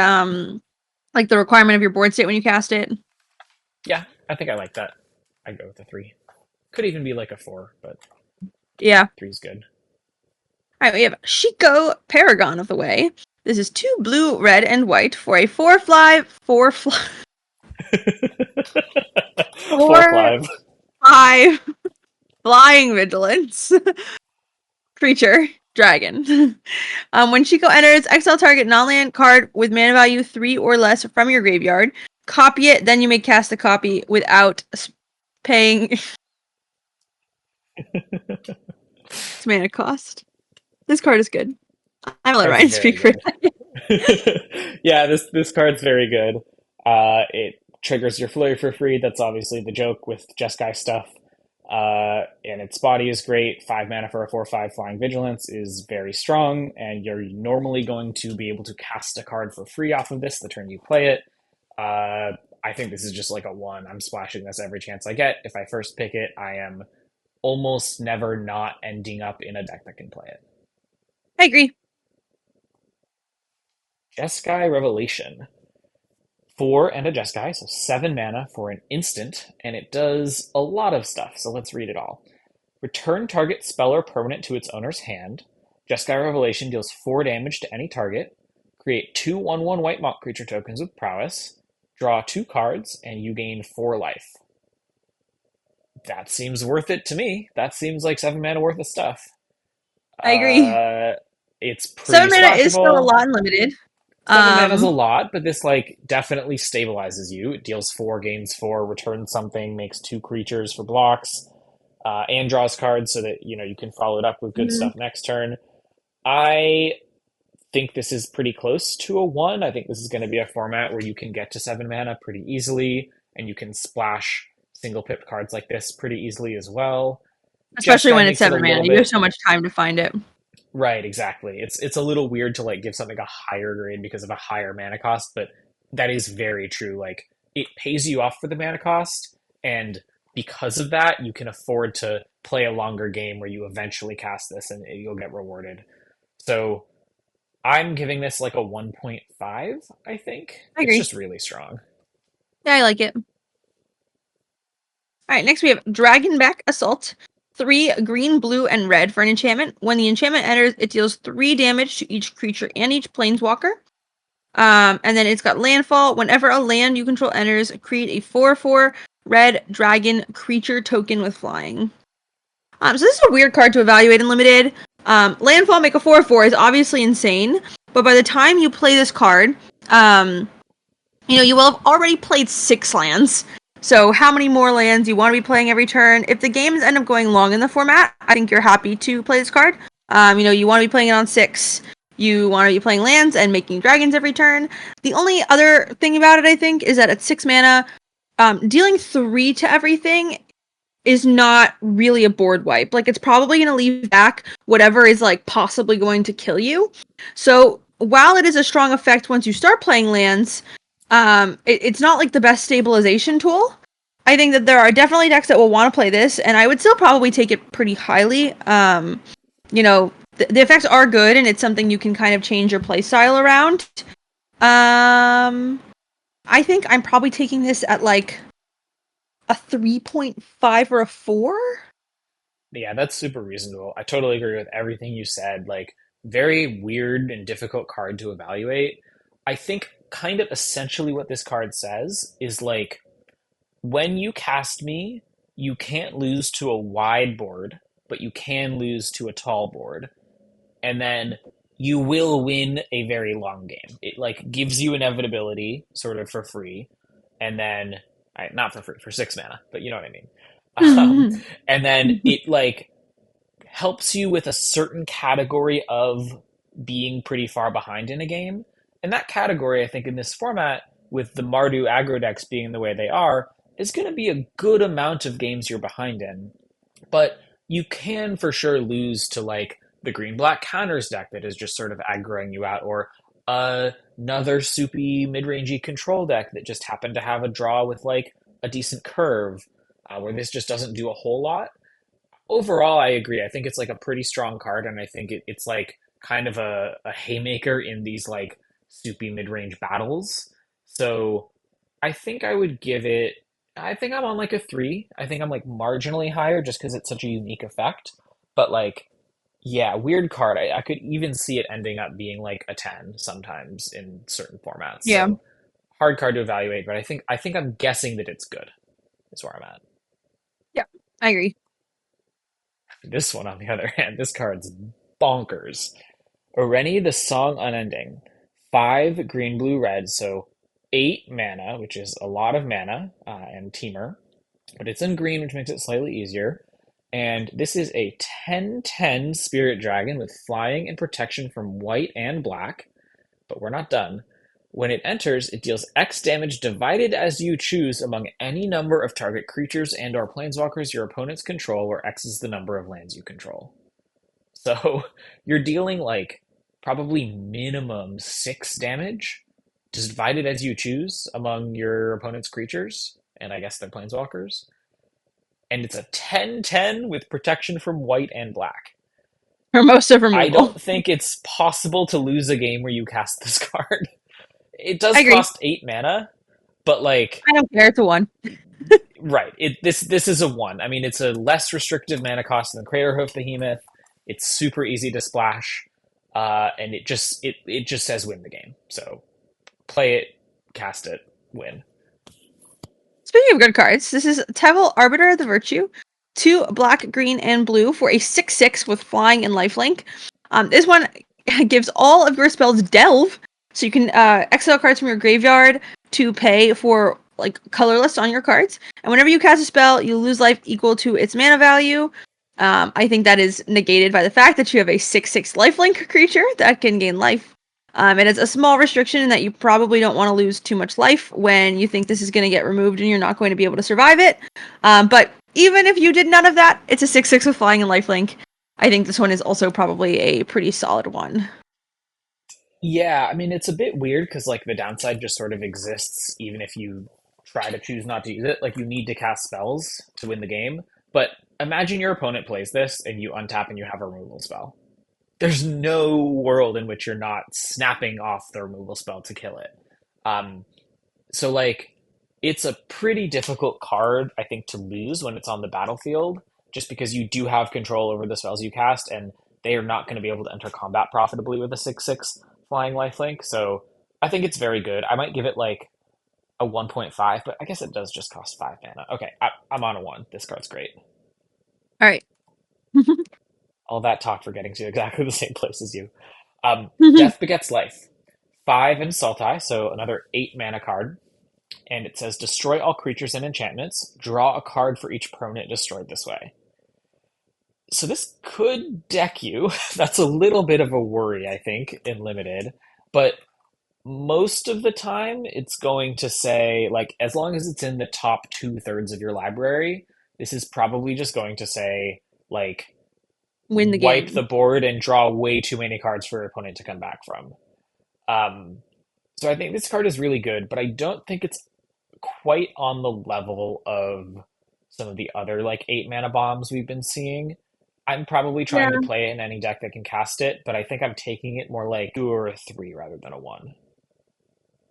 like the requirement of your board state when you cast it. Yeah, I think I like that. I'd go with a 3. Could even be like a 4, but Yeah. 3 is good. All right, we have Shiko Paragon of the Way. This is 2 blue, red, and white for a 4/5, 4 4/5 5. flying vigilance creature dragon. When Shiko enters, exile target non-land card with mana value 3 or less from your graveyard. copy it, then you may cast a copy without paying its mana cost. This card is good. I'm gonna let That's Ryan very speak for good. that. Yeah, this card's very good. It triggers your flurry for free. That's obviously the joke with Jeskai stuff. And its body is great. 5 mana for a 4/5 flying vigilance is very strong, and you're normally going to be able to cast a card for free off of this the turn you play it. I think this is just like a one. I'm splashing this every chance I get. If I first pick it, I am almost never not ending up in a deck that can play it. I agree. Jeskai Revelation. 4 and a Jeskai, so 7 mana for an instant, and it does a lot of stuff, so let's read it all. Return target spell or permanent to its owner's hand. Jeskai Revelation deals 4 damage to any target. Create 2/1/1 white monk creature tokens with prowess. Draw 2 cards, and you gain 4 life. That seems worth it to me. That seems like 7 mana worth of stuff. I agree. Uh, it's pretty 7 mana is still a splashable. lot unlimited. 7 mana is a Um, lot, but this like definitely stabilizes you. It deals 4, gains 4, returns something, makes 2 creatures for blocks, and draws cards so that you can follow it up with good mhm. stuff next turn. I think this is pretty close to a one. I think this is going to be a format where you can get to 7 mana pretty easily, and you can splash single pip cards like this pretty easily as well. Especially Jeskai when it's makes it a 7 mana. little You have bit so much time to find it. right, exactly. It's a little weird to like give something a higher grade because of a higher mana cost, but that is very true. Like it pays you off for the mana cost, and because of that, you can afford to play a longer game where you eventually cast this and you'll get rewarded. So I'm giving this like a 1.5, I think. I It's agree. just really strong. Yeah, I like it. Alright, next we have Dragonback Assault. 3 green, blue, and red for an enchantment. When the enchantment enters, it deals 3 damage to each creature and each planeswalker. And then it's got landfall. Whenever a land you control enters, create a 4/4 red dragon creature token with flying. So this is a weird card to evaluate in limited. Landfall make a 4/4 is obviously insane, but by the time you play this card, um, you will have already played 6 lands. So how many more lands you want to be playing every turn? If the games end up going long in the format, I think you're happy to play this card. You want to be playing it on 6. You want to be playing lands and making dragons every turn. The only other thing about it, I think, is that at 6 mana, dealing 3 to everything is not really a board wipe. Like it's probably going to leave back whatever is like possibly going to kill you. So while it is a strong effect once you start playing lands, it's not like the best stabilization tool. I think that there are definitely decks that will want to play this, and I would still probably take it pretty highly. The effects are good, and it's something you can kind of change your play style around. Um, I think I'm probably taking this at like a 3.5 or a 4. Yeah, that's super reasonable. I totally agree with everything you said. Like, very weird and difficult card to evaluate. I think kind of essentially what this card says is like, when you cast me, you can't lose to a wide board, but you can lose to a tall board. And then you will win a very long game. It like gives you inevitability sort of for free, and then not for free for 6 mana, but you know what I mean. Um, and then it like helps you with a certain category of being pretty far behind in a game. And that category, I think, in this format, with the Mardu aggro decks being the way they are, is going to be a good amount of games you're behind in. But you can for sure lose to like the green black counters deck that is just sort of aggroing you out, or another soupy mid rangey control deck that just happened to have a draw with like a decent curve, where this just doesn't do a whole lot. Overall, I agree. I think it's like a pretty strong card, and I think it's like kind of a haymaker in these like soupy mid range battles. So I think I would give it. I think I'm on like a 3. I think I'm like marginally higher just because it's such a unique effect. But like, yeah, weird card. I could even see it ending up being like a 10 sometimes in certain formats. Yeah, So hard card to evaluate, but I think I'm guessing that it's good. Is where I'm at. yeah, I agree. This one, on the other hand, this card's bonkers. Oreni, the Song Unending. 5 green, blue, red. So 8 mana, which is a lot of mana, and Teamer, but it's in green, which makes it slightly easier. And this is a 10/10 Spirit Dragon with flying and protection from white and black, but we're not done. When it enters, it deals X damage divided as you choose among any number of target creatures and/or planeswalkers your opponents control, where X is the number of lands you control. So you're dealing like probably minimum 6 damage, divided as you choose among your opponent's creatures, and I guess they're planeswalkers. And it's a 10/10 with protection from white and black. For most of I removal. don't think it's possible to lose a game where you cast this card. It I does agree. cost 8 mana, but like, I don't care. It's a 1. right, this is a 1. I mean, it's a less restrictive mana cost than Craterhoof Behemoth. It's super easy to splash, and it just says win the game. So play it, cast it, win. Speaking of good cards, this is Tipple, Arbiter of the Virtue. 2 black, green, and blue for a 6/6 with flying and lifelink. This one gives all of your spells delve, so you can exile cards from your graveyard to pay for like colorless on your cards. And whenever you cast a spell, you lose life equal to its mana value. I think that is negated by the fact that you have a 6/6 lifelink creature that can gain life. It has a small restriction in that you probably don't want to lose too much life when you think this is going to get removed and you're not going to be able to survive it. But even if you did none of that, it's a 6/6 with flying and lifelink. I think this one is also probably a pretty solid one. Yeah, I mean, it's a bit weird because like the downside just sort of exists even if you try to choose not to use it. Like you need to cast spells to win the game. But imagine your opponent plays this and you untap and you have a removal spell. There's no world in which you're not snapping off the removal spell to kill it. Um, so like it's a pretty difficult card, I think, to lose when it's on the battlefield, just because you do have control over the spells you cast, and they are not going to be able to enter combat profitably with a 6/6 flying lifelink. So I think it's very good. I might give it like a 1.5, but I guess it does just cost 5 mana. Okay, I'm on a 1. This card's great. All right. All that talk for getting to exactly the same place as you. Death Begets Life. 5 in Sultai, so another 8 mana card. And it says destroy all creatures and enchantments. Draw a card for each permanent destroyed this way. So this could deck you. That's a little bit of a worry, I think, in limited. But most of the time, it's going to say, like, as long as it's in the top 2/3 of your library, this is probably just going to say, like, Win the wipe the game. board and draw way too many cards for your opponent to come back from. Um, so I think this card is really good, but I don't think it's quite on the level of some of the other like 8 mana bombs we've been seeing. I'm probably Yeah. trying to play it in any deck that can cast it, but I think I'm taking it more like 2 or a 3 rather than a 1.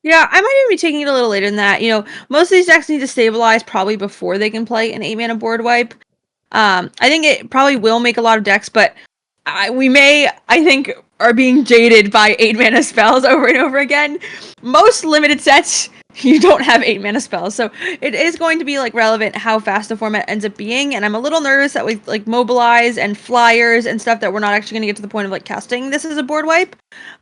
Yeah, I might even be taking it a little later than that. Most of these decks need to stabilize probably before they can play an 8 mana board wipe. I think it probably will make a lot of decks, but I think, are being jaded by 8 mana spells over and over again. Most limited sets, you don't have 8 mana spells, so it is going to be like relevant how fast the format ends up being. And I'm a little nervous that with like mobilize and flyers and stuff that we're not actually going to get to the point of like casting this as a board wipe.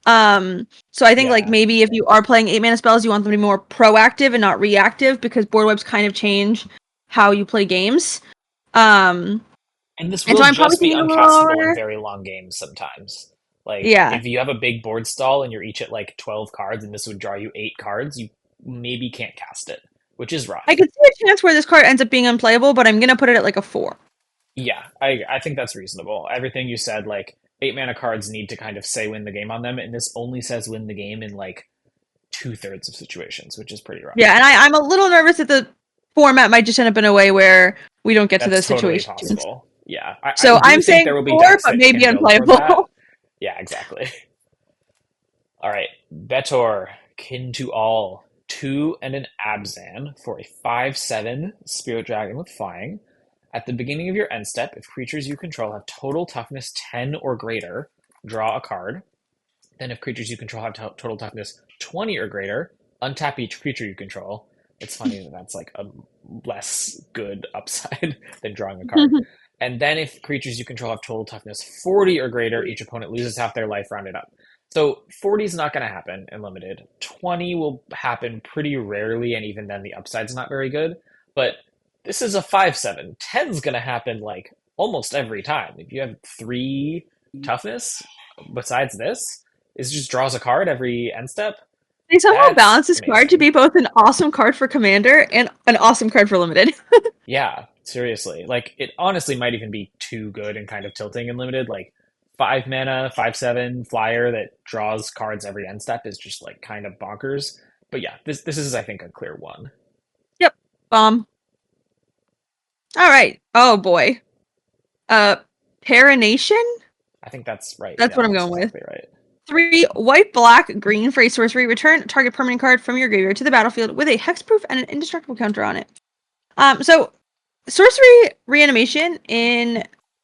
So I think like Yeah. maybe if you are playing 8 mana spells, you want them to be more proactive and not reactive because board wipes kind of change how you play games. Um, And this and so will I'm probably just be taking it a little uncastable in lower. very long games sometimes. Like, Yeah. if you have a big board stall and you're each at like 12 cards and this would draw you 8 cards, you maybe can't cast it, which is I rough. could see a chance where this card ends up being unplayable, but I'm gonna put it at like a 4. Yeah, I think that's reasonable. Everything you said, like 8 mana cards need to kind of say win the game on them, and this only says win the game in like 2/3 of situations, which is pretty Yeah, rough. and I'm a little nervous that the format might just end up in a way where we don't get to That's those totally situations. possible. Yeah, I So do I'm think saying there will be 4, decks but that maybe can build toward that. unplayable. Yeah, exactly. All right, Betor, kin to all, 2 and an Abzan for a 5/7 Spirit Dragon with flying. At the beginning of your end step, if creatures you control have total toughness 10 or greater, draw a card. Then, if creatures you control have total toughness 20 or greater, untap each creature you control. It's funny that that's like a less good upside than drawing a card. And then, if creatures you control have total toughness 40 or greater, each opponent loses half their life rounded up. So 40 is not going to happen in limited. 20 will happen pretty rarely, and even then the upside's not very good. But this is a 5/7. 10 is going to happen like almost every time. If you have 3 toughness besides this, it just draws a card every end step. They somehow That's balance this card to amazing. be both an awesome card for Commander and an awesome card for Limited. Yeah, seriously. Like it honestly might even be too good and kind of tilting in limited. Like 5 mana, 5/7 flyer that draws cards every end step is just like kind of bonkers. But yeah, this is I think a clear one. Yep. All right. Oh boy. Uh, Parination? I think that's right. That's Yeah, what I'm that's going with. exactly right. 3 white, black, green for a sorcery. Return target permanent card from your graveyard to the battlefield with a hexproof and an indestructible counter on it. So sorcery reanimation in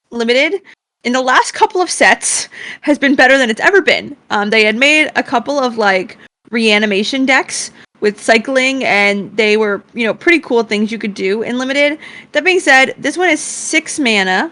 limited in the last couple of sets has been better than it's ever been. They had made a couple of like reanimation decks with cycling, and they were, pretty cool things you could do in limited. That being said, this one is 6 mana.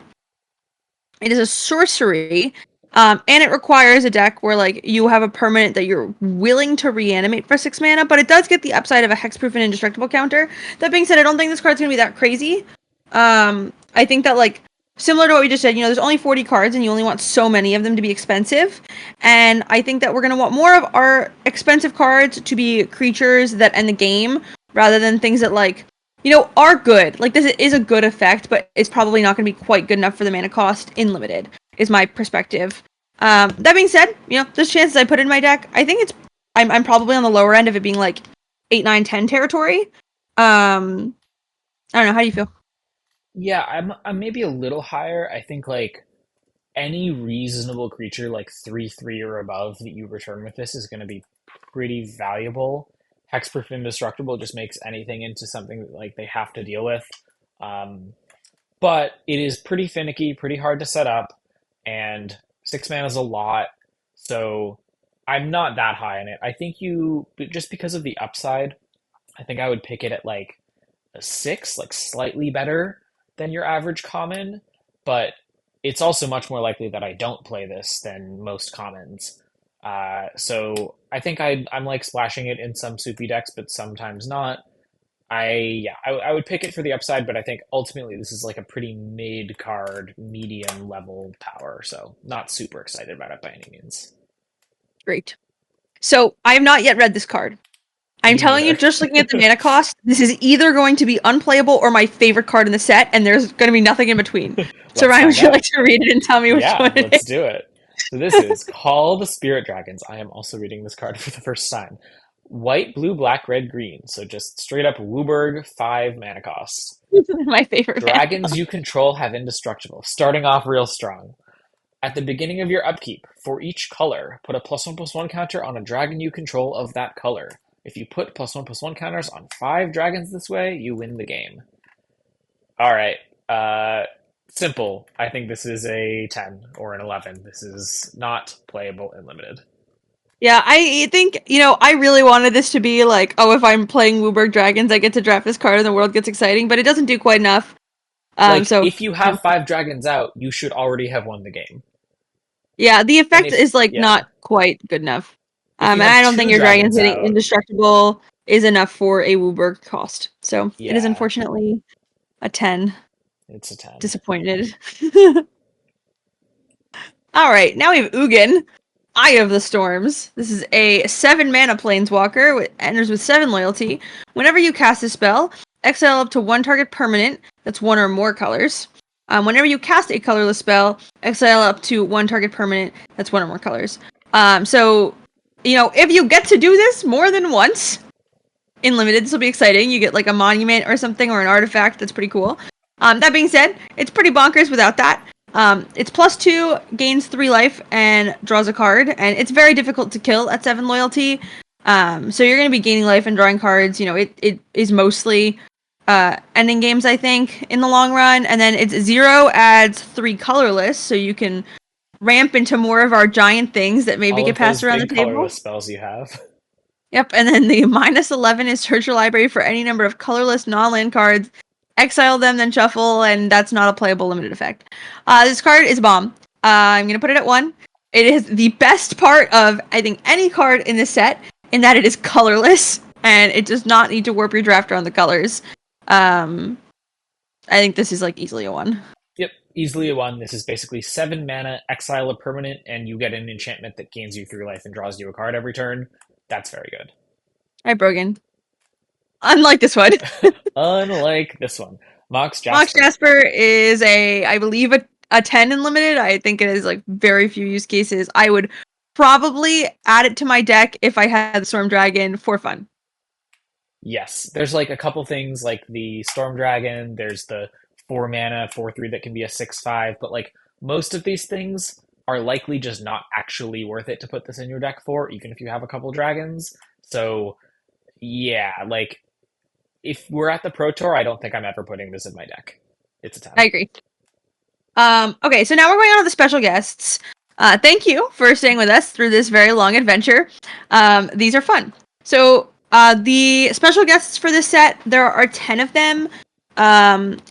It is a sorcery, and it requires a deck where like you have a permanent that you're willing to reanimate for 6 mana, but it does get the upside of a hexproof and indestructible counter. That being said, I don't think this card's gonna be that crazy. I think that like similar to what we just said, there's only 40 cards and you only want so many of them to be expensive. And I think that we're gonna want more of our expensive cards to be creatures that end the game rather than things that like are good. Like, this is a good effect, but it's probably not going to be quite good enough for the mana cost in limited, is my perspective. That being said, there's chances I put in my deck. I think I'm probably on the lower end of it being like 8, 9, 10 territory. I don't know. How do you feel? Yeah, I'm maybe a little higher. I think like any reasonable creature like 3/3 or above that you return with this is going to be pretty valuable. Hexproof Indestructible just makes anything into something that, like they have to deal with. Um, but it is pretty finicky, pretty hard to set up, and 6 mana is a lot. So I'm not that high in it. I think just because of the upside, I think I would pick it at like a 6, like slightly better than your average common, but it's also much more likely that I don't play this than most commons. So I think I'm like splashing it in some soupy decks, but sometimes not. I would pick it for the upside, but I think ultimately this is like a pretty mid card, medium level power, so not super excited about it by any means. Great. So I have not yet read this card. I'm Me telling you, neither. just looking at the mana cost, this is either going to be unplayable or my favorite card in the set, and there's going to be nothing in between. So Let's Ryan, would find you like out. to read it and tell me which Yeah, one it let's is? do it. So this is Call the Spirit Dragons. I am also reading this card for the first time. White, blue, black, red, green. So just straight up Wooburg, 5 mana costs. My favorite mana Dragons card. you control have indestructible, starting off real strong. At the beginning of your upkeep, for each color, put a +1/+1 counter on a dragon you control of that color. If you put +1/+1 counters on 5 dragons this way, you win the game. All right. Simple. I think this is a 10 or an 11. This is not playable in limited. Yeah, I think, I really wanted this to be like, oh, if I'm playing Wooburg Dragons, I get to draft this card and the world gets exciting, but it doesn't do quite enough. Like, So, if you have 5 dragons out, you should already have won the game. yeah, the And effect is like yeah, not quite good enough. if you And have I don't think two your dragons dragons hitting out, indestructible is enough for a Wooburg cost. So it is yeah, unfortunately a 10. it's a 10. Disappointed. All right, now we have Ugin, Eye of the Storms. This is a 7 mana planeswalker, enters with 7 loyalty. Whenever you cast a spell, exile up to 1 target permanent, that's 1 or more colors. Whenever you cast a colorless spell, exile up to 1 target permanent, that's 1 or more colors. So, if you get to do this more than once in limited, this will be exciting. You get like a monument or something or an artifact that's pretty cool. That being said, it's pretty bonkers without that. It's +2, gains 3 life, and draws a card, and it's very difficult to kill at 7 loyalty. So you're going to be gaining life and drawing cards. It is mostly ending games, I think, in the long run. And then it's 0, adds 3 colorless, so you can ramp into more of our giant things that maybe All get of passed those around the big table. colorless spells you have. Yep, and then the -11 is search your library for any number of colorless non-land cards, exile them, then shuffle, and that's not a playable limited effect. This card is a bomb. I'm gonna put it at 1. It is the best part of, I think, any card in this set, in that it is colorless, and it does not need to warp your draft around the colors. Um, I think this is, like, easily a 1. Yep, easily a 1. This is basically 7 mana, exile a permanent, and you get an enchantment that gains you 3 life and draws you a card every turn. That's very good. Alright, Brogan. Unlike this one. Unlike this one. Mox Mox Jasper. Jasper is I believe, a 10 in limited. I think it is, like, very few use cases. I would probably add it to my deck if I had the Storm Dragon for fun. Yes, there's like a couple things like the Storm Dragon, there's the 4 mana, 4/3 that can be a 6/5, but like most of these things are likely just not actually worth it to put this in your deck for, even if you have a couple dragons. So, yeah, like if we're at the Pro Tour, I don't think I'm ever putting this in my deck. It's a 10. I agree. Okay, so now we're going on to the special guests. Thank you for staying with us through this very long adventure. These are fun. So, the special guests for this set, there are 10 of them.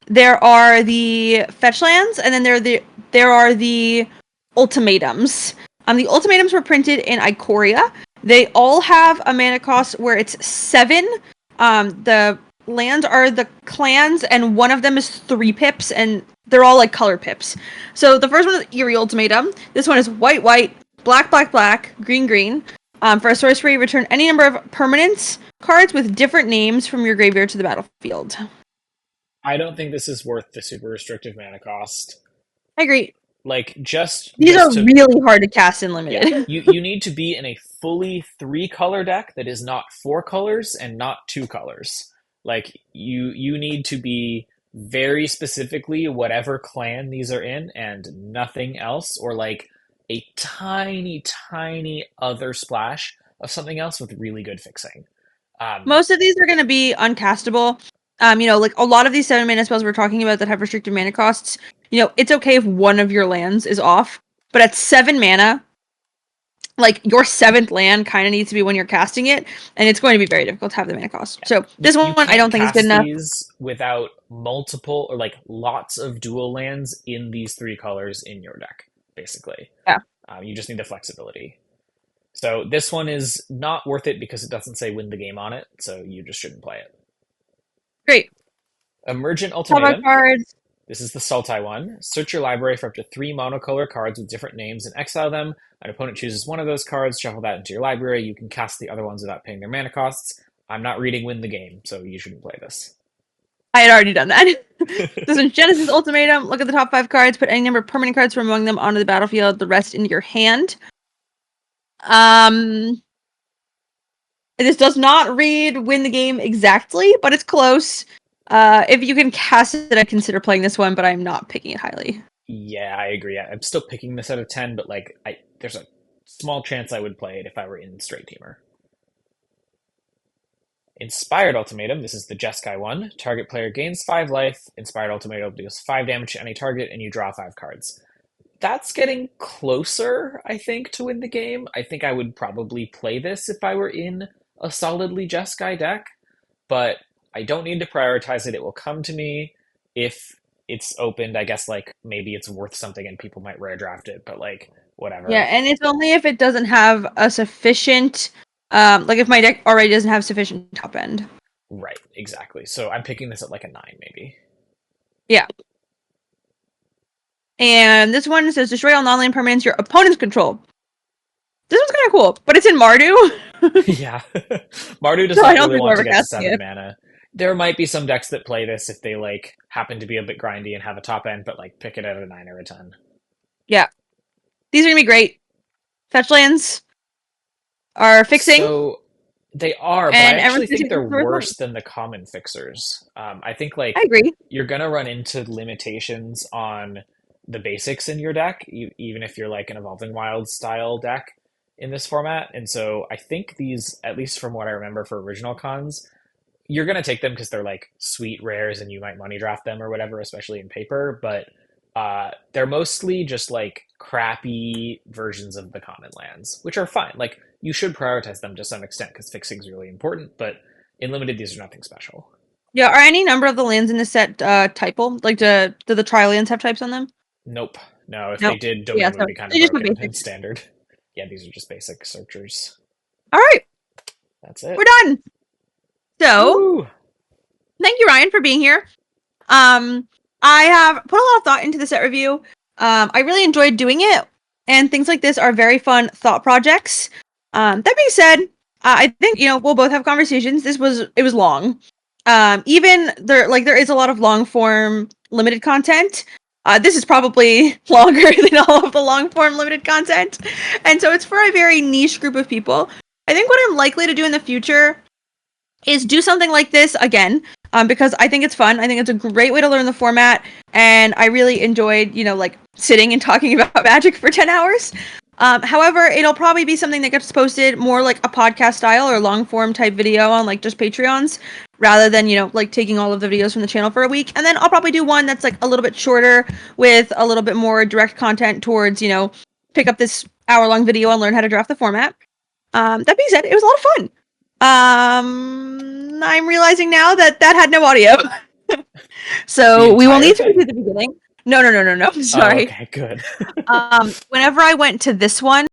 There are the fetch lands, and then there are the ultimatums. The ultimatums were printed in Ikoria. They all have a mana cost where it's 7. The lands are the clans, and one of them is 3 pips, and they're all like color pips. So the first one is Eerie Ultimatum. This one is white, white, black, black, black, green, green. For a sorcery, return any number of permanents cards with different names from your graveyard to the battlefield. I don't think this is worth the super restrictive mana cost. I agree. Like These just are to really hard to cast in yeah, limited. you need to be in a fully 3 color deck that is not 4 colors and not 2 colors. Like you need to be very specifically whatever clan these are in and nothing else, or like a tiny, tiny other splash of something else with really good fixing. Um, Most of these are going to be uncastable. Like a lot of these 7 mana spells we're talking about that have restricted mana costs, it's okay if one of your lands is off, but at 7 mana, like your 7th land kind of needs to be when you're casting it, and it's going to be very difficult to have the mana cost. So you, this you one I can't don't think is good cast enough. these without multiple or like lots of dual lands in these 3 colors in your deck, basically. Yeah, You just need the flexibility. So this one is not worth it because it doesn't say win the game on it, so you just shouldn't play it. great. Emergent Top five Ultimatum. cards. This is the Sultai one. Search your library for up to 3 monocolor cards with different names and exile them. An opponent chooses one of those cards, shuffle that into your library. You can cast the other ones without paying their mana costs. I'm not reading win the game, so you shouldn't play this. I had already done that. This is Genesis Ultimatum. Look at the top 5 cards. Put any number of permanent cards from among them onto the battlefield. The rest into your hand. This does not read win the game exactly, but it's close. If you can cast it, I consider playing this one, but I'm not picking it highly. Yeah, I agree. I'm still picking this out of 10, but like there's a small chance I would play it if I were in straight teamer. Inspired Ultimatum. This is the Jeskai one. Target player gains 5 life. Inspired Ultimatum deals 5 damage to any target, and you draw 5 cards. That's getting closer, I think, to win the game. I think I would probably play this if I were in a solidly Jeskai deck, but I don't need to prioritize it. It will come to me if it's opened. I guess like maybe it's worth something and people might rare draft it, but like Yeah, whatever. and it's only if it doesn't have a sufficient, like if my deck already doesn't have sufficient top end. Right, exactly. So I'm picking this at like a 9 maybe. Yeah. And this one says destroy all non-land permanents your opponents control. This one's kind of cool, but it's in Mardu. Yeah. Mardu does So I not don't really think we're want to ever get to casting 7 it. mana. There might be some decks that play this if they like happen to be a bit grindy and have a top end, but like pick it at a 9 or a 10. Yeah. These are going to be great. Fetch lands are fixing, So they are, but I and actually everyone's going think to they're take the worse life. than the common fixers. I think I like agree. you're gonna run into limitations on the basics in your deck, even if you're like an Evolving Wild style deck in this format. And so I think these, at least from what I remember for original cons, you're gonna take them because they're like sweet rares and you might money draft them or whatever, especially in paper. But they're mostly just like crappy versions of the common lands, which are fine. Like you should prioritize them to some extent because fixing is really important. But in limited, these are nothing special. Yeah, are any number of the lands in this set typal? Like, do the tri lands have types on them? Nope, No, if they Nope. did, Yeah, domain so would be kind of they just put broken in basic. standard. Yeah, these are just basic searchers. All right, That's we're it. done. So Woo! thank you, Ryan, for being here. Um, I have put a lot of thought into the set review. I really enjoyed doing it, and things like this are very fun thought projects. That being said, I think we'll both have conversations. It was long. Even there is a lot of long form limited content. This is probably longer than all of the long form limited content, and so it's for a very niche group of people. I think what I'm likely to do in the future is do something like this again, because I think it's fun. I think it's a great way to learn the format, and I really enjoyed, like sitting and talking about Magic for 10 hours. However, it'll probably be something that gets posted more like a podcast style or long form type video on like just Patreons, rather than, like taking all of the videos from the channel for a week. And then I'll probably do one that's like a little bit shorter with a little bit more direct content towards, pick up this hour-long video and learn how to draft the format. That being said, it was a lot of fun. I'm realizing now that had no audio. The So we will entire need to thing? redo the beginning. No. Oh, Sorry. okay, good. Whenever I went to this one,